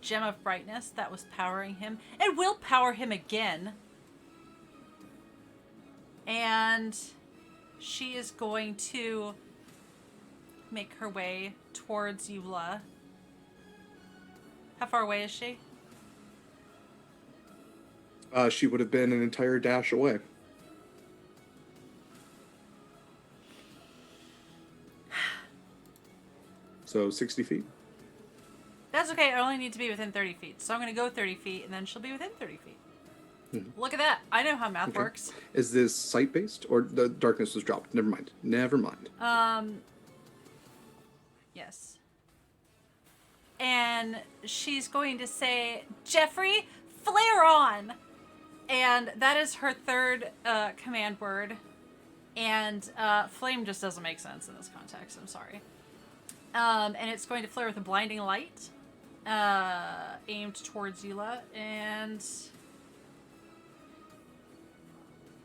gem of brightness that was powering him. It will power him again. And she is going to make her way towards Eula. How far away is she? She would have been an entire dash away. So 60 feet. That's okay. I only need to be within 30 feet. So I'm going to go 30 feet, and then she'll be within 30 feet. Mm-hmm. Look at that. I know how math works. Is this sight-based, or the darkness was dropped? Never mind. Never mind. Yes. And she's going to say, Jeffrey, flare on! And that is her third command word. And flame just doesn't make sense in this context. I'm sorry. And it's going to flare with a blinding light aimed towards Eula. And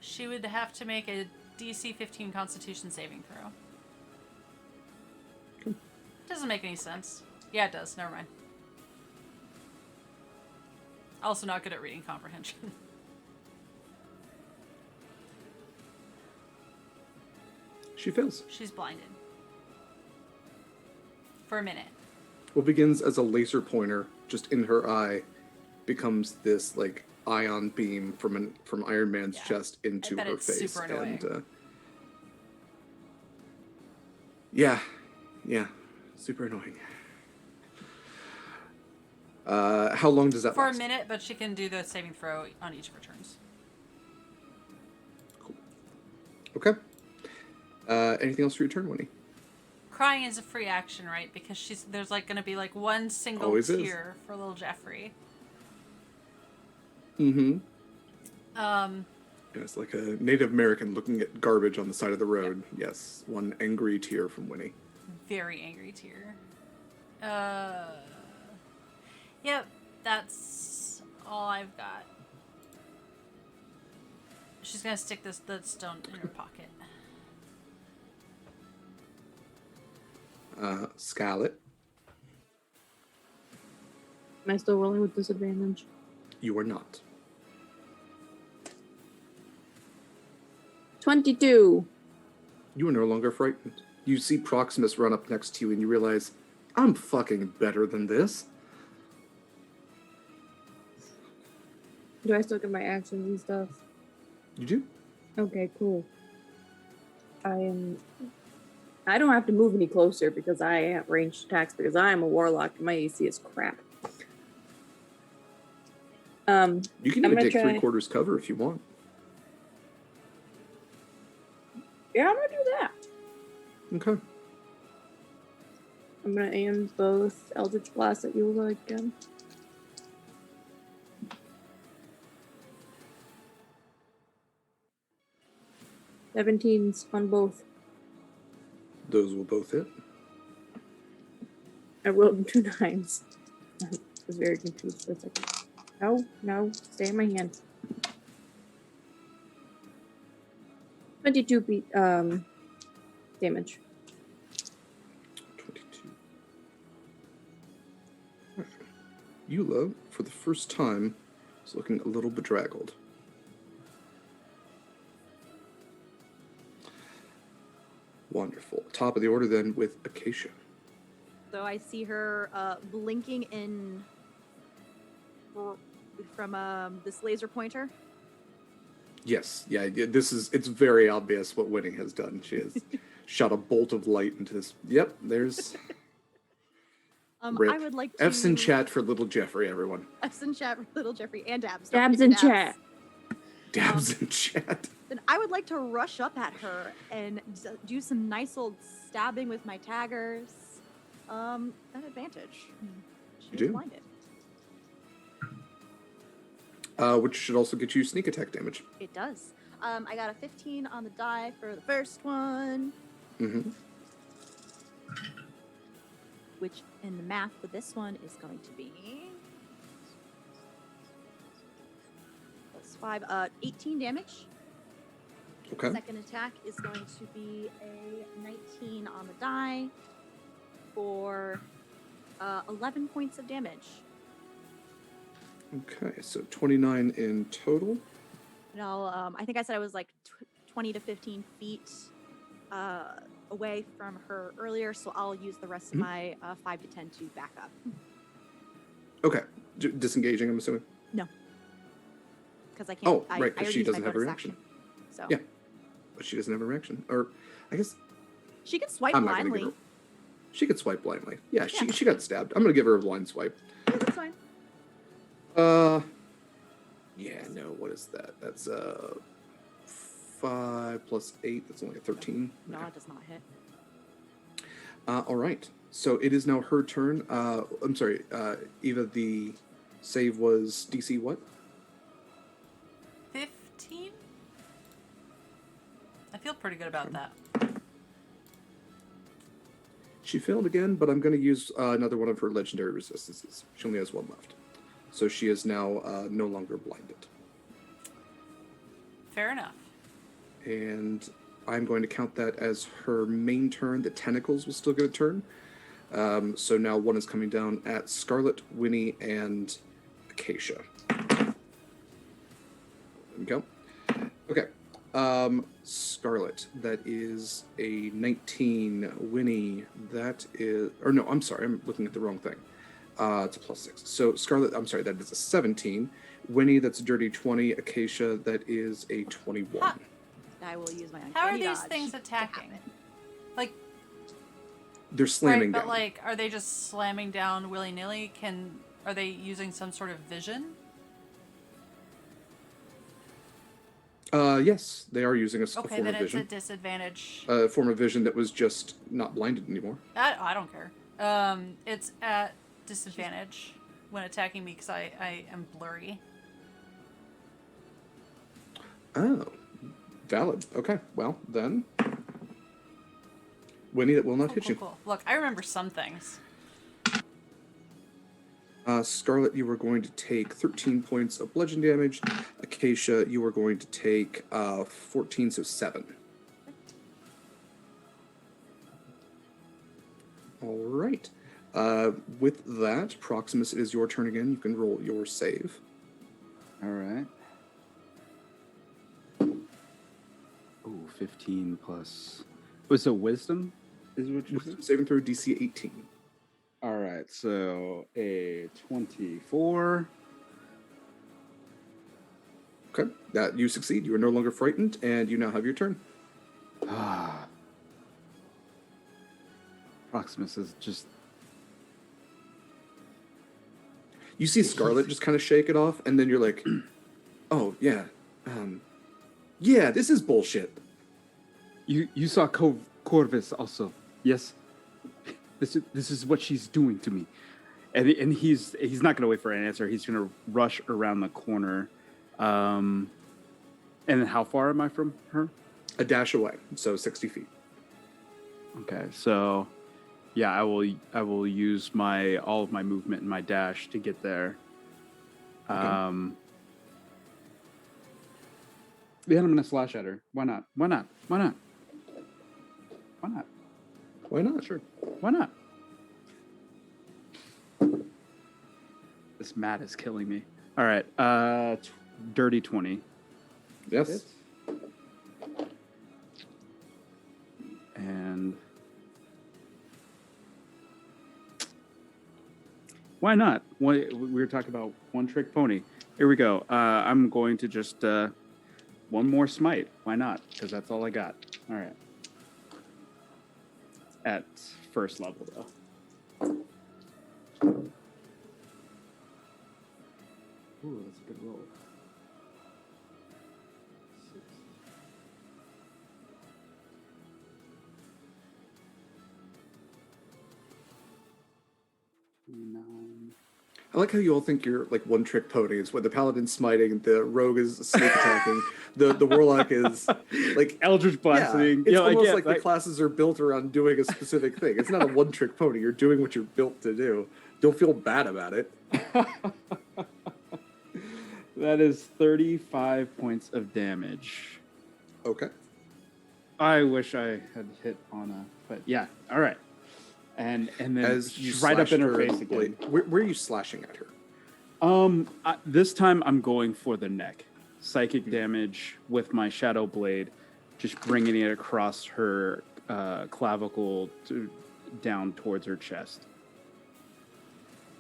she would have to make a DC 15 Constitution saving throw. Okay. Doesn't make any sense. Yeah, it does. Never mind. Also not good at reading comprehension. She fails. She's blinded. For a minute. What begins as a laser pointer just in her eye becomes this like ion beam from Iron Man's chest into her face. Super annoying. And yeah, super annoying. How long does that For last? a minute, but she can do the saving throw on each of her turns. Cool. Okay. Anything else for your turn, Winnie? Crying is a free action, right? Because there's like going to be like one single Always tear for little Jeffrey. Mm-hmm. Yeah, it's like a Native American looking at garbage on the side of the road. Yep. Yes, one angry tear from Winnie. Very angry tear. Yep, that's all I've got. She's gonna stick the stone in her pocket. Scarlett. Am I still rolling with disadvantage? You are not. 22. You are no longer frightened. You see Proximus run up next to you and you realize, I'm fucking better than this. Do I still get my actions and stuff? You do? Okay, cool. I don't have to move any closer because I have ranged attacks because I am a warlock and my AC is crap. You can even take 3/4 cover if you want. Yeah, I'm gonna do that. Okay. I'm gonna aim both Eldritch Blast at Eula again. Seventeens on both. Those will both hit. I rolled 2 9s. I was very confused for a second. No, stay in my hand. 22 damage. 22. Eula, for the first time, is looking a little bedraggled. Wonderful. Top of the order then with Acacia. So I see her blinking in from this laser pointer. Yes, yeah, it's very obvious what Winnie has done. She has shot a bolt of light into this. Yep, there's Rip. I would like to F's in chat for little Jeffrey, everyone. F's in chat for little Jeffrey and Dabs. Dabs in chat. Dabs in chat. Then I would like to rush up at her and do some nice old stabbing with my taggers. At advantage. You do? Blinded. Which should also get you sneak attack damage. It does. I got a 15 on the die for the first one. Mm-hmm. Which in the math for this one is going to be +5, 18 damage. Okay. Second attack is going to be a 19 on the die for 11 points of damage. Okay, so 29 in total. Now, I think I said I was like 20 to 15 feet away from her earlier, so I'll use the rest of my 5 to 10 to back up. Okay, disengaging, I'm assuming? No. Because I can't. Oh, right, I because already she used my doesn't have a bonus reaction. action, so. Yeah, but she doesn't have a reaction. Or, I guess... She can swipe I'm not gonna give blindly. her... She could swipe blindly. Yeah, she got stabbed. I'm going to give her a blind swipe. Yeah, that's fine. Yeah, no, what is that? That's 5 plus 8, that's only a 13. No, Okay. it does not hit. All right, so it is now her turn. I'm sorry, Eva, the save was DC what? 15? I feel pretty good about that. She failed again, but I'm going to use another one of her legendary resistances. She only has one left. So she is now no longer blinded. Fair enough. And I'm going to count that as her main turn. The tentacles will still get a turn. So now one is coming down at Scarlett, Winnie, and Acacia. There we go. Okay. Scarlett, that is a 19. Winnie, that is... Or no, I'm sorry. I'm looking at the wrong thing. It's a +6. So Scarlett, I'm sorry, that is a 17. Winnie, that's a dirty 20. Acacia, that is a 21. Huh. I will use my uncanny How are these dodge things to attacking? happen. Like, They're slamming right, down. but like, are they just slamming down willy-nilly? Are they using some sort of vision? Yes, they are using a Okay, form then of it's a vision. disadvantage. A form of vision that was just not blinded anymore. I don't care. It's at disadvantage when attacking me because I am blurry. Oh, valid. Okay, well, then... Winnie, that will not hit you. Cool. Look, I remember some things. Scarlett, you are going to take 13 points of bludgeon damage. Acacia, you are going to take 14, so 7. All right. With that, Proximus, it is your turn again. You can roll your save. All right. Ooh, 15 plus... Was it wisdom? Is what you said? Saving throw DC 18. All right, so a 24 Okay, that you succeed. You are no longer frightened, and you now have your turn. Proximus is just... You see Scarlett just kind of shake it off, and then you're like, "Oh yeah, yeah, this is bullshit." You saw Corvus also, yes? This is what she's doing to me, and he's not gonna wait for an answer. He's gonna rush around the corner. And then how far am I from her? A dash away, so 60 feet. Okay, so yeah, I will use all of my movement and my dash to get there. Okay. Yeah, I'm gonna slash at her. Why not? Why not? Why not? Why not? Why not? Sure. Why not? This mat is killing me. All right. Dirty 20. Yes. And why not? We were talking about one trick pony. Here we go. I'm going to just one more smite. Why not? Because that's all I got. All right. At first level, though. Ooh, that's a good roll. 6. I like how you all think you're like one trick ponies. When the paladin's smiting, the rogue is sneak attacking, the warlock is like Eldritch blasting. Yeah, it's almost like the classes are built around doing a specific thing. It's not a one trick pony. You're doing what you're built to do. Don't feel bad about it. That is 35 points of damage. Okay. I wish I had hit Anna, but yeah. All right. And then as you right up in her slash face again. Where are you slashing at her? This time I'm going for the neck. Psychic damage with my shadow blade, just bringing it across her clavicle down towards her chest.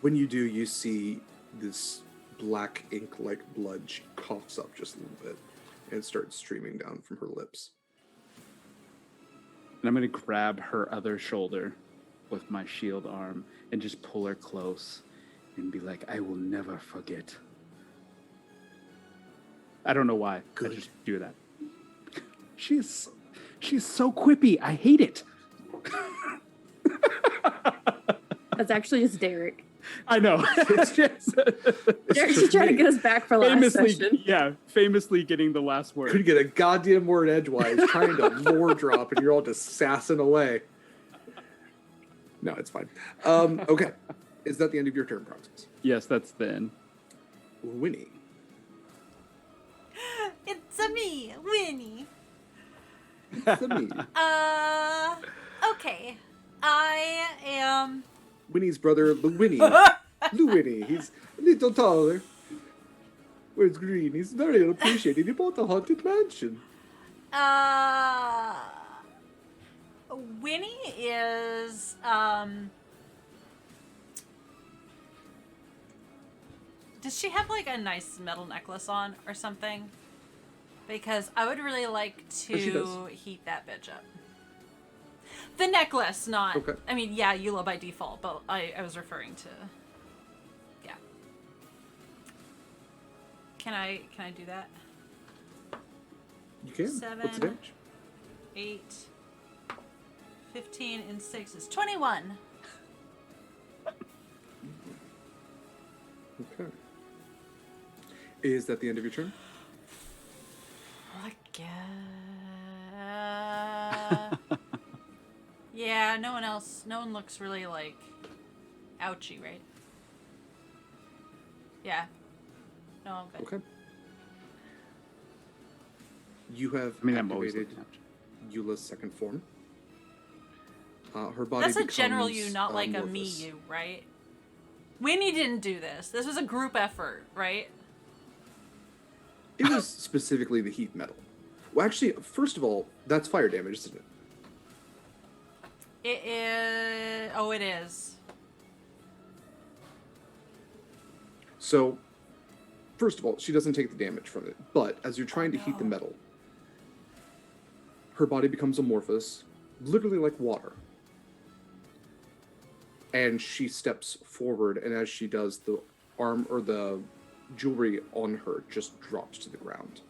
When you do, you see this black ink-like blood. She coughs up just a little bit and starts streaming down from her lips. And I'm going to grab her other shoulder with my shield arm and just pull her close and be like, I will never forget. I don't know why. Good. I just do that. She's so quippy. I hate it. That's actually just Derek. I know. Derek's just trying to get us back for last session. Yeah, famously getting the last word. Couldn't get a goddamn word edgewise, trying to lore drop, and you're all just sassing away. No, it's fine. Okay. Is that the end of your turn, Proximus? Yes, that's the end. Winnie. It's a me, Winnie. It's a me. Okay. I am... Winnie's brother, Winnie. Winnie. He's a little taller. Wears green. He's very unappreciated. He bought a haunted mansion. Winnie is, does she have like a nice metal necklace on or something? Because I would really like to heat that bitch up. The necklace, not... Okay. I mean, yeah, Eula by default, but I was referring to... Yeah. Can I do that? You can. 7, What's the damage? 8, 15, and 6 is 21. Okay. Is that the end of your turn? I guess... Yeah, no one looks really, like, ouchy, right? Yeah. No, I'm good. Okay. You have I'm always activated looking Eula's second form. Her body That's a becomes, general you, not like a amorphous. me you, right? Winnie didn't do this. This was a group effort, right? It was specifically the heat metal. Well, actually, first of all, that's fire damage, isn't it? It is... Oh, it is. So, first of all, she doesn't take the damage from it, but as you're trying to heat the metal, her body becomes amorphous, literally like water. And she steps forward, and as she does, the arm or the jewelry on her just drops to the ground.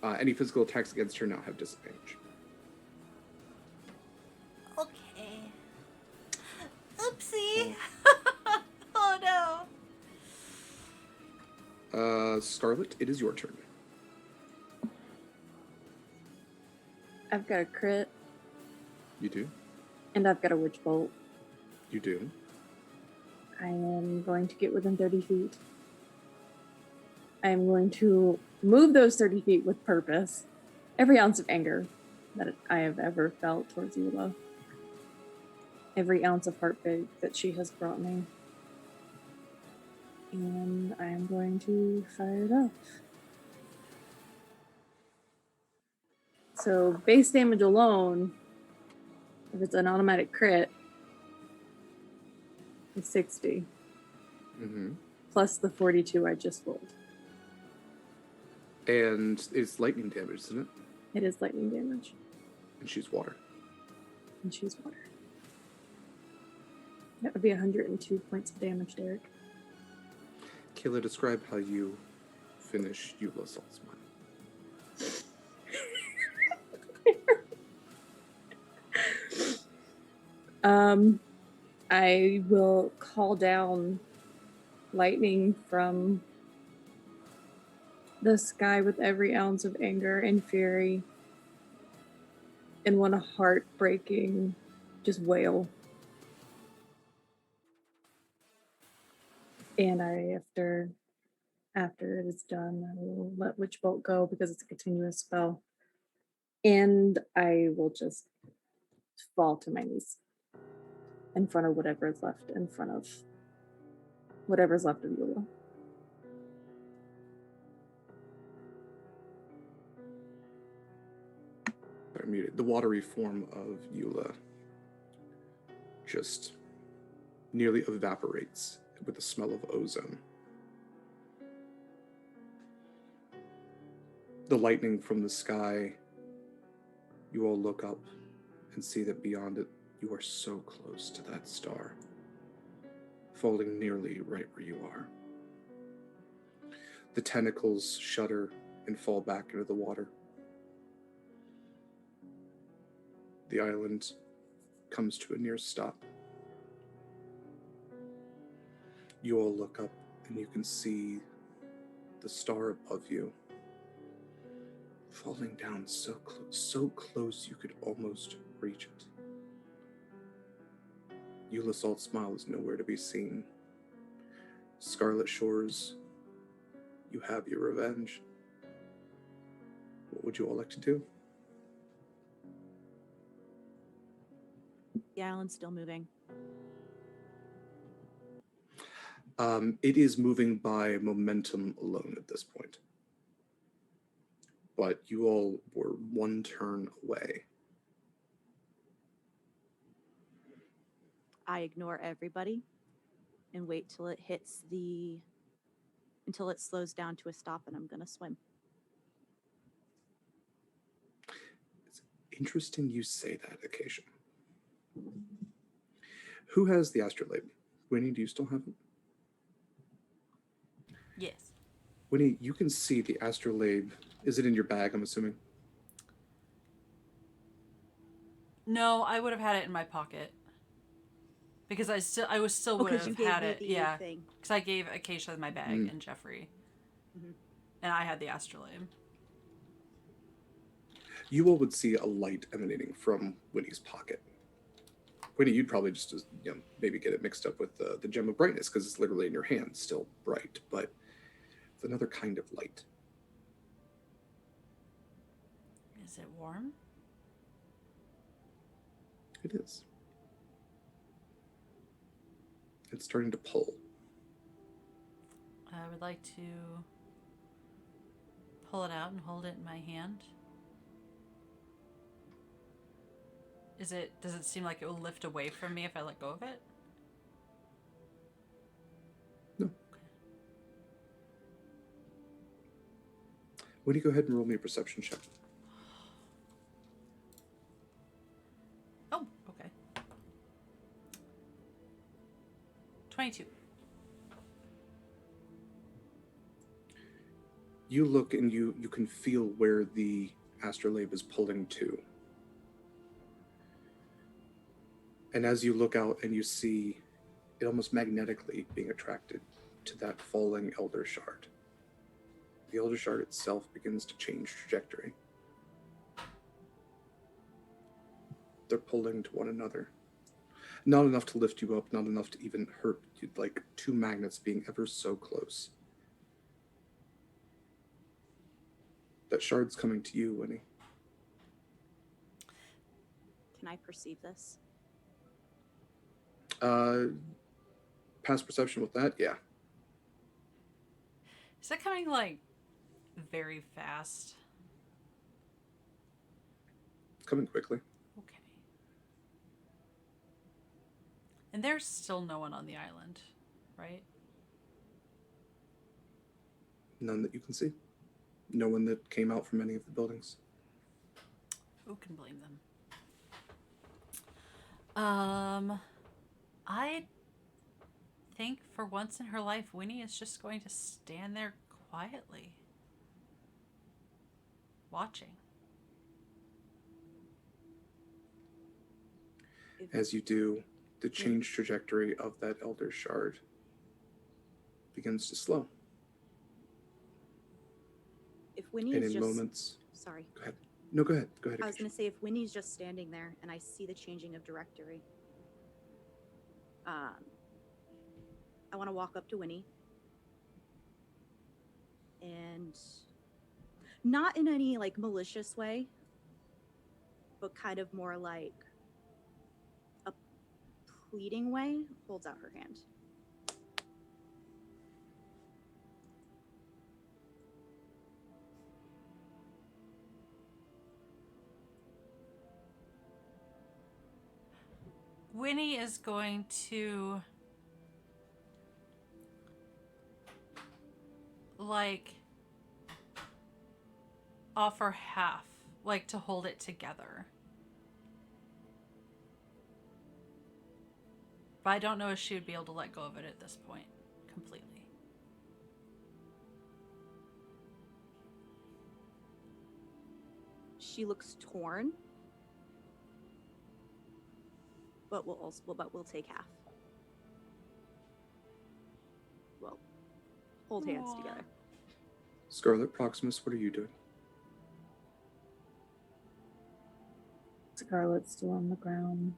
Any physical attacks against her now have disadvantage. Okay. Oopsie. Oh no. Scarlett, it is your turn. I've got a crit, You do? and I've got a witch bolt. You do. I am going to get within 30 feet. I am going to move those 30 feet with purpose. Every ounce of anger that I have ever felt towards Eula. Every ounce of heartbreak that she has brought me. And I am going to fire it off. So base damage alone, if it's an automatic crit, is 60. Mm-hmm. Plus the 42 I just rolled. And it's lightning damage, isn't it? It is lightning damage. And she's water. And she's water. That would be 102 points of damage, Derek. Kaila, describe how you finish Eula Salt's mind. I will call down lightning from the sky with every ounce of anger and fury and one heartbreaking just wail. And after it is done, I will let Witch Bolt go because it's a continuous spell. And I will just fall to my knees in front of whatever is left, in front of whatever's left of Eula. I'm muted. The watery form of Eula just nearly evaporates with the smell of ozone. The lightning from the sky, you all look up and see that beyond it, you are so close to that star, falling nearly right where you are. The tentacles shudder and fall back into the water. The island comes to a near stop. You all look up and you can see the star above you falling down so close you could almost reach it. Eula Salt's smile is nowhere to be seen. Scarlet Shores, you have your revenge. What would you all like to do? The island's still moving. It is moving by momentum alone at this point. But you all were one turn away. I ignore everybody and wait till it hits until it slows down to a stop, and I'm gonna swim. It's interesting you say that, Acacia. Who has the astrolabe? Winnie, do you still have it? Yes. Winnie, you can see the astrolabe. Is it in your bag, I'm assuming? No, I would have had it in my pocket. Because I would Because have you had gave it. me the Yeah. thing. Because I gave Acacia my bag and Jeffrey. Mm-hmm. And I had the astrolabe. You all would see a light emanating from Winnie's pocket. Winnie, you'd probably just maybe get it mixed up with the gem of brightness because it's literally in your hand, still bright, but it's another kind of light. Is it warm? It is. It's starting to pull. I would like to pull it out and hold it in my hand. Does it seem like it will lift away from me if I let go of it? No. Winnie, go ahead and roll me a perception check. Oh, okay. 22. You look and you can feel where the astrolabe is pulling to. And as you look out and you see it almost magnetically being attracted to that falling Elder Shard, the Elder Shard itself begins to change trajectory. They're pulling to one another. Not enough to lift you up, not enough to even hurt you, like two magnets being ever so close. That shard's coming to you, Winnie. Can I perceive this? Past perception with that, yeah. Is that coming, like, very fast? It's coming quickly. Okay. And there's still no one on the island, right? None that you can see. No one that came out from any of the buildings. Who can blame them? I think for once in her life, Winnie is just going to stand there quietly, watching. As you do, the change trajectory of that Elder Shard begins to slow. If Winnie And is in just... moments... Sorry. Go ahead. No, go ahead. Go ahead. I was going to say, if Winnie's just standing there and I see the changing of directory, I want to walk up to Winnie and not in any like malicious way, but kind of more like a pleading way, holds out her hand. Winnie is going to, like, offer half, like, to hold it together. But I don't know if she would be able to let go of it at this point completely. She looks torn, but we'll take half. Well, hold hands together. Scarlett, Proximus, what are you doing? Scarlett's still on the ground.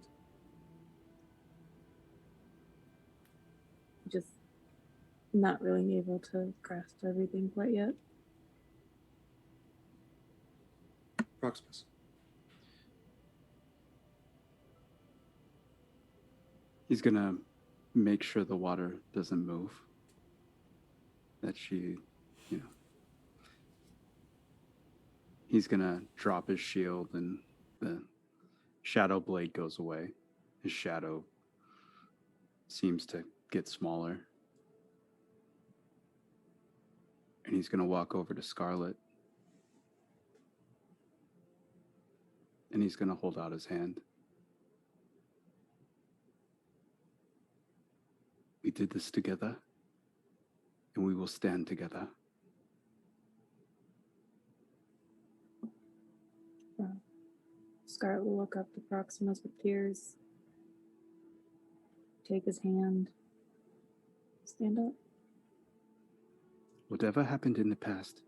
Just not really able to grasp everything quite yet. Proximus. He's gonna make sure the water doesn't move. That she, he's gonna drop his shield and the shadow blade goes away. His shadow seems to get smaller. And he's gonna walk over to Scarlett. And he's gonna hold out his hand. We did this together, and we will stand together. Scarlett will look up to Proximus with tears. Take his hand. Stand up. Whatever happened in the past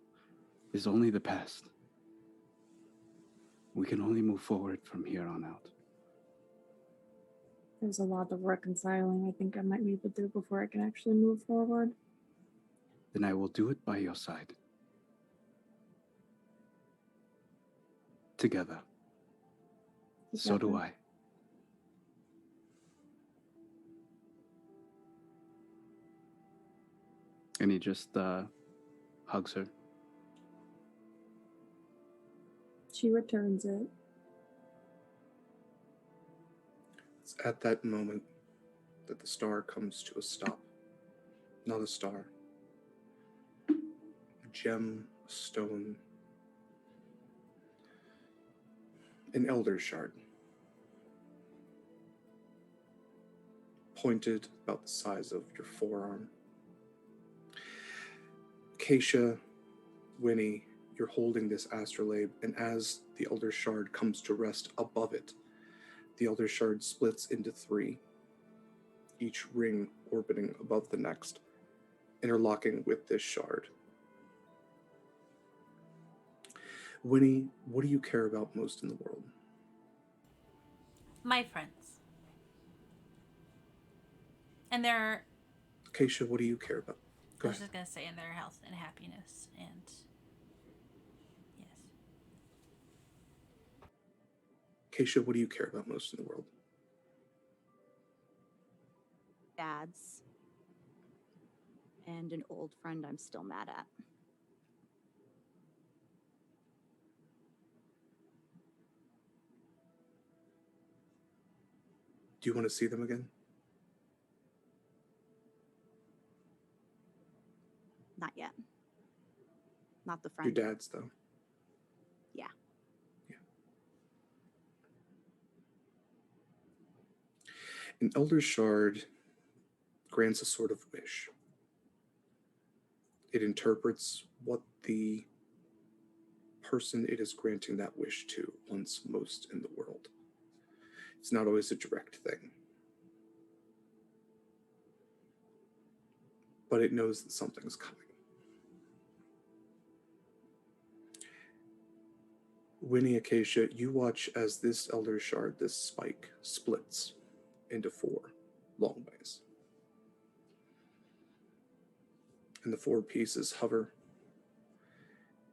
is only the past. We can only move forward from here on out. There's a lot of reconciling I think I might need to do before I can actually move forward. Then I will do it by your side. Together. So do I. And he just hugs her. She returns it. It's at that moment that the star comes to a stop. Not a star. A gem, a stone, An elder shard. Pointed, about the size of your forearm. Acacia, Winnie, you're holding this astrolabe, and as the elder shard comes to rest above it, the elder shard splits into 3, each ring orbiting above the next, interlocking with this shard. Winnie, what do you care about most in the world? My friends. And their... Acacia, what do you care about? I was just going to say, in their health and happiness, and... Yes. Acacia, what do you care about most in the world? Dads. And an old friend I'm still mad at. Do you want to see them again? Not yet. Not the friend. Your dad's, though. Yeah. Yeah. An elder shard grants a sort of wish. It interprets what the person it is granting that wish to wants most in the world. It's not always a direct thing. But it knows that something's coming. Winnie, Acacia, you watch as this elder shard, this spike, splits into 4 long ways. And the 4 pieces hover.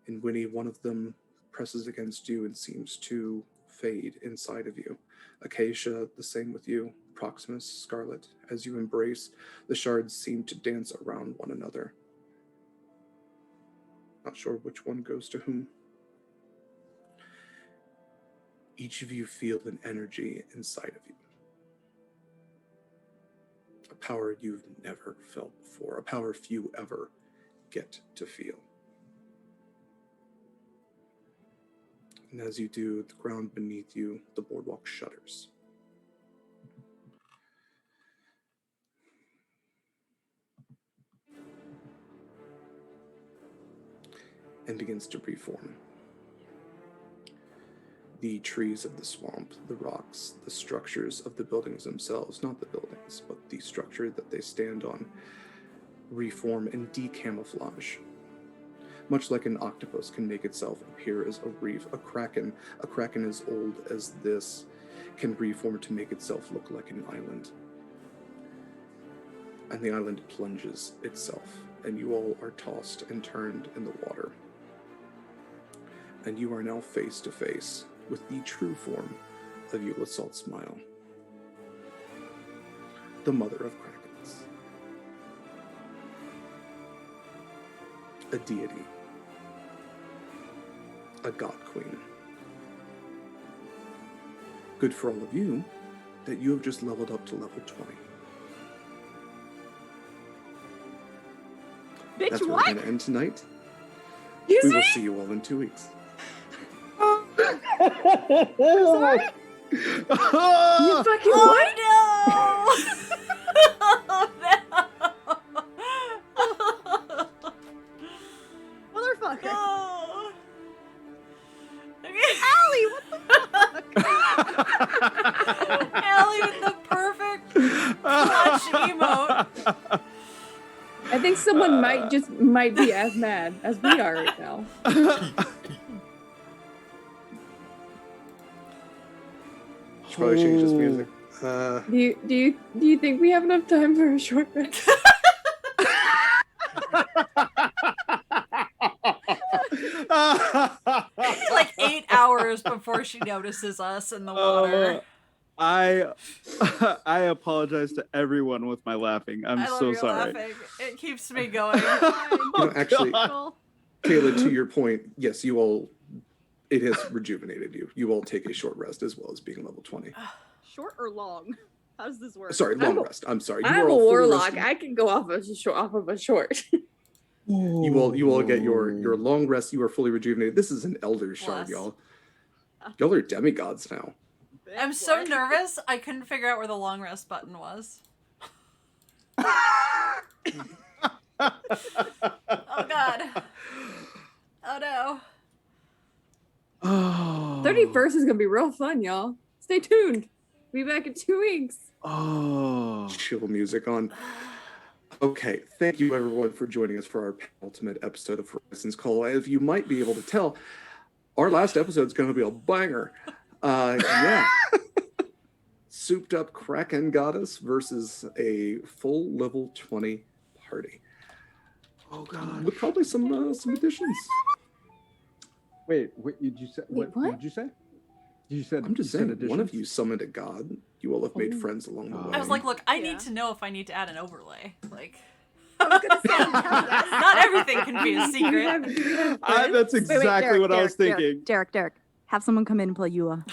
And Winnie, one of them presses against you and seems to fade inside of you. Acacia, the same with you. Proximus, Scarlett, as you embrace, the shards seem to dance around one another. Not sure which one goes to whom. Each of you feel an energy inside of you. A power you've never felt before, a power few ever get to feel. And as you do, the ground beneath you, the boardwalk shudders. And begins to reform. The trees of the swamp, the rocks, the structures of the buildings themselves, not the buildings, but the structure that they stand on, reform and decamouflage. Much like an octopus can make itself appear as a reef, a kraken as old as this can reform to make itself look like an island. And the island plunges itself, and you all are tossed and turned in the water. And you are now face to face with the true form of Eula Saltsmile, the mother of krakens, a deity, a god queen. Good for all of you that you have just leveled up to level 20. Bitch, That's where what? we're going to end tonight. You We will see you all in 2 weeks. Sorry? You fucking what? Oh no! Motherfucker. No! Allie, what the fuck? Allie with the perfect clutch emote. I think someone might be as mad as we are right now. Should probably change this music. Do you think we have enough time for a short rest? Like 8 hours before she notices us in the water. I apologize to everyone with my laughing. I'm I love so your sorry. laughing. It keeps me going. Actually, God. Kaila, to your point, yes, you all, it has rejuvenated you. You all take a short rest as well as being level 20. Short or long? How does this work? Sorry, long rest. I'm sorry. I'm a all fully warlock. rested. I can go off of a short. You all get your long rest. You are fully rejuvenated. This is an elder shard, Bless. y'all. Y'all are demigods now. I'm so nervous, I couldn't figure out where the long rest button was. Oh god. Oh no. Oh. 31st is gonna be real fun, y'all. Stay tuned. Be back in 2 weeks. Oh. Chill music on. Okay, thank you everyone for joining us for our penultimate episode of Horizons Call. As you might be able to tell, our last episode is going to be a banger. Yeah. Souped up Kraken Goddess versus a full level 20 party. Oh god. With probably some additions. Wait, did you say Wait, what what? did you say? You said I'm just you said saying, one of additions? you summoned a god. You all have made Oh. friends along the way. I was like, look, I Yeah. need to know if I need to add an overlay. Like, I was gonna say, yes. not everything can be a Do we have secret. friends? That's Wait, exactly Derek, what I was Derek, thinking. Derek, have someone come in and play Eula.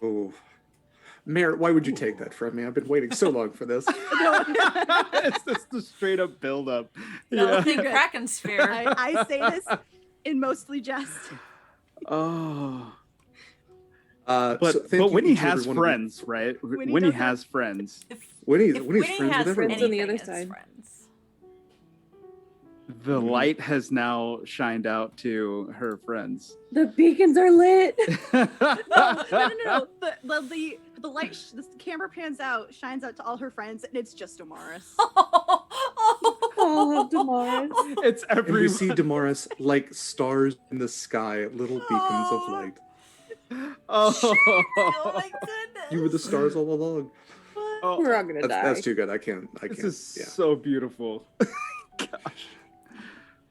oh. Mayor, why would you take that from me? I've been waiting so long for this. It's just the straight up build up. No, think Kraken Sphere. I say this in mostly jest. Oh. But But Winnie has friends, right? Winnie does has friends. Winnie's If Winnie friends has with everyone. Friends on the anything, other it's side. friends. The light has now shined out to her friends. The beacons are lit. No. The light, the camera pans out, shines out to all her friends, and it's just Damaris. Oh, Damaris. It's And every we see Damaris like stars in the sky, little beacons of light. Oh. Oh my goodness. You were the stars all along. Oh, We're all gonna die. That's too good. I can't. this is Yeah. so beautiful.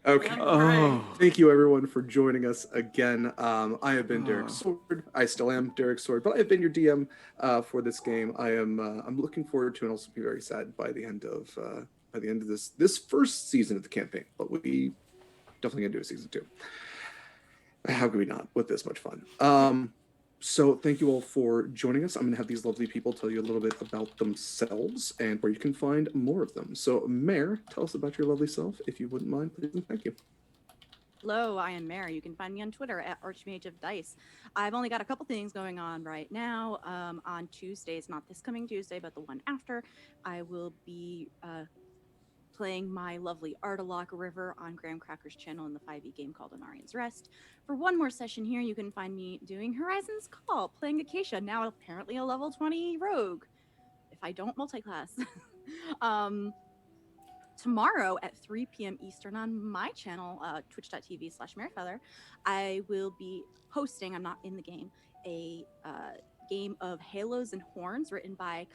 Okay. Oh. Thank you everyone for joining us again. I have been Derek Oh. Sword. I still am Derek Sword, but I have been your DM for this game. I'm looking forward to and also be very sad by the end of this first season of the campaign. But we definitely gonna do a season 2. How could we not with this much fun? So thank you all for joining us. I'm going to have these lovely people tell you a little bit about themselves and where you can find more of them. So Mare, tell us about your lovely self, if you wouldn't mind, please, and thank you. Hello, I am Mary. You can find me on Twitter at Archmage of Dice. I've only got a couple things going on right now. On Tuesdays, not this coming Tuesday, but the one after, I will be playing my lovely Artalock River on Graham Cracker's channel in the 5e game called Anarian's Rest. For one more session here, you can find me doing Horizons Call, playing Acacia, now apparently a level 20 rogue, if I don't multiclass. Tomorrow at 3 p.m. Eastern on my channel, twitch.tv/Merefeather, I will be hosting, I'm not in the game, a game of Halos and Horns written by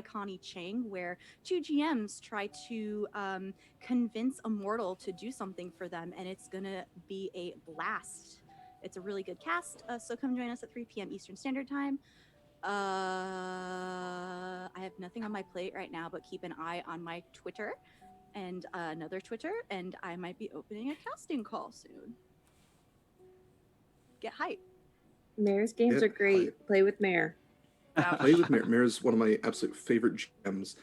Connie Chang, where 2 GMs try to convince a mortal to do something for them, and it's gonna be a blast. It's a really good cast, so come join us at 3 p.m. Eastern Standard Time. I have nothing on my plate right now, but keep an eye on my Twitter and another Twitter, and I might be opening a casting call soon. Get hype. Mare's games Yeah, are great. Play with Mare. Play with Mare. Mare is one of my absolute favorite gems.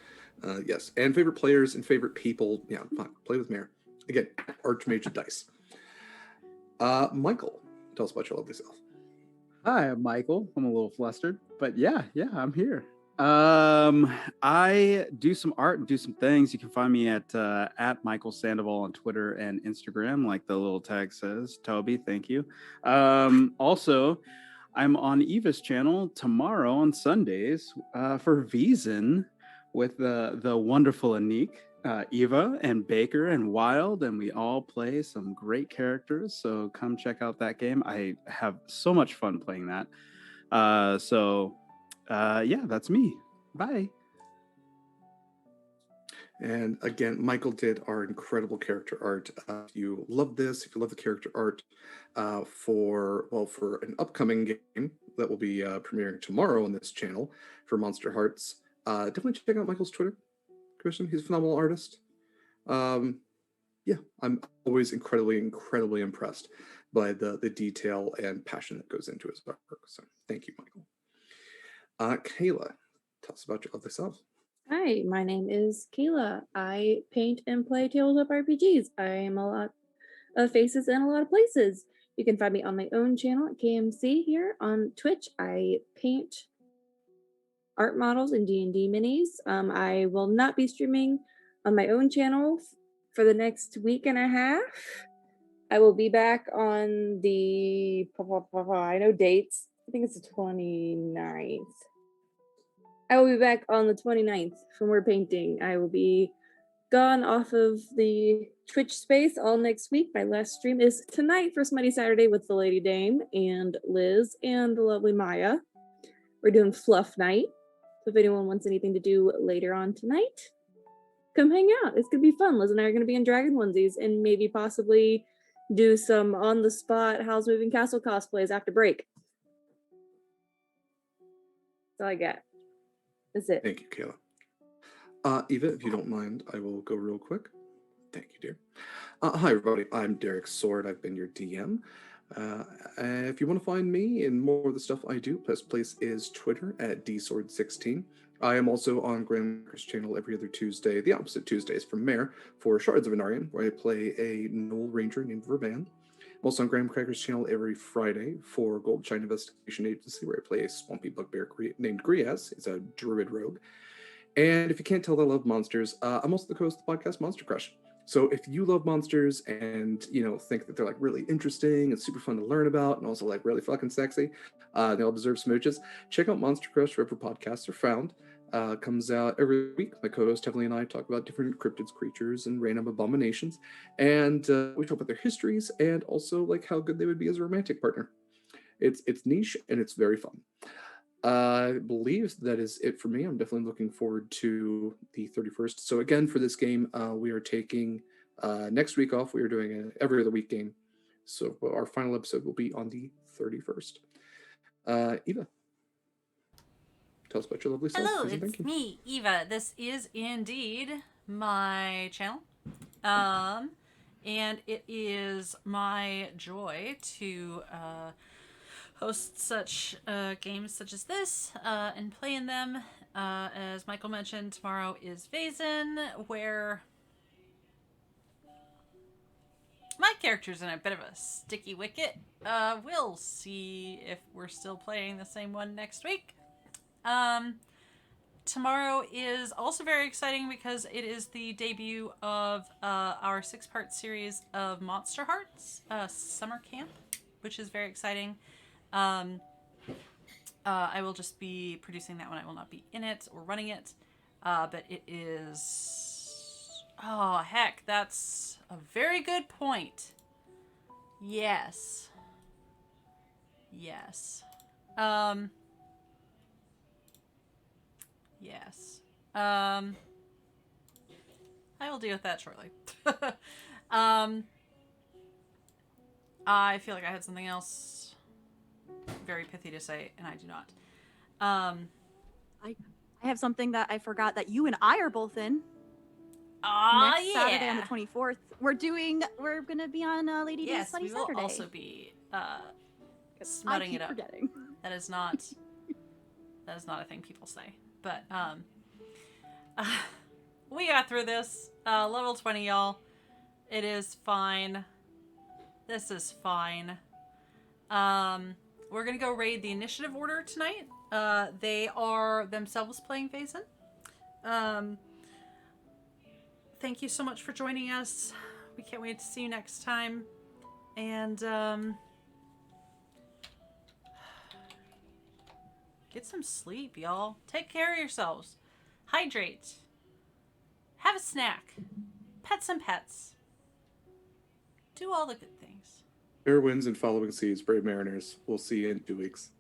Yes, and favorite players and favorite people. Yeah, fine. Play with Mare. Again, Archmage of Dice. Michael, tell us about your lovely self. Hi, I'm Michael. I'm a little flustered, but yeah, I'm here. I do some art and do some things. You can find me at Michael Sandoval on Twitter and Instagram, like the little tag says. Toby, thank you. Also, I'm on Eva's channel tomorrow on Sundays for Veason with the wonderful Anik, Eva and Baker and Wild, and we all play some great characters. So come check out that game. I have so much fun playing that. Yeah, that's me. Bye. And again, Michael did our incredible character art. If you love this, if you love the character art for an upcoming game that will be premiering tomorrow on this channel for Monster Hearts, definitely check out Michael's Twitter. Christian, he's a phenomenal artist. Yeah, I'm always incredibly impressed by the detail and passion that goes into his artwork. So thank you, Michael. Kaila, tell us about your lovely self. Hi, my name is Kaila. I paint and play tabletop RPGs. I am a lot of faces in a lot of places. You can find me on my own channel at KMC here on Twitch. I paint art models and D&D minis. I will not be streaming on my own channel for the next week and a half. I will be back on the, I know dates. I think it's the 29th. I will be back on the 29th for more painting. I will be gone off of the Twitch space all next week. My last stream is tonight for Smutty Saturday with the Lady Dame and Liz and the lovely Maya. We're doing Fluff Night. So if anyone wants anything to do later on tonight, come hang out. It's gonna be fun. Liz and I are gonna be in dragon onesies and maybe possibly do some on the spot Howl's Moving Castle cosplays after break. That's all I got. That's it. Thank you, Kaila. Eva, if you don't mind, I will go real quick. Thank you, dear. Hi, everybody. I'm Derek Sword. I've been your DM. If you want to find me and more of the stuff I do, best place is Twitter at dsword16. I am also on Grandmaker's channel every other Tuesday, the opposite Tuesdays from Mare, for Shards of Anarian, where I play a Knoll Ranger named Verban. I'm also on Grandmaker's channel every Friday for Goldshine Investigation Agency, where I play a swampy bugbear named Griaz. He's a druid rogue. And if you can't tell that I love monsters, I'm also the host of the podcast Monster Crush. So if you love monsters and, think that they're like really interesting and super fun to learn about and also like really fucking sexy, they'll deserve smooches, check out Monster Crush wherever podcasts are found. Comes out every week. My co-host Heavenly and I talk about different cryptids, creatures, and random abominations. And we talk about their histories and also like how good they would be as a romantic partner. It's niche and it's very fun. I believe that is it for me. I'm definitely looking forward to the 31st. So again, for this game, we are taking next week off. We are doing an every other week game. So our final episode will be on the 31st. Eva, tell us about your lovely self. Hello, it's me, Eva. This is indeed my channel. And it is my joy to host such games such as this and play in them. As Michael mentioned, tomorrow is Vaesen, where my character's in a bit of a sticky wicket. We'll see if we're still playing the same one next week. Tomorrow is also very exciting because it is the debut of our 6-part series of Monster Hearts Summer Camp, which is very exciting. I will just be producing that one. I will not be in it or running it. But it is... Oh, heck, that's a very good point. Yes. Yes. Yes. I will deal with that shortly. I feel like I had something else very pithy to say, and I do not. I have something that I forgot that you and I are both in. Next Saturday on the 24th. We're gonna be on Lady Day's Sunny Saturday. Yes, we will also be smutting it up. Forgetting. That is not a thing people say. But we got through this. Level 20, y'all. It is fine. This is fine. We're gonna go raid the initiative order tonight. They are themselves playing Vaesen. Thank you so much for joining us. We can't wait to see you next time. And get some sleep, y'all. Take care of yourselves. Hydrate. Have a snack. Pet some pets. Do all the good things. Fair winds and following seas, brave mariners. We'll see you in 2 weeks.